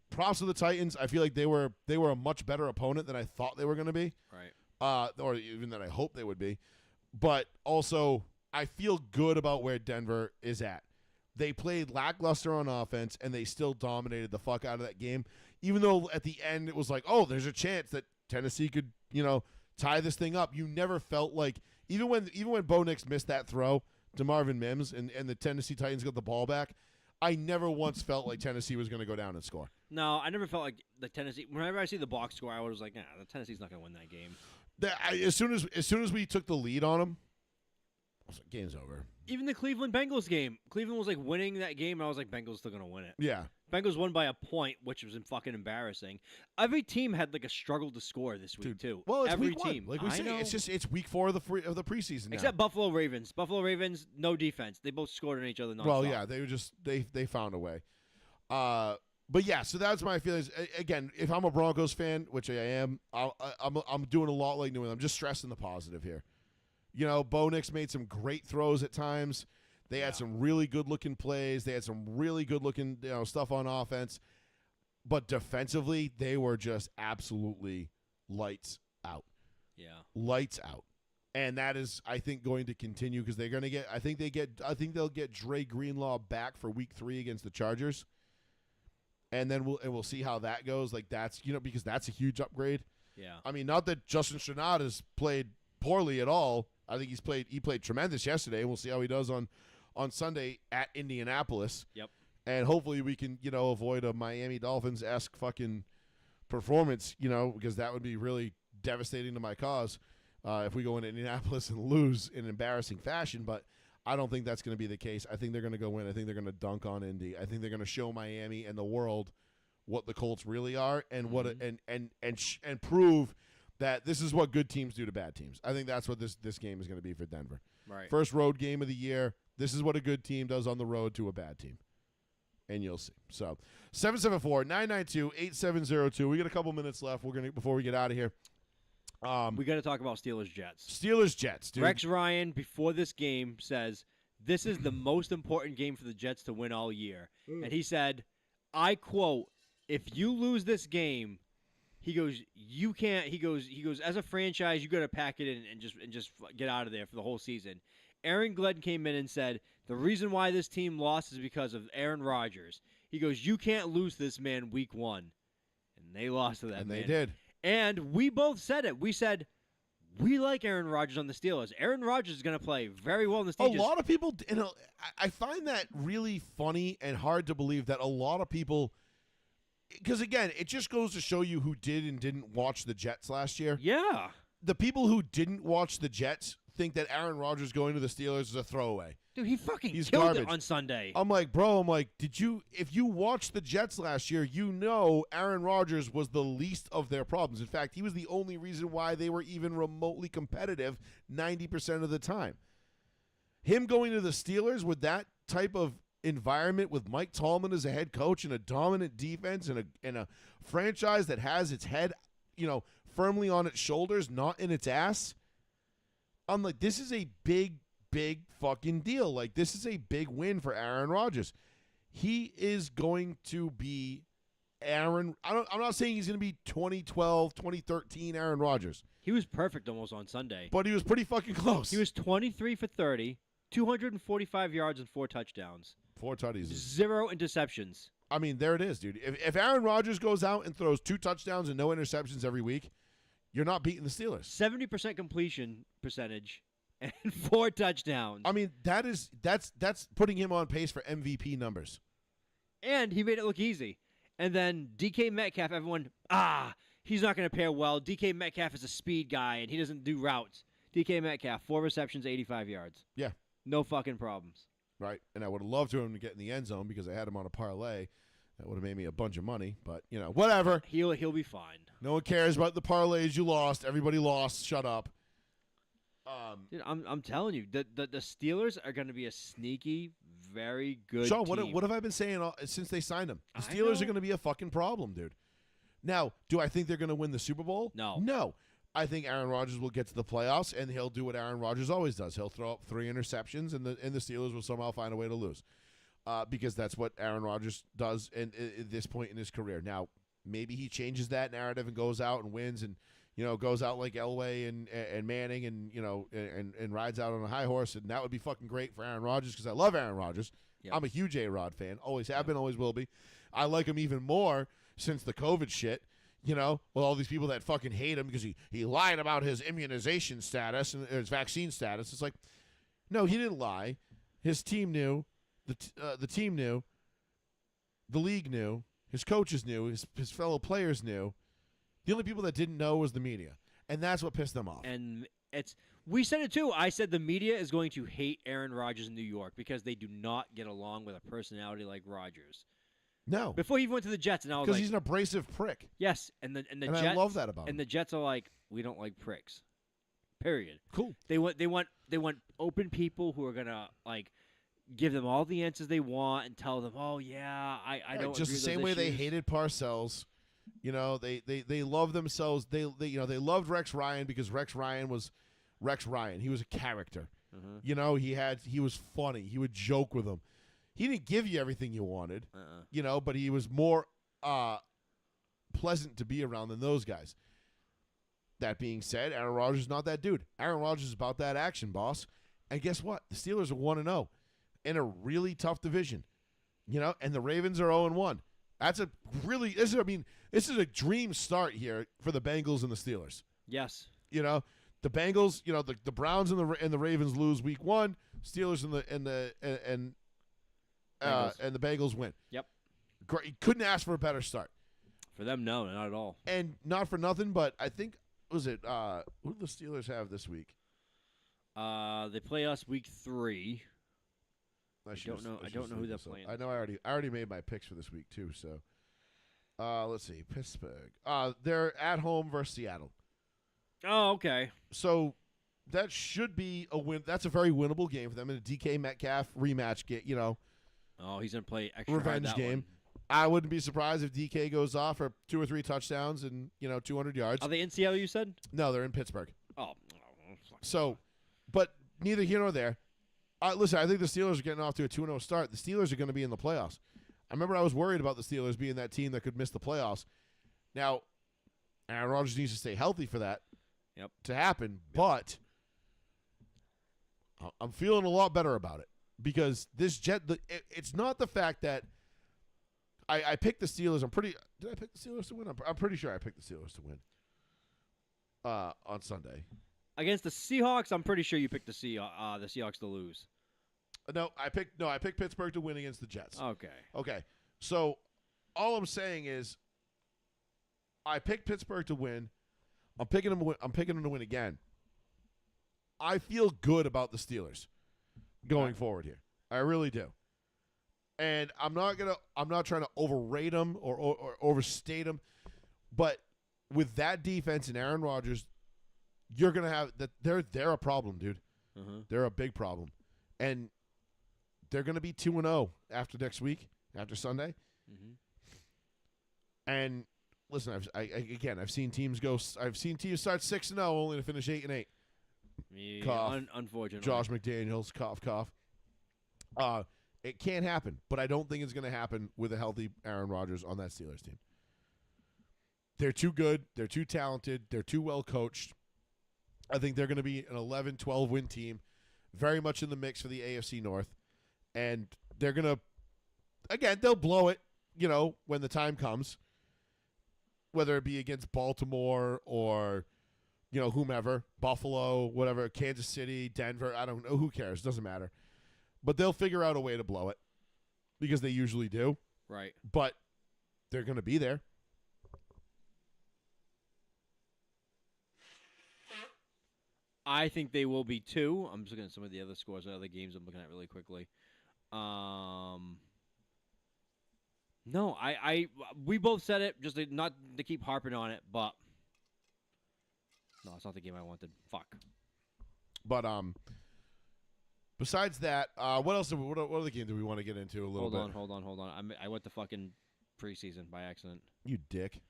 props to the Titans. I feel like they were a much better opponent than I thought they were going to be. Right. Or even than I hoped they would be. But also, I feel good about where Denver is at. They played lackluster on offense, and they still dominated the fuck out of that game. Even though at the end it was there's a chance that Tennessee could, tie this thing up. You never felt even when Bo Nix missed that throw DeMarvin Mims, and the Tennessee Titans got the ball back, I never once felt like Tennessee was going to go down and score. No, I never felt like the Tennessee. Whenever I see the box score, I was like, nah, the Tennessee's not going to win that game. As soon as we took the lead on them, I was like, game's over. Even the Cleveland Bengals game, Cleveland was like winning that game, and I was like, Bengals still going to win it. Yeah. Bengals won by a point, which was fucking embarrassing. Every team had like a struggle to score this week too. Well, it's every week team. one. Like we I say, know. it's week 4 of the preseason now. Except Buffalo Ravens. Buffalo Ravens, no defense. They both scored on each other. Well, yeah, they were just they found a way. But yeah, so that's my feelings. Again, if I'm a Broncos fan, which I am, I'm doing a lot like New England. I'm just stressing the positive here. You know, Bo Nix made some great throws at times. They had some really good-looking plays. They had some really good-looking stuff on offense. But defensively, they were just absolutely lights out. Yeah. Lights out. And that is, I think, going to continue because they're going to get. I think they'll get Dre Greenlaw back for Week 3 against the Chargers. And then we'll see how that goes. Like that's because that's a huge upgrade. Yeah. I mean, not that Justin Stronad has played poorly at all. I think he played tremendous yesterday. We'll see how he does on Sunday at Indianapolis. Yep. And hopefully we can, avoid a Miami Dolphins-esque fucking performance, because that would be really devastating to my cause if we go into Indianapolis and lose in embarrassing fashion. But I don't think that's going to be the case. I think they're going to go win. I think they're going to dunk on Indy. I think they're going to show Miami and the world what the Colts really are and what and prove that this is what good teams do to bad teams. I think that's what this game is going to be for Denver. Right. First road game of the year. This is what a good team does on the road to a bad team. And you'll see. So 774-992-8702. We got a couple minutes left. Before we get out of here. We got to talk about Steelers Jets. Steelers Jets, dude. Rex Ryan before this game says this is the most important game for the Jets to win all year. And he said, I quote, if you lose this game, he goes, you can't. He goes. As a franchise, you got to pack it in and just get out of there for the whole season. Aaron Glenn came in and said the reason why this team lost is because of Aaron Rodgers. He goes, you can't lose this man week 1, and they lost to that and man. they did. And we both said it. We said we like Aaron Rodgers on the Steelers. Aaron Rodgers is going to play very well in the Steelers. A lot of people, I find that really funny and hard to believe that a lot of people. Because, again, it just goes to show you who did and didn't watch the Jets last year. Yeah. The people who didn't watch the Jets think that Aaron Rodgers going to the Steelers is a throwaway. Dude, he fucking He's killed garbage. it on Sunday. I'm like, if you watched the Jets last year, Aaron Rodgers was the least of their problems. In fact, he was the only reason why they were even remotely competitive 90% of the time. Him going to the Steelers with that type of environment with Mike Tolman as a head coach and a dominant defense and a franchise that has its head, firmly on its shoulders, not in its ass. I'm like, this is a big fucking deal. Like, this is a big win for Aaron Rodgers. He is going to be I'm not saying he's going to be 2012, 2013 Aaron Rodgers. He was perfect almost on Sunday. But he was pretty fucking close. He was 23 for 30, 245 yards and 4 touchdowns. 4 tutties. 0 interceptions. I mean, there it is, dude. If Aaron Rodgers goes out and throws 2 touchdowns and no interceptions every week, you're not beating the Steelers. 70% completion percentage and 4 touchdowns. I mean, that's putting him on pace for MVP numbers. And he made it look easy. And then DK Metcalf, everyone, he's not going to pair well. DK Metcalf is a speed guy, and he doesn't do routes. DK Metcalf, 4 receptions, 85 yards. Yeah. No fucking problems. Right. And I would have loved him to get in the end zone because I had him on a parlay. That would have made me a bunch of money. But, whatever. He'll be fine. No one cares about the parlays you lost. Everybody lost. Shut up. Dude, I'm telling you, the Steelers are going to be a sneaky, very good Sean, team. what have I been saying since they signed him? The I Steelers know. are going to be a fucking problem, dude. Now, do I think they're going to win the Super Bowl? No. No. I think Aaron Rodgers will get to the playoffs, and he'll do what Aaron Rodgers always does. He'll throw up 3 interceptions, and the Steelers will somehow find a way to lose because that's what Aaron Rodgers does at this point in his career. Now, maybe he changes that narrative and goes out and wins and, goes out like Elway and Manning and, and rides out on a high horse, and that would be fucking great for Aaron Rodgers because I love Aaron Rodgers. Yep. I'm a huge A-Rod fan. Always have been, always will be. I like him even more since the COVID shit. With all these people that fucking hate him because he lied about his immunization status and his vaccine status. It's like, No, he didn't lie. His team knew. The team knew. The league knew. His coaches knew. His fellow players knew. The only people that didn't know was the media, and that's what pissed them off. And we said it too. I said the media is going to hate Aaron Rodgers in New York because they do not get along with a personality like Rodgers. No, Before he even went to the Jets, and I was because like, he's an abrasive prick, yes, and the and Jets, I love that about him. and the Jets are like, we don't like pricks. Period. Cool. They want open people who are gonna like give them all the answers they want and tell them, oh yeah, I Right, don't just agree the with same those way they issues." hated Parcells. You know, they love themselves. They they loved Rex Ryan because Rex Ryan was Rex Ryan. He was a character. Mhm. You know, he was funny. He would joke with them. He didn't give you everything you wanted. You know, but he was more pleasant to be around than those guys. That being said, Aaron Rodgers is not that dude. Aaron Rodgers is about that action, boss. And guess what? The Steelers are 1-0 in a really tough division. You know, and the Ravens are 0-1. That's a really this is a dream start here for the Bengals and the Steelers. Yes. You know, the Bengals, you know, the Browns and the Ravens lose week 1, Steelers and the Bengals win. Yep. Great. Couldn't ask for a better start. For them, no, not at all. And not for nothing, but I think who did the Steelers have this week? They play us week 3. I don't know who they're playing. I know I already made my picks for this week too. So, let's see, Pittsburgh. They're at home versus Seattle. Oh, okay. So that should be a win. That's a very winnable game for them in a DK Metcalf rematch game. You know, Oh, he's gonna play extra hard revenge that game. one. I wouldn't be surprised if DK goes off for 2 or 3 touchdowns and 200 yards. Are they in Seattle? You said. No, they're in Pittsburgh. Oh. So, but neither here nor there. Listen, I think the Steelers are getting off to a 2-0 start. The Steelers are going to be in the playoffs. I remember I was worried about the Steelers being that team that could miss the playoffs. Now, Aaron Rodgers needs to stay healthy for that to happen, but I'm feeling a lot better about it because this it's not the fact that I picked the Steelers. Did I pick the Steelers to win? I'm pretty sure I picked the Steelers to win on Sunday. Against the Seahawks, I'm pretty sure you picked the Seahawks to lose. No, I picked Pittsburgh to win against the Jets. Okay. So all I'm saying is I picked Pittsburgh to win. I'm picking them to win again. I feel good about the Steelers going forward here. I really do. And I'm not trying to overrate them or overstate them, but with that defense and Aaron Rodgers, you're gonna have that. They're a problem, dude. They're a big problem, and they're gonna be 2-0 after next week, after Sunday. And listen, I've seen teams start 6-0 only to finish 8-8. Yeah, Cough. Unfortunately. Josh McDaniels, cough, cough. It can't happen, but I don't think it's going to happen with a healthy Aaron Rodgers on that Steelers team. They're too good. They're too talented. They're too well coached. I think they're going to be an 11-12 win team, very much in the mix for the AFC North. And they're going to, again, they'll blow it, when the time comes, whether it be against Baltimore or, whomever, Buffalo, whatever, Kansas City, Denver, I don't know, who cares, doesn't matter. But they'll figure out a way to blow it because they usually do. Right. But they're going to be there. I think they will be too. I'm just looking at some of the other scores and other games I'm looking at really quickly. No, we both said it, just not to keep harping on it, but no, it's not the game I wanted. Fuck. But besides that, what else? What other game do we want to get into a little bit? Hold on. I went to fucking preseason by accident. You dick.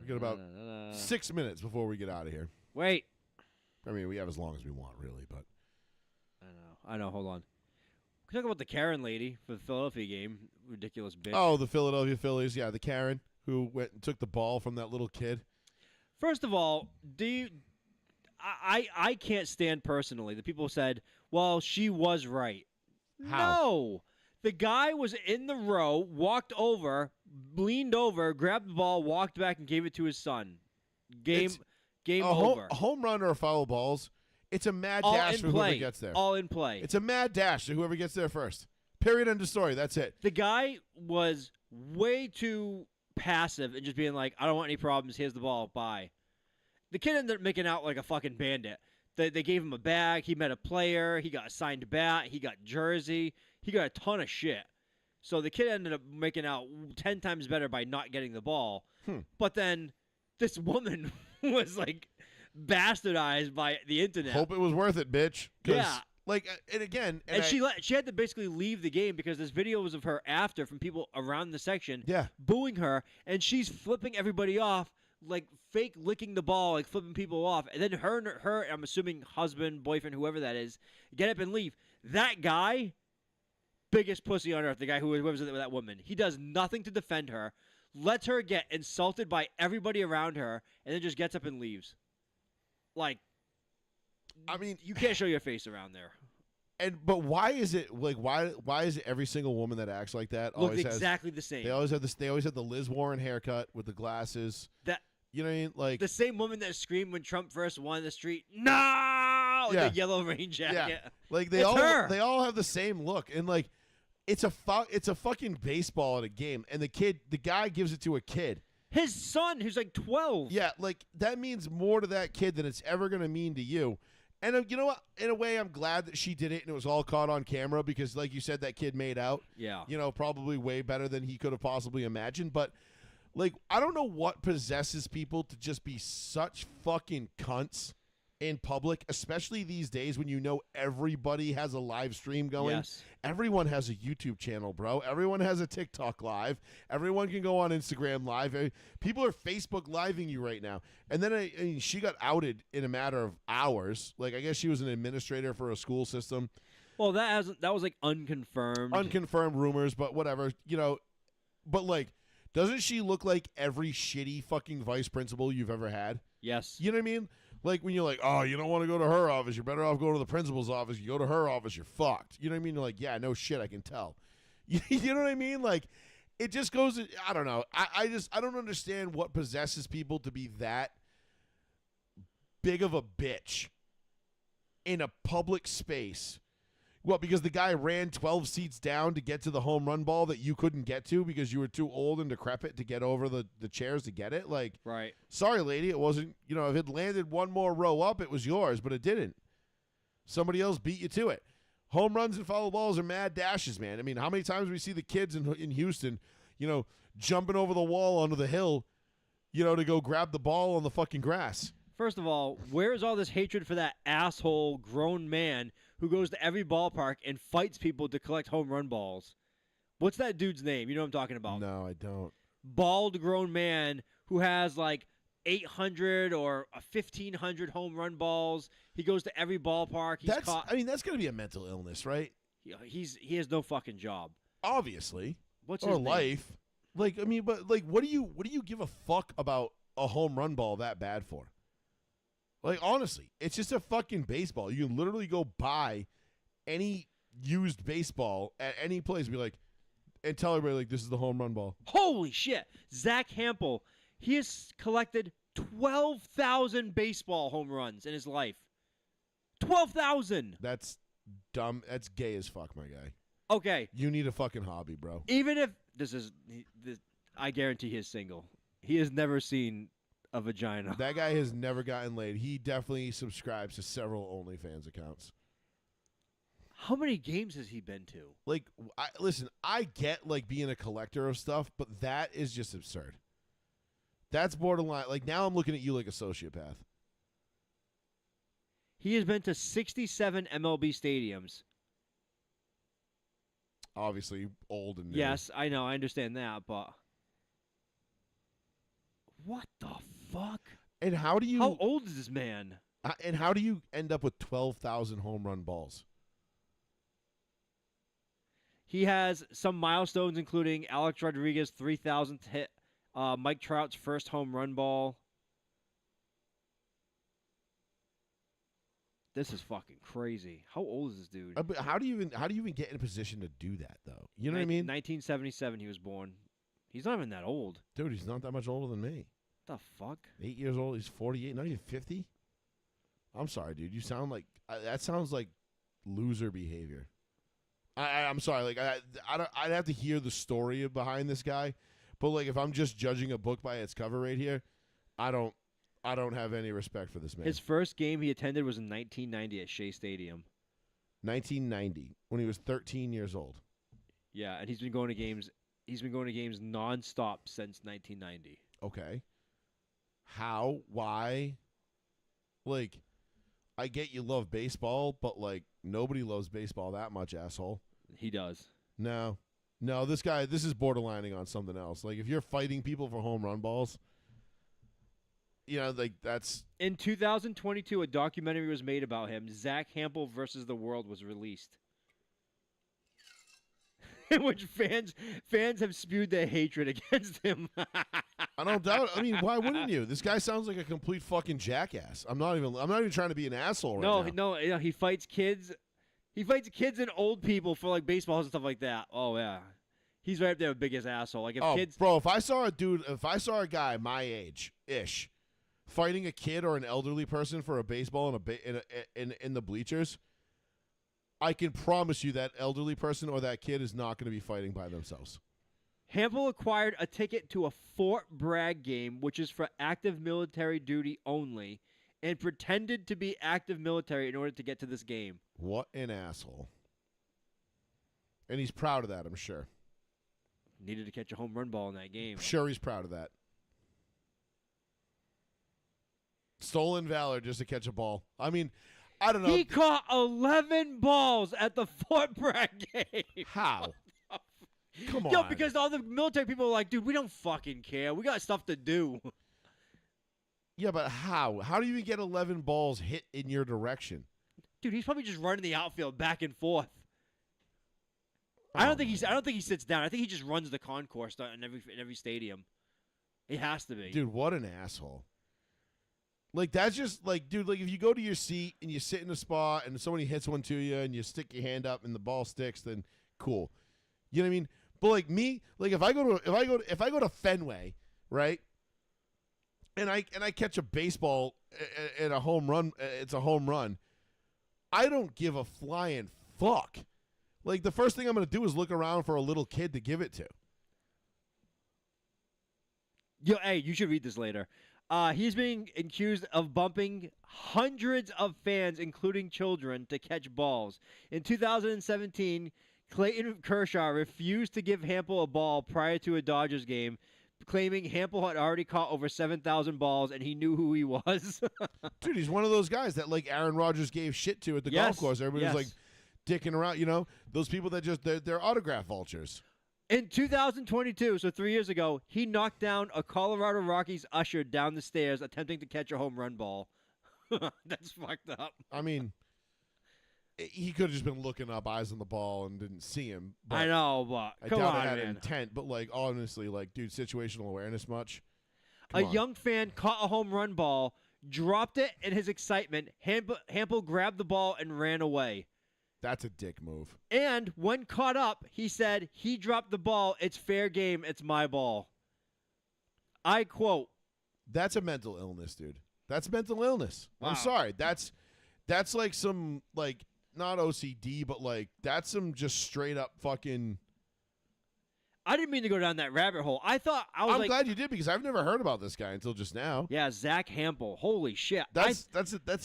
We got about 6 minutes before we get out of here. Wait. I mean, we have as long as we want, really, but I know. Hold on. Can we talk about the Karen lady for the Philadelphia game? Ridiculous bitch. Oh, the Philadelphia Phillies, yeah, the Karen who went and took the ball from that little kid. First of all, I can't stand personally the people said, well, she was right. How? No. The guy was in the row, walked over, leaned over, grabbed the ball, walked back, and gave it to his son. Game. Game a over. home run or foul balls, it's a mad All dash in for play. whoever gets there. All in play. It's a mad dash to whoever gets there first. Period. End of story. That's it. The guy was way too passive and just being like, I don't want any problems. Here's the ball. Bye. The kid ended up making out like a fucking bandit. They gave him a bag. He met a player. He got a signed bat. He got jersey. He got a ton of shit. So the kid ended up making out 10 times better by not getting the ball. But then this woman was like bastardized by the internet. Hope it was worth it, bitch. 'Cause, Yeah. Like, and again, And I- she had to basically leave the game because there's videos of her after from people around the section Yeah. booing her, and she's flipping everybody off, like fake licking the ball, like flipping people off. And then her I'm assuming husband, boyfriend, whoever that is, get up and leave. That guy, biggest pussy on earth, the guy who was with that woman. He does nothing to defend her, lets her get insulted by everybody around her, and then just gets up and leaves. Like, I mean, you can't show your face around there. but why is it like why is it every single woman that acts like that Look always exactly the same. they always have this they always have the Liz Warren haircut with the glasses. That You know what I mean? Like the same woman that screamed when Trump first won the street. No, with Yeah. the yellow rain jacket. like they It's all her. they all have the same look and like it's a fucking baseball at a game and the guy gives it to a kid. His son, who's like 12. Yeah, like that means more to that kid than it's ever going to mean to you. And you know what? In a way, I'm glad that she did it and it was all caught on camera because, like you said, that kid made out. Yeah. You know, probably way better than he could have possibly imagined. But, like, I don't know what possesses people to just be such fucking cunts in public, especially these days when you know everybody has a live stream going. Yes. Everyone has a YouTube channel, bro. Everyone has a TikTok live. Everyone can go on Instagram live. People are Facebook living you right now. And then I mean, she got outed in a matter of hours. Like, I guess she was an administrator for a school system. Well, that was like unconfirmed. Unconfirmed rumors, but whatever. You know, but like, doesn't she look like every shitty fucking vice principal you've ever had? Yes. You know what I mean? Like when you're like, oh, you don't want to go to her office. You're better off going to the principal's office. You go to her office, you're fucked. You know what I mean? You're like, yeah, no shit, I can tell. You know what I mean? Like, it just goes. I don't know. I don't understand what possesses people to be that big of a bitch in a public space. Well, because the guy ran 12 seats down to get to the home run ball that you couldn't get to because you were too old and decrepit to get over the chairs to get it. Like, Right. sorry, lady, it wasn't, you know, if it landed one more row up, it was yours, but it didn't. Somebody else beat you to it. Home runs and foul balls are mad dashes, man. I mean, how many times we see the kids in Houston, you know, jumping over the wall onto the hill, you know, to go grab the ball on the fucking grass? First of all, where is all this hatred for that asshole grown man who goes to every ballpark and fights people to collect home run balls? What's that dude's name? You know what I'm talking about. No, I don't. Bald grown man who has like 800 or 1,500 home run balls. He goes to every ballpark. He's That's, caught. I mean, that's going to be a mental illness, right? He has no fucking job. Obviously. What's Or his name? life. Like, I mean, but like, what do you give a fuck about a home run ball that bad for? Like, honestly, it's just a fucking baseball. You can literally go buy any used baseball at any place and be like, and tell everybody, like, this is the home run ball. Holy shit. Zach Hampel, he has collected 12,000 baseball home runs in his life. 12,000. That's dumb. That's gay as fuck, my guy. Okay. You need a fucking hobby, bro. Even if this, I guarantee he's single. He has never seen a vagina. That guy has never gotten laid. He definitely subscribes to several OnlyFans accounts. How many games has he been to? Like, listen, I get, like, being a collector of stuff, but that is just absurd. That's borderline. Like, now I'm looking at you like a sociopath. He has been to 67 MLB stadiums. Obviously, old and new. Yes, I know. I understand that, but what the fuck? And how do you How old is this man? and how do you end up with 12,000 home run balls? He has some milestones, including Alex Rodriguez' 3,000th hit, Mike Trout's first home run ball. This is fucking crazy. How old is this dude? But how do you even get in a position to do that though? You know what I mean? 1977 he was born. He's not even that old. Dude, he's not that much older than me. The fuck? 8 years old. He's 48. Not even 50. I'm sorry, dude. You sound like that. Sounds like loser behavior. I'm sorry. Like I'd have to hear the story behind this guy, but like if I'm just judging a book by its cover right here, I don't have any respect for this man. His first game he attended was in 1990 at Shea Stadium. 1990, when he was 13 years old. Yeah, and he's been going to games. He's been going to games nonstop since 1990. Okay. How? Why? Like, I get you love baseball, but like nobody loves baseball that much, asshole. He does. No, this is borderlining on something else. Like, if you're fighting people for home run balls, like that's. In 2022, a documentary was made about him. Zach Hampel versus the World was released, in which fans have spewed their hatred against him. I don't doubt. I mean, why wouldn't you? This guy sounds like a complete fucking jackass. I'm not even trying to be an asshole right now. No, he fights kids. He fights kids and old people for like baseballs and stuff like that. Oh yeah, he's right up there with biggest asshole. Like if kids, bro, if I saw a guy my age ish fighting a kid or an elderly person for a baseball in the bleachers, I can promise you that elderly person or that kid is not going to be fighting by themselves. Hampel acquired a ticket to a Fort Bragg game, which is for active military duty only, and pretended to be active military in order to get to this game. What an asshole. And he's proud of that, I'm sure. Needed to catch a home run ball in that game. I'm sure he's proud of that. Stolen valor just to catch a ball. I mean, I don't know. He caught 11 balls at the Fort Bragg game. How? Come on. Yo, because all the military people are like, dude, we don't fucking care. We got stuff to do. Yeah, but how? How do you even get 11 balls hit in your direction? Dude, he's probably just running the outfield back and forth. I don't think he sits down. I think he just runs the concourse in every stadium. He has to be. Dude, what an asshole. Like, that's just, like, dude, like, if you go to your seat and you sit in a spot and somebody hits one to you and you stick your hand up and the ball sticks, then cool. You know what I mean? But like me, like if I go to Fenway, right? And I catch a baseball at a home run, it's a home run. I don't give a flying fuck. Like, the first thing I'm going to do is look around for a little kid to give it to. Yo, hey, you should read this later. He's being accused of bumping hundreds of fans, including children, to catch balls. In 2017, Clayton Kershaw refused to give Hampel a ball prior to a Dodgers game, claiming Hampel had already caught over 7,000 balls and he knew who he was. Dude, he's one of those guys that, like, Aaron Rodgers gave shit to at the golf course. Everybody was, like, dicking around, those people that just, they're autograph vultures. In 2022, so 3 years ago, he knocked down a Colorado Rockies usher down the stairs attempting to catch a home run ball. That's fucked up. I mean, he could have just been looking up, eyes on the ball, and didn't see him. But I know, but I come doubt on, it had man. intent. But, like, honestly, like, dude, situational awareness much? A young fan caught a home run ball, dropped it in his excitement. Hampel grabbed the ball and ran away. That's a dick move. And when caught up, he said, he dropped the ball. It's fair game. It's my ball. I quote. That's a mental illness, dude. That's mental illness. Wow. I'm sorry. That's like some, like, not OCD, but, like, that's some just straight up fucking. I didn't mean to go down that rabbit hole. I'm glad you did, because I've never heard about this guy until just now. Yeah, Zach Hampel. Holy shit. That's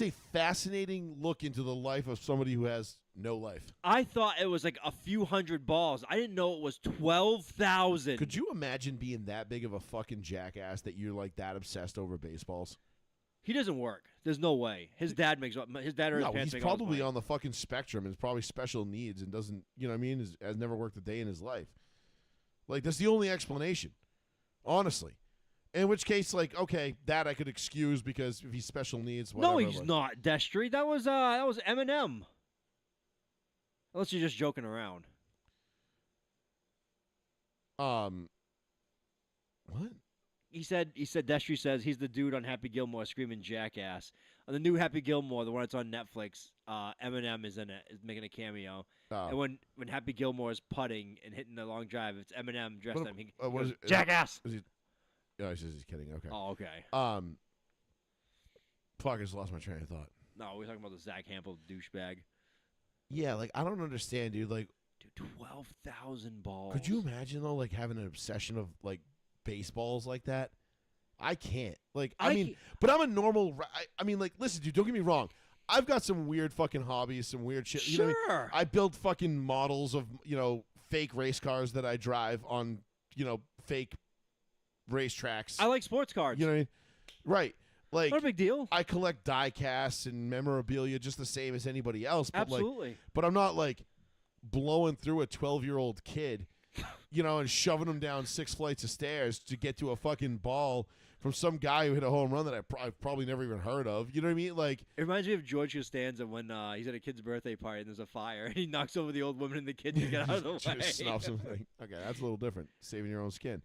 a fascinating look into the life of somebody who has no life. I thought it was like a few hundred balls. I didn't know it was 12,000. Could you imagine being that big of a fucking jackass that you're, like, that obsessed over baseballs? He doesn't work. There's no way. His dad or his parents he's make probably all his on the fucking spectrum and is probably special needs and doesn't, you know what I mean, has never worked a day in his life. Like, that's the only explanation, honestly. In which case, like, okay, that I could excuse because if he's special needs, whatever. No, he's not, Destry. That was Eminem. Unless you're just joking around. What? He said Destry says he's the dude on Happy Gilmore screaming jackass. On the new Happy Gilmore, the one that's on Netflix, Eminem is in it, is making a cameo. Oh. And when Happy Gilmore is putting and hitting the long drive, it's Eminem dressed up. He what goes, is it? jackass. Oh, he's just kidding. Okay. Oh, okay. Fuck, I just lost my train of thought. No, we're talking about the Zach Hampel douchebag. Yeah, like I don't understand, dude. Like, Dude, 12,000 balls. could you imagine though, like having an obsession of like baseballs like that? I can't. Like, I mean, can't- but I'm a normal. I mean, like, listen, dude. Don't get me wrong. I've got some weird fucking hobbies, some weird shit. You know what I mean? Sure. I build fucking models of fake race cars that I drive on fake racetracks. I like sports cards. You know what I mean? Right. Like, Not a big deal. I collect die casts and memorabilia just the same as anybody else. But Absolutely. but I'm not like blowing through a 12-year-old kid, and shoving him down 6 flights of stairs to get to a fucking ball from some guy who hit a home run that I've probably never even heard of. You know what I mean? Like, It reminds me of George Costanza when he's at a kid's birthday party and there's a fire and he knocks over the old woman and the kid to get out of the way. just snuffs him. Like, okay, that's a little different. Saving your own skin.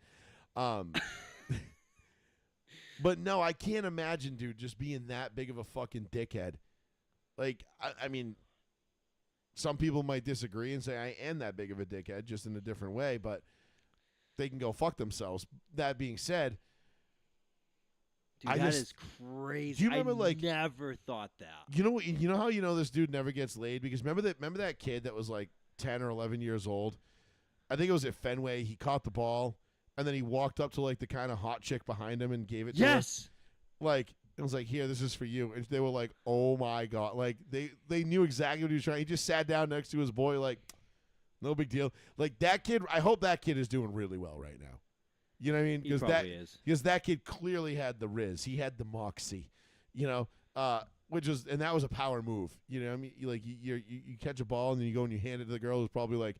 But no, I can't imagine, dude, just being that big of a fucking dickhead. Like, I mean, some people might disagree and say I am that big of a dickhead, just in a different way, but they can go fuck themselves. That being said, Dude, I that just- is crazy. Do you remember, I like- never thought that. you know how this dude never gets laid? Because remember that kid that was like 10 or 11 years old? I think it was at Fenway. He caught the ball, and then he walked up to like the kind of hot chick behind him and gave it to her. Yes. Like, it was like, here, this is for you. And they were like, oh my God. Like, they knew exactly what he was trying. He just sat down next to his boy, like, no big deal. Like, that kid, I hope that kid is doing really well right now. You know what I mean? He probably is. Because that kid clearly had the riz. He had the moxie, which was, and that was a power move. You know what I mean? You catch a ball and then you go and you hand it to the girl who's probably like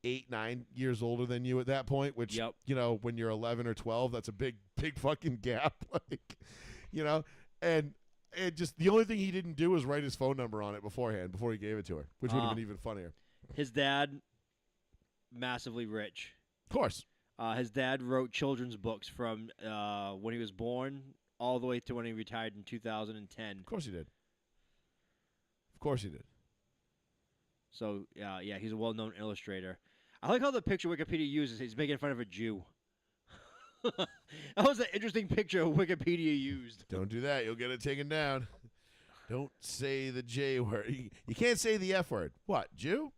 8, 9 years older than you at that point, which, Yep. when you're 11 or 12, that's a big fucking gap. Like, and it just, the only thing he didn't do was write his phone number on it before he gave it to her, which would have been even funnier. His dad, massively rich. Of course. His dad wrote children's books from when he was born all the way to when he retired in 2010. Of course he did. Of course he did. So, yeah, he's a well-known illustrator. I like how the picture Wikipedia uses. He's making fun of a Jew. That was an interesting picture Wikipedia used. Don't do that. You'll get it taken down. Don't say the J word. You can't say the F word. What, Jew?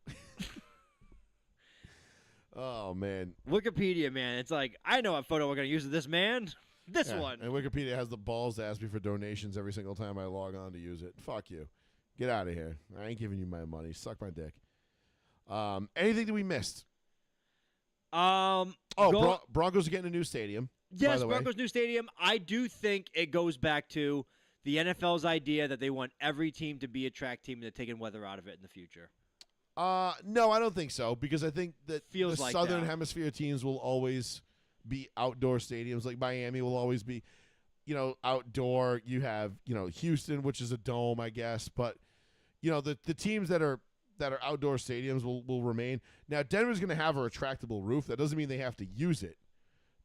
Oh, man. Wikipedia, man. It's like, I know what photo we're going to use of this man. This Yeah, one. And Wikipedia has the balls to ask me for donations every single time I log on to use it. Fuck you. Get out of here. I ain't giving you my money. Suck my dick. Anything that we missed? Broncos are getting a new stadium. by Yes, the way. Broncos' new stadium. I do think it goes back to the NFL's idea that they want every team to be a track team and they're taking weather out of it in the future. No, I don't think so, because I think that Feels the like Southern that. Hemisphere teams will always be outdoor stadiums. Like Miami will always be, outdoor. You have, Houston, which is a dome, I guess. But, the teams that are outdoor stadiums will remain. Now, Denver's going to have a retractable roof. That doesn't mean they have to use it.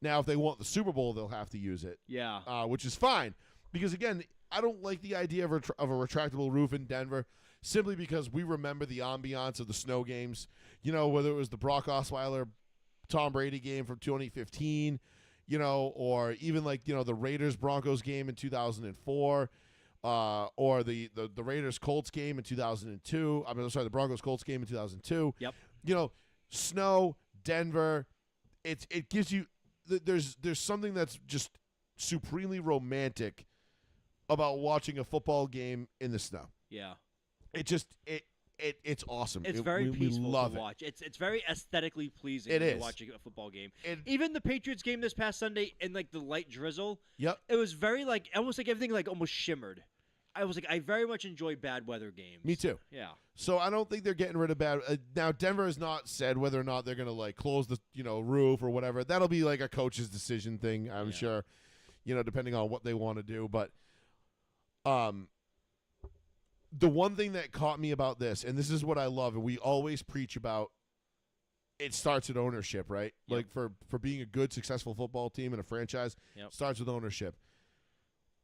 Now, if they want the Super Bowl, they'll have to use it, Yeah. which is fine. Because, again, I don't like the idea of a retractable roof in Denver simply because we remember the ambiance of the snow games. Whether it was the Brock Osweiler, Tom Brady game from 2015, or even like, the Raiders-Broncos game in 2004, or the Raiders-Colts game in 2002. The Broncos-Colts game in 2002. Yep. Snow, Denver, it gives you there's something that's just supremely romantic about watching a football game in the snow. Yeah. It's awesome. It's very we peaceful love to it. watch. It's very aesthetically pleasing It when is. you're watching a football game. It- Even the Patriots game this past Sunday in like the light drizzle, Yep. it was very like almost like everything like almost shimmered. I was like, I very much enjoy bad weather games. Me too. Yeah. So I don't think they're getting rid of bad. Now Denver has not said whether or not they're going to like close the roof or whatever. That'll be like a coach's decision thing, I'm Yeah. sure. Depending on what they want to do. But the one thing that caught me about this, and this is what I love, and we always preach about, it starts at ownership, right? Yep. Like for being a good, successful football team and a franchise, Yep. starts with ownership.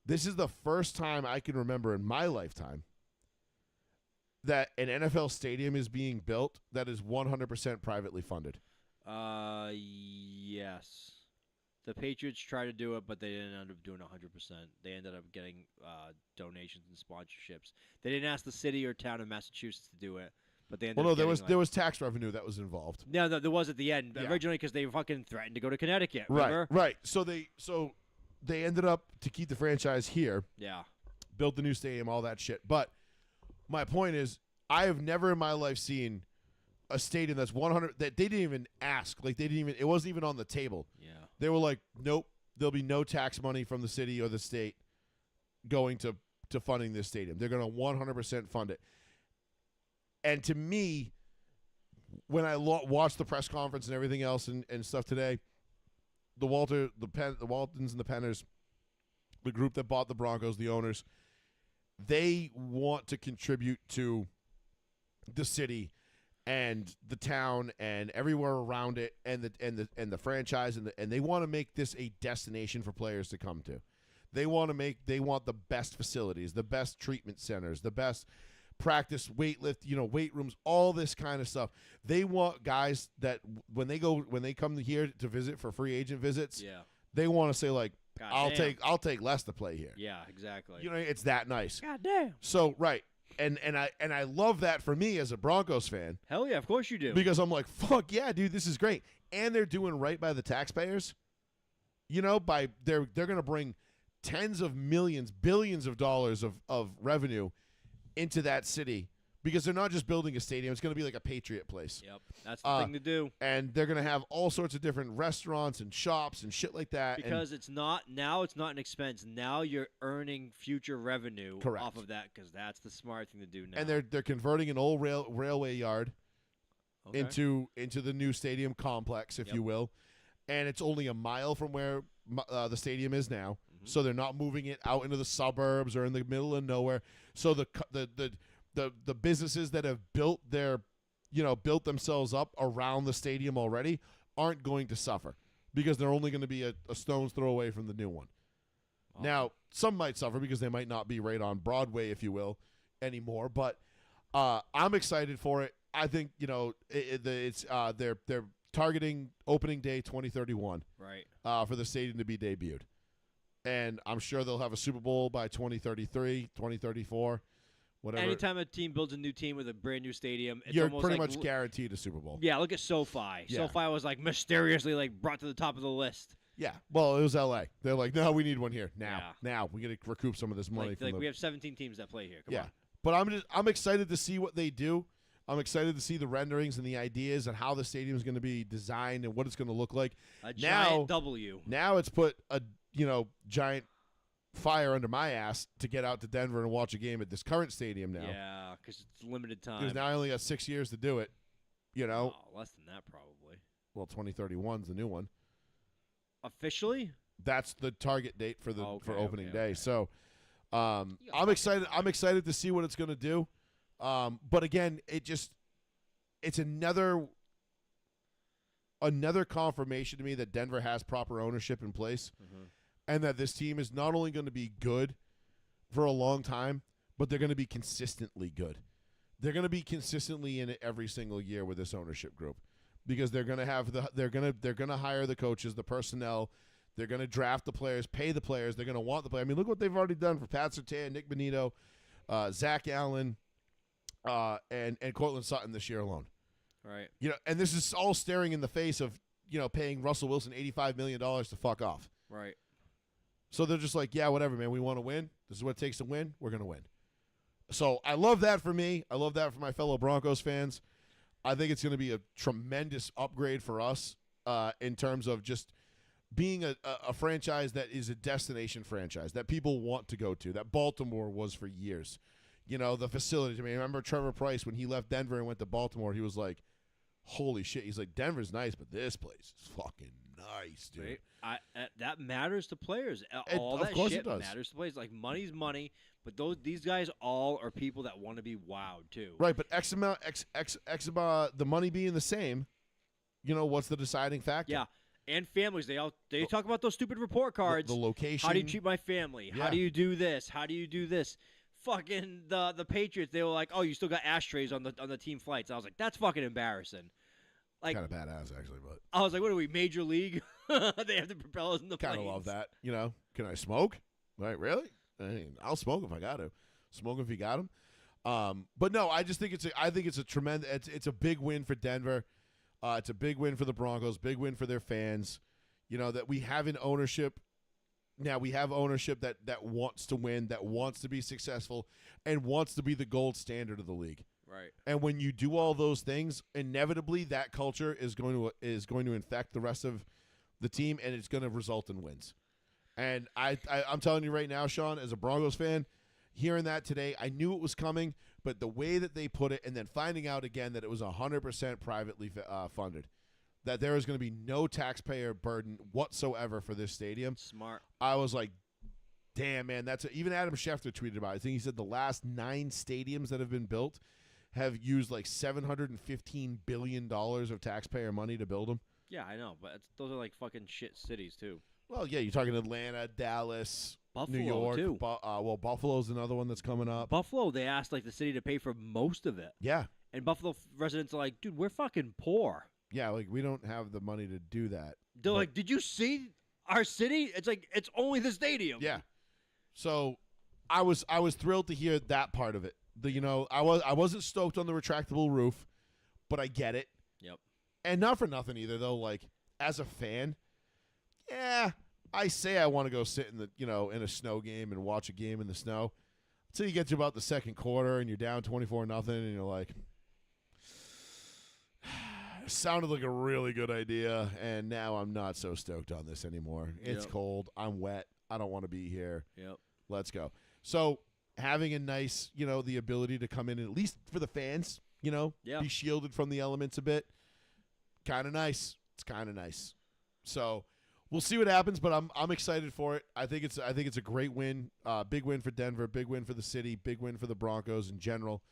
This is the first time I can remember in my lifetime that an NFL stadium is being built that is 100% privately funded. Yes. The Patriots tried to do it, but they didn't end up doing 100%. They ended up getting donations and sponsorships. They didn't ask the city or town of Massachusetts to do it, but they ended Well, no, up there getting, was like, there was tax revenue that was involved. No, there was at the end Yeah. originally because they fucking threatened to go to Connecticut. Remember? Right. So they ended up to keep the franchise here, Yeah. built the new stadium, all that shit. But my point is, I have never in my life seen a stadium that's 100 that they didn't even ask. Like they didn't even. It wasn't even on the table. Yeah. They were like, nope, there'll be no tax money from the city or the state going to funding this stadium. They're going to 100% fund it. And to me, when I watched the press conference and everything else and stuff today, the Waltons and the Penners, the group that bought the Broncos, the owners, they want to contribute to the city and the town and everywhere around it and the franchise and they want to make this a destination for players to come to. They want the best facilities, the best treatment centers, the best practice, weight rooms, all this kind of stuff. They want guys that when they come here to visit for free agent visits, Yeah. they want to say like, God I'll take less to play here. Yeah, exactly. You know, it's that nice. God damn. So right. And I love that for me as a Broncos fan Hell yeah, of course you do. because I'm like, fuck yeah, dude, this is great. And they're doing right by the taxpayers. You know, they're going to bring tens of millions, billions of dollars of revenue into that city because they're not just building a stadium. It's going to be like a Patriot place. Yep, that's the thing to do. And they're going to have all sorts of different restaurants and shops and shit like that. Because it's not an expense. Now you're earning future revenue Correct. off of that because that's the smart thing to do now. and they're converting an old railway yard Okay. into the new stadium complex, if Yep. you will. And it's only a mile from where the stadium is now. Mhm. So they're not moving it out into the suburbs or in the middle of nowhere. So the businesses that have built themselves up around the stadium already aren't going to suffer because they're only going to be a stone's throw away from the new one. Awesome. Now, some might suffer because they might not be right on Broadway, if you will, anymore. But I'm excited for it. I think they're targeting opening day 2031 right. for the stadium to be debuted, and I'm sure they'll have a Super Bowl by 2033, 2034, whatever. Anytime a team builds a new team with a brand new stadium, it's You're almost pretty like much guaranteed a Super Bowl. Yeah, look at SoFi. Yeah. SoFi was like mysteriously like brought to the top of the list. Yeah. Well, it was L.A. They're like, no, we need one here now. Yeah. Now we got to recoup some of this money. Like we have 17 teams that play here. Come Yeah. on. But I'm excited to see what they do. I'm excited to see the renderings and the ideas and how the stadium is going to be designed and what it's going to look like. A Now- giant W. Now it's put a giant fire under my ass to get out to Denver and watch a game at this current stadium now. Yeah, because it's limited time. Because now I only got 6 years to do it. You know, Oh, less than that probably. well, 2031 is the new one. Officially? That's the target date for the Okay, for opening okay, day. okay. So, You got I'm fucking excited. time. I'm excited to see what it's going to do. But again, it's another confirmation to me that Denver has proper ownership in place, Mhm. and that this team is not only going to be good for a long time, but they're going to be consistently good. They're going to be consistently in it every single year with this ownership group because they're going to have they're going to hire the coaches, the personnel. They're going to draft the players, pay the players. They're going to want the players. I mean, look what they've already done for Pat Surtain, Nick Bonito, Zach Allen, and Cortland Sutton this year alone. Right. You know, and this is all staring in the face of paying Russell Wilson $85 million to fuck off. Right. So they're just like, yeah, whatever, man. We want to win. This is what it takes to win. We're going to win. So I love that for me. I love that for my fellow Broncos fans. I think it's going to be a tremendous upgrade for us in terms of just being a franchise that is a destination franchise that people want to go to, that Baltimore was for years. You know, the facilities. I mean, I remember Trevor Price when he left Denver and went to Baltimore, he was like, holy shit. He's like, Denver's nice, but this place is fucking nice, dude. Right. That matters to players. All Of that course shit it does. matters to players. Like money's money, but these guys all are people that want to be wowed too. Right, but X amount, the money being the same, what's the deciding factor? Yeah, and families. They talk about those stupid report cards. The location. How do you treat my family? Yeah. How do you do this? How do you do this? Fucking the Patriots. They were like, oh, you still got ashtrays on the team flights. I was like, that's fucking embarrassing. Like, Kind of badass, actually, but I was like, what are we, Major League? They have the propellers in the Kind of planes. love that. You know, can I smoke? Right? Really? I mean, I'll smoke if I got to. Smoke if you got them. But no, I just think it's a tremendous. It's a big win for Denver. It's a big win for the Broncos. Big win for their fans. You know that we have an ownership. Now we have ownership that wants to win, that wants to be successful, and wants to be the gold standard of the league. Right. And when you do all those things, inevitably that culture is going to infect the rest of the team, and it's going to result in wins. And I'm telling you right now, Sean, as a Broncos fan, hearing that today, I knew it was coming, but the way that they put it, and then finding out again that it was 100% privately funded, that there is going to be no taxpayer burden whatsoever for this stadium. Smart. I was like, damn, man, even Adam Schefter tweeted about it. I think he said the last 9 stadiums that have been built have used like $715 billion of taxpayer money to build them. Yeah, I know, but those are like fucking shit cities too. Well, yeah, you're talking Atlanta, Dallas, Buffalo New York. too. Well, Buffalo's another one that's coming up. Buffalo, they asked like the city to pay for most of it, Yeah. and Buffalo residents are like, dude, we're fucking poor. Yeah, like we don't have the money to do that. They're But- like, did you see our city? It's like it's only the stadium. Yeah. So I was thrilled to hear that part of it. I wasn't stoked on the retractable roof, but I get it. Yep. And not for nothing either though, like as a fan, yeah, I say I want to go sit in in a snow game and watch a game in the snow. Until you get to about the second quarter and you're down 24-0 and you're like, sounded like a really good idea, and now I'm not so stoked on this anymore. It's Yep. cold. I'm wet. I don't want to be here. Yep. Let's go. So having a nice, the ability to come in, at least for the fans, Yeah. be shielded from the elements a bit, kind of nice. It's kind of nice. So we'll see what happens, but I'm excited for it. I think it's a great win, big win for Denver, big win for the city, big win for the Broncos in general.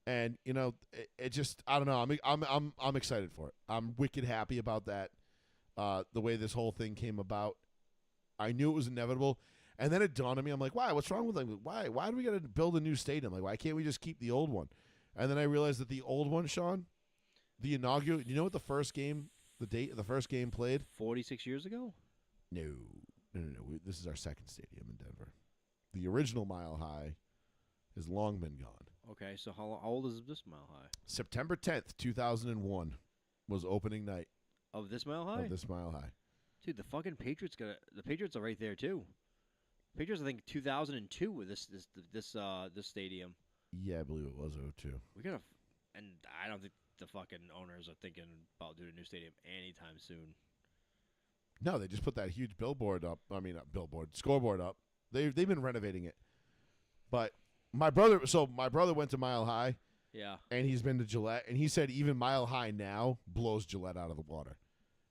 And it just, I don't know. I'm excited for it. I'm wicked happy about that. The way this whole thing came about, I knew it was inevitable, and then it dawned on me. I'm like, why? What's wrong with them? Why do we got to build a new stadium? Like, why can't we just keep the old one? And then I realized that the old one, Sean, the inaugural. You know what the first game played? 46 years ago. No. This is our second stadium in Denver. The original Mile High has long been gone. Okay, so how old is this Mile High? September 10th, 2001 was opening night Of this Mile High? of this Mile High. Dude, the fucking Patriots the Patriots are right there too. Patriots, I think 2002 with this stadium. Yeah, I believe it was 02. We gotta, and I don't think the fucking owners are thinking about doing a new stadium anytime soon. No, they just put that huge billboard up. I mean, not billboard, scoreboard up. They've been renovating it. But my brother went to Mile High, Yeah. and he's been to Gillette, and he said even Mile High now blows Gillette out of the water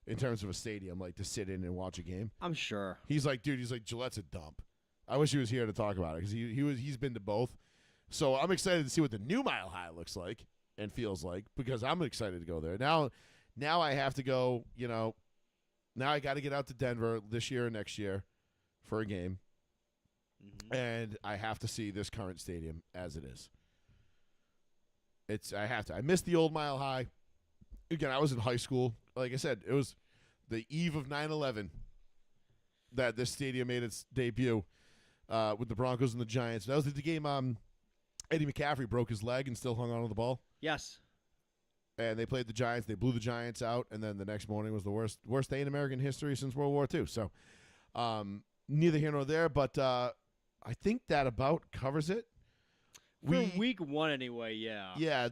in terms of a stadium, like to sit in and watch a game. I'm sure. He's like, dude, Gillette's a dump. I wish he was here to talk about it because he's been to both. So I'm excited to see what the new Mile High looks like and feels like because I'm excited to go there. Now I have to go, now I got to get out to Denver this year or next year for a game. Mm-hmm. And I have to see this current stadium as it is. I have to. I missed the old Mile High. Again, I was in high school. Like I said, it was the eve of 9/11 that this stadium made its debut with the Broncos and the Giants. That was the game Eddie McCaffrey broke his leg and still hung on to the ball. Yes. And they played the Giants. They blew the Giants out, and then the next morning was the worst day in American history since World War II. So neither here nor there, but I think that about covers it. For week one, anyway, yeah. Yeah,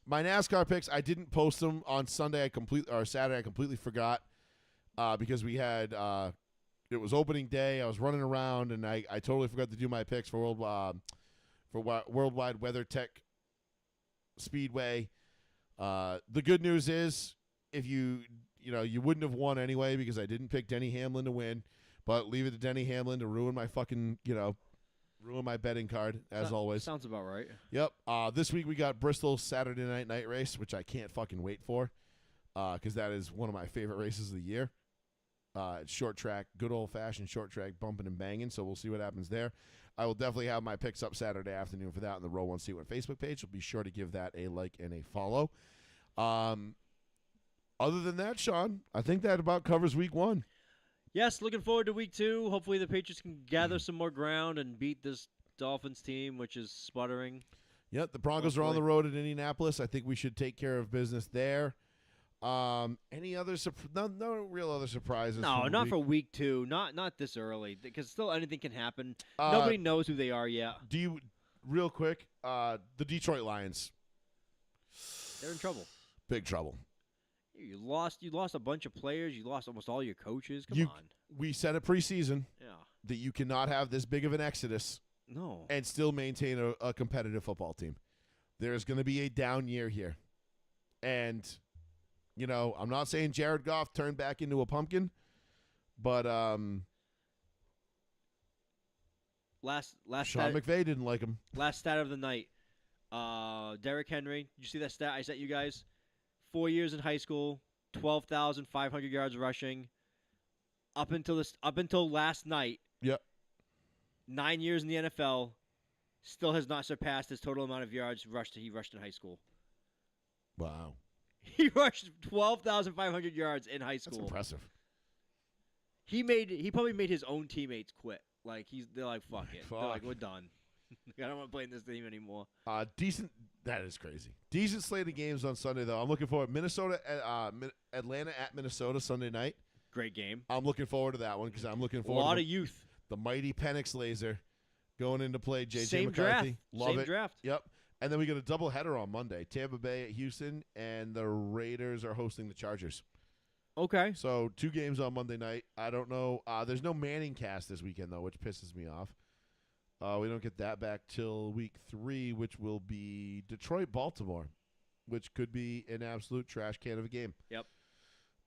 my NASCAR picks, I didn't post them on Saturday. I completely forgot because we had it was opening day. I was running around, and I totally forgot to do my picks for Worldwide Weather Tech Speedway. The good news is, if you wouldn't have won anyway because I didn't pick Denny Hamlin to win, but leave it to Denny Hamlin to ruin my fucking ruin my betting card as always. Sounds about right. Yep. This week we got Bristol Saturday night race, which I can't fucking wait for, because that is one of my favorite races of the year. It's short track, good old fashioned short track, bumping and banging. So we'll see what happens there. I will definitely have my picks up Saturday afternoon for that on the Row One C1 Facebook page. So be sure to give that a like and a follow. Other than that, Sean, I think that about covers week 1. Yes, looking forward to week 2. Hopefully the Patriots can gather some more ground and beat this Dolphins team, which is sputtering. Yep, the Broncos are on the road at Indianapolis. I think we should take care of business there. Any other no real other surprises? No, from not week- for week 2. Not this early, because still anything can happen. Uh, Nobody knows who they are yet. Do you real quick? The Detroit Lions, They're in trouble. big trouble. You lost a bunch of players. You lost almost all your coaches. Come You- on. We said it preseason Yeah. that you cannot have this big of an exodus No. and still maintain a competitive football team. There's going to be a down year here, and I'm not saying Jared Goff turned back into a pumpkin, but Last Sean stat, McVay didn't like him. last stat of the night. Derrick Henry. Did you see that stat I sent you guys? 4 years in high school, 12,500 yards rushing. Up until last night. Yep. 9 years in the NFL, still has not surpassed his total amount of yards he rushed in high school. Wow, He rushed 12,500 yards in high that's school. impressive. He probably made his own teammates quit. Like they're like, fuck it. They're like, Fuck. we're done. I don't want to play in this team anymore. Decent. That is crazy. Decent slate of games on Sunday though. I'm looking forward. Atlanta at Minnesota Sunday night. Great game. I'm looking forward to that one because I'm looking A forward lot to of youth. the mighty Penix Laser going into play. JJ Same McCarthy. draft. Love Same it. draft. Yep. And then we get a doubleheader on Monday. Tampa Bay at Houston, and the Raiders are hosting the Chargers. Okay. So 2 games on Monday night. I don't know. There's no Manning cast this weekend though, which pisses me off. We don't get that back till week 3, which will be Detroit-Baltimore, which could be an absolute trash can of a game. Yep.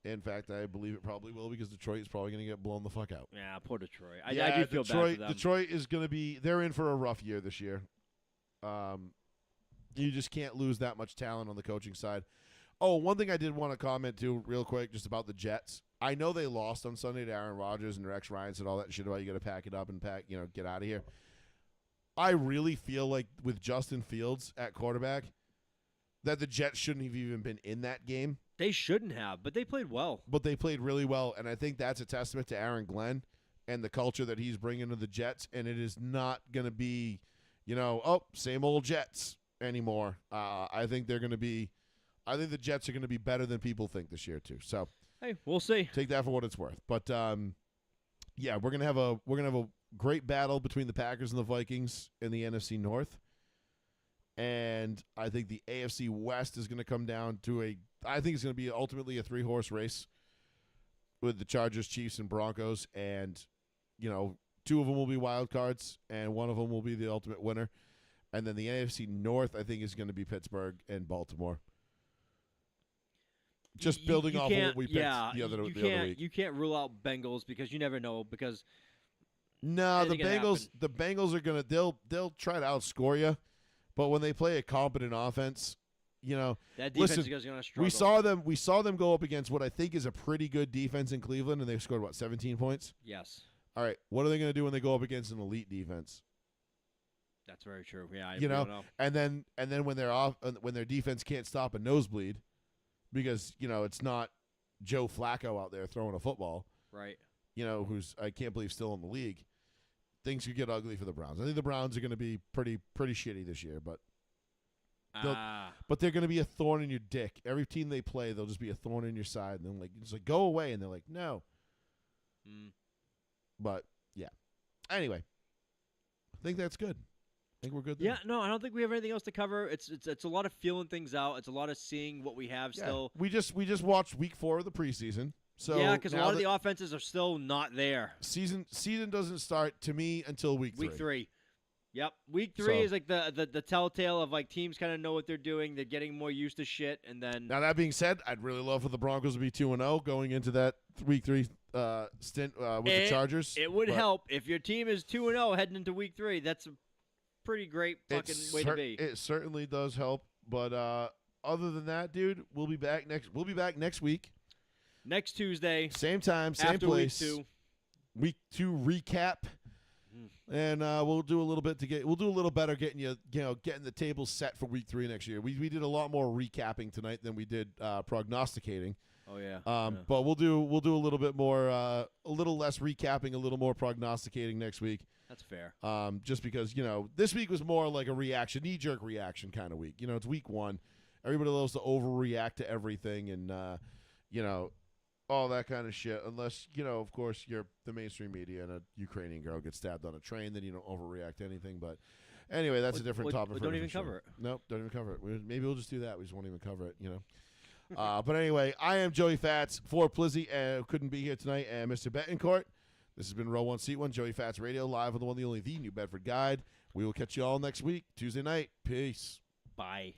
In fact, I believe it probably will because Detroit is probably going to get blown the fuck out. Yeah, poor Detroit. I Yeah, do feel Detroit, bad for them. Detroit is going to be – they're in for a rough year this year. You just can't lose that much talent on the coaching side. Oh, one thing I did want to comment to real quick just about the Jets. I know they lost on Sunday to Aaron Rodgers and Rex Ryan said all that shit about you got to pack it up and get out of here. I really feel like with Justin Fields at quarterback that the Jets shouldn't have even been in that game. They shouldn't have, but they played well. But they played really well, and I think that's a testament to Aaron Glenn and the culture that he's bringing to the Jets, and it is not going to be, same old Jets anymore. I think they're going to be – I think the Jets are going to be better than people think this year too. So Hey, we'll see. take that for what it's worth. But, yeah, we're going to have a great battle between the Packers and the Vikings in the NFC North. And I think the AFC West is going to come down to I think it's going to be ultimately a 3-horse race with the Chargers, Chiefs, and Broncos. And, 2 of them will be wild cards, and 1 of them will be the ultimate winner. And then the AFC North, I think, is going to be Pittsburgh and Baltimore. Just building off of what we picked the other week. You can't rule out Bengals because you never know because No, the anything can Bengals. happen. The Bengals are gonna. They'll try to outscore you, but when they play a competent offense, that defense Listen, is going to struggle. we saw them go up against what I think is a pretty good defense in Cleveland, and they scored 17 points. Yes, All right, what are they gonna do when they go up against an elite defense? that's very true. Yeah, I You don't know, know. And then when they're off, when their defense can't stop a nosebleed, because it's not Joe Flacco out there throwing a football. Right. Who's I can't believe still in the league. Things could get ugly for the Browns. I think the Browns are going to be pretty shitty this year, but they're going to be a thorn in your dick. Every team they play, they'll just be a thorn in your side, and then it's like go away, and they're like no. But yeah. Anyway, I think that's good. I think we're good there. Yeah, no, I don't think we have anything else to cover. It's a lot of feeling things out. It's a lot of seeing what we have Yeah. still. We just watched week 4 of the preseason. So Yeah, because a now lot of that the offenses are still not there. season doesn't start to me until week 3. Week 3. Yep. Week 3 So- is like the telltale of like teams kind of know what they're doing. They're getting more used to shit, and then Now that being said, I'd really love for the Broncos to be 2-0 going into that week 3 stint with the Chargers. it would but help if your team is 2-0 heading into week 3. That's a pretty great fucking way to be. It certainly does help, but other than that, dude, we'll be back next week. Next Tuesday, Same time, same after place. week 2. Week 2 recap. And we'll do a little better getting getting the table set for week 3 next year. We did a lot more recapping tonight than we did prognosticating. Oh yeah. But we'll do a little bit more, a little less recapping, a little more prognosticating next week. That's fair. Just because this week was more like a reaction, knee-jerk reaction kind of week. It's week 1. Everybody loves to overreact to everything, and all that kind of shit. Unless of course, you're the mainstream media and a Ukrainian girl gets stabbed on a train, then you don't overreact to anything. But anyway, that's a different topic. Don't even cover it. Nope, don't even cover it. Maybe we'll just do that. We just won't even cover it. But anyway, I am Joey Fats for Plizzy, and couldn't be here tonight, and Mr. Betancourt. This has been Row 1, Seat 1, Joey Fats Radio, live on the one, the only, the New Bedford Guide. We will catch you all next week, Tuesday night. Peace. Bye.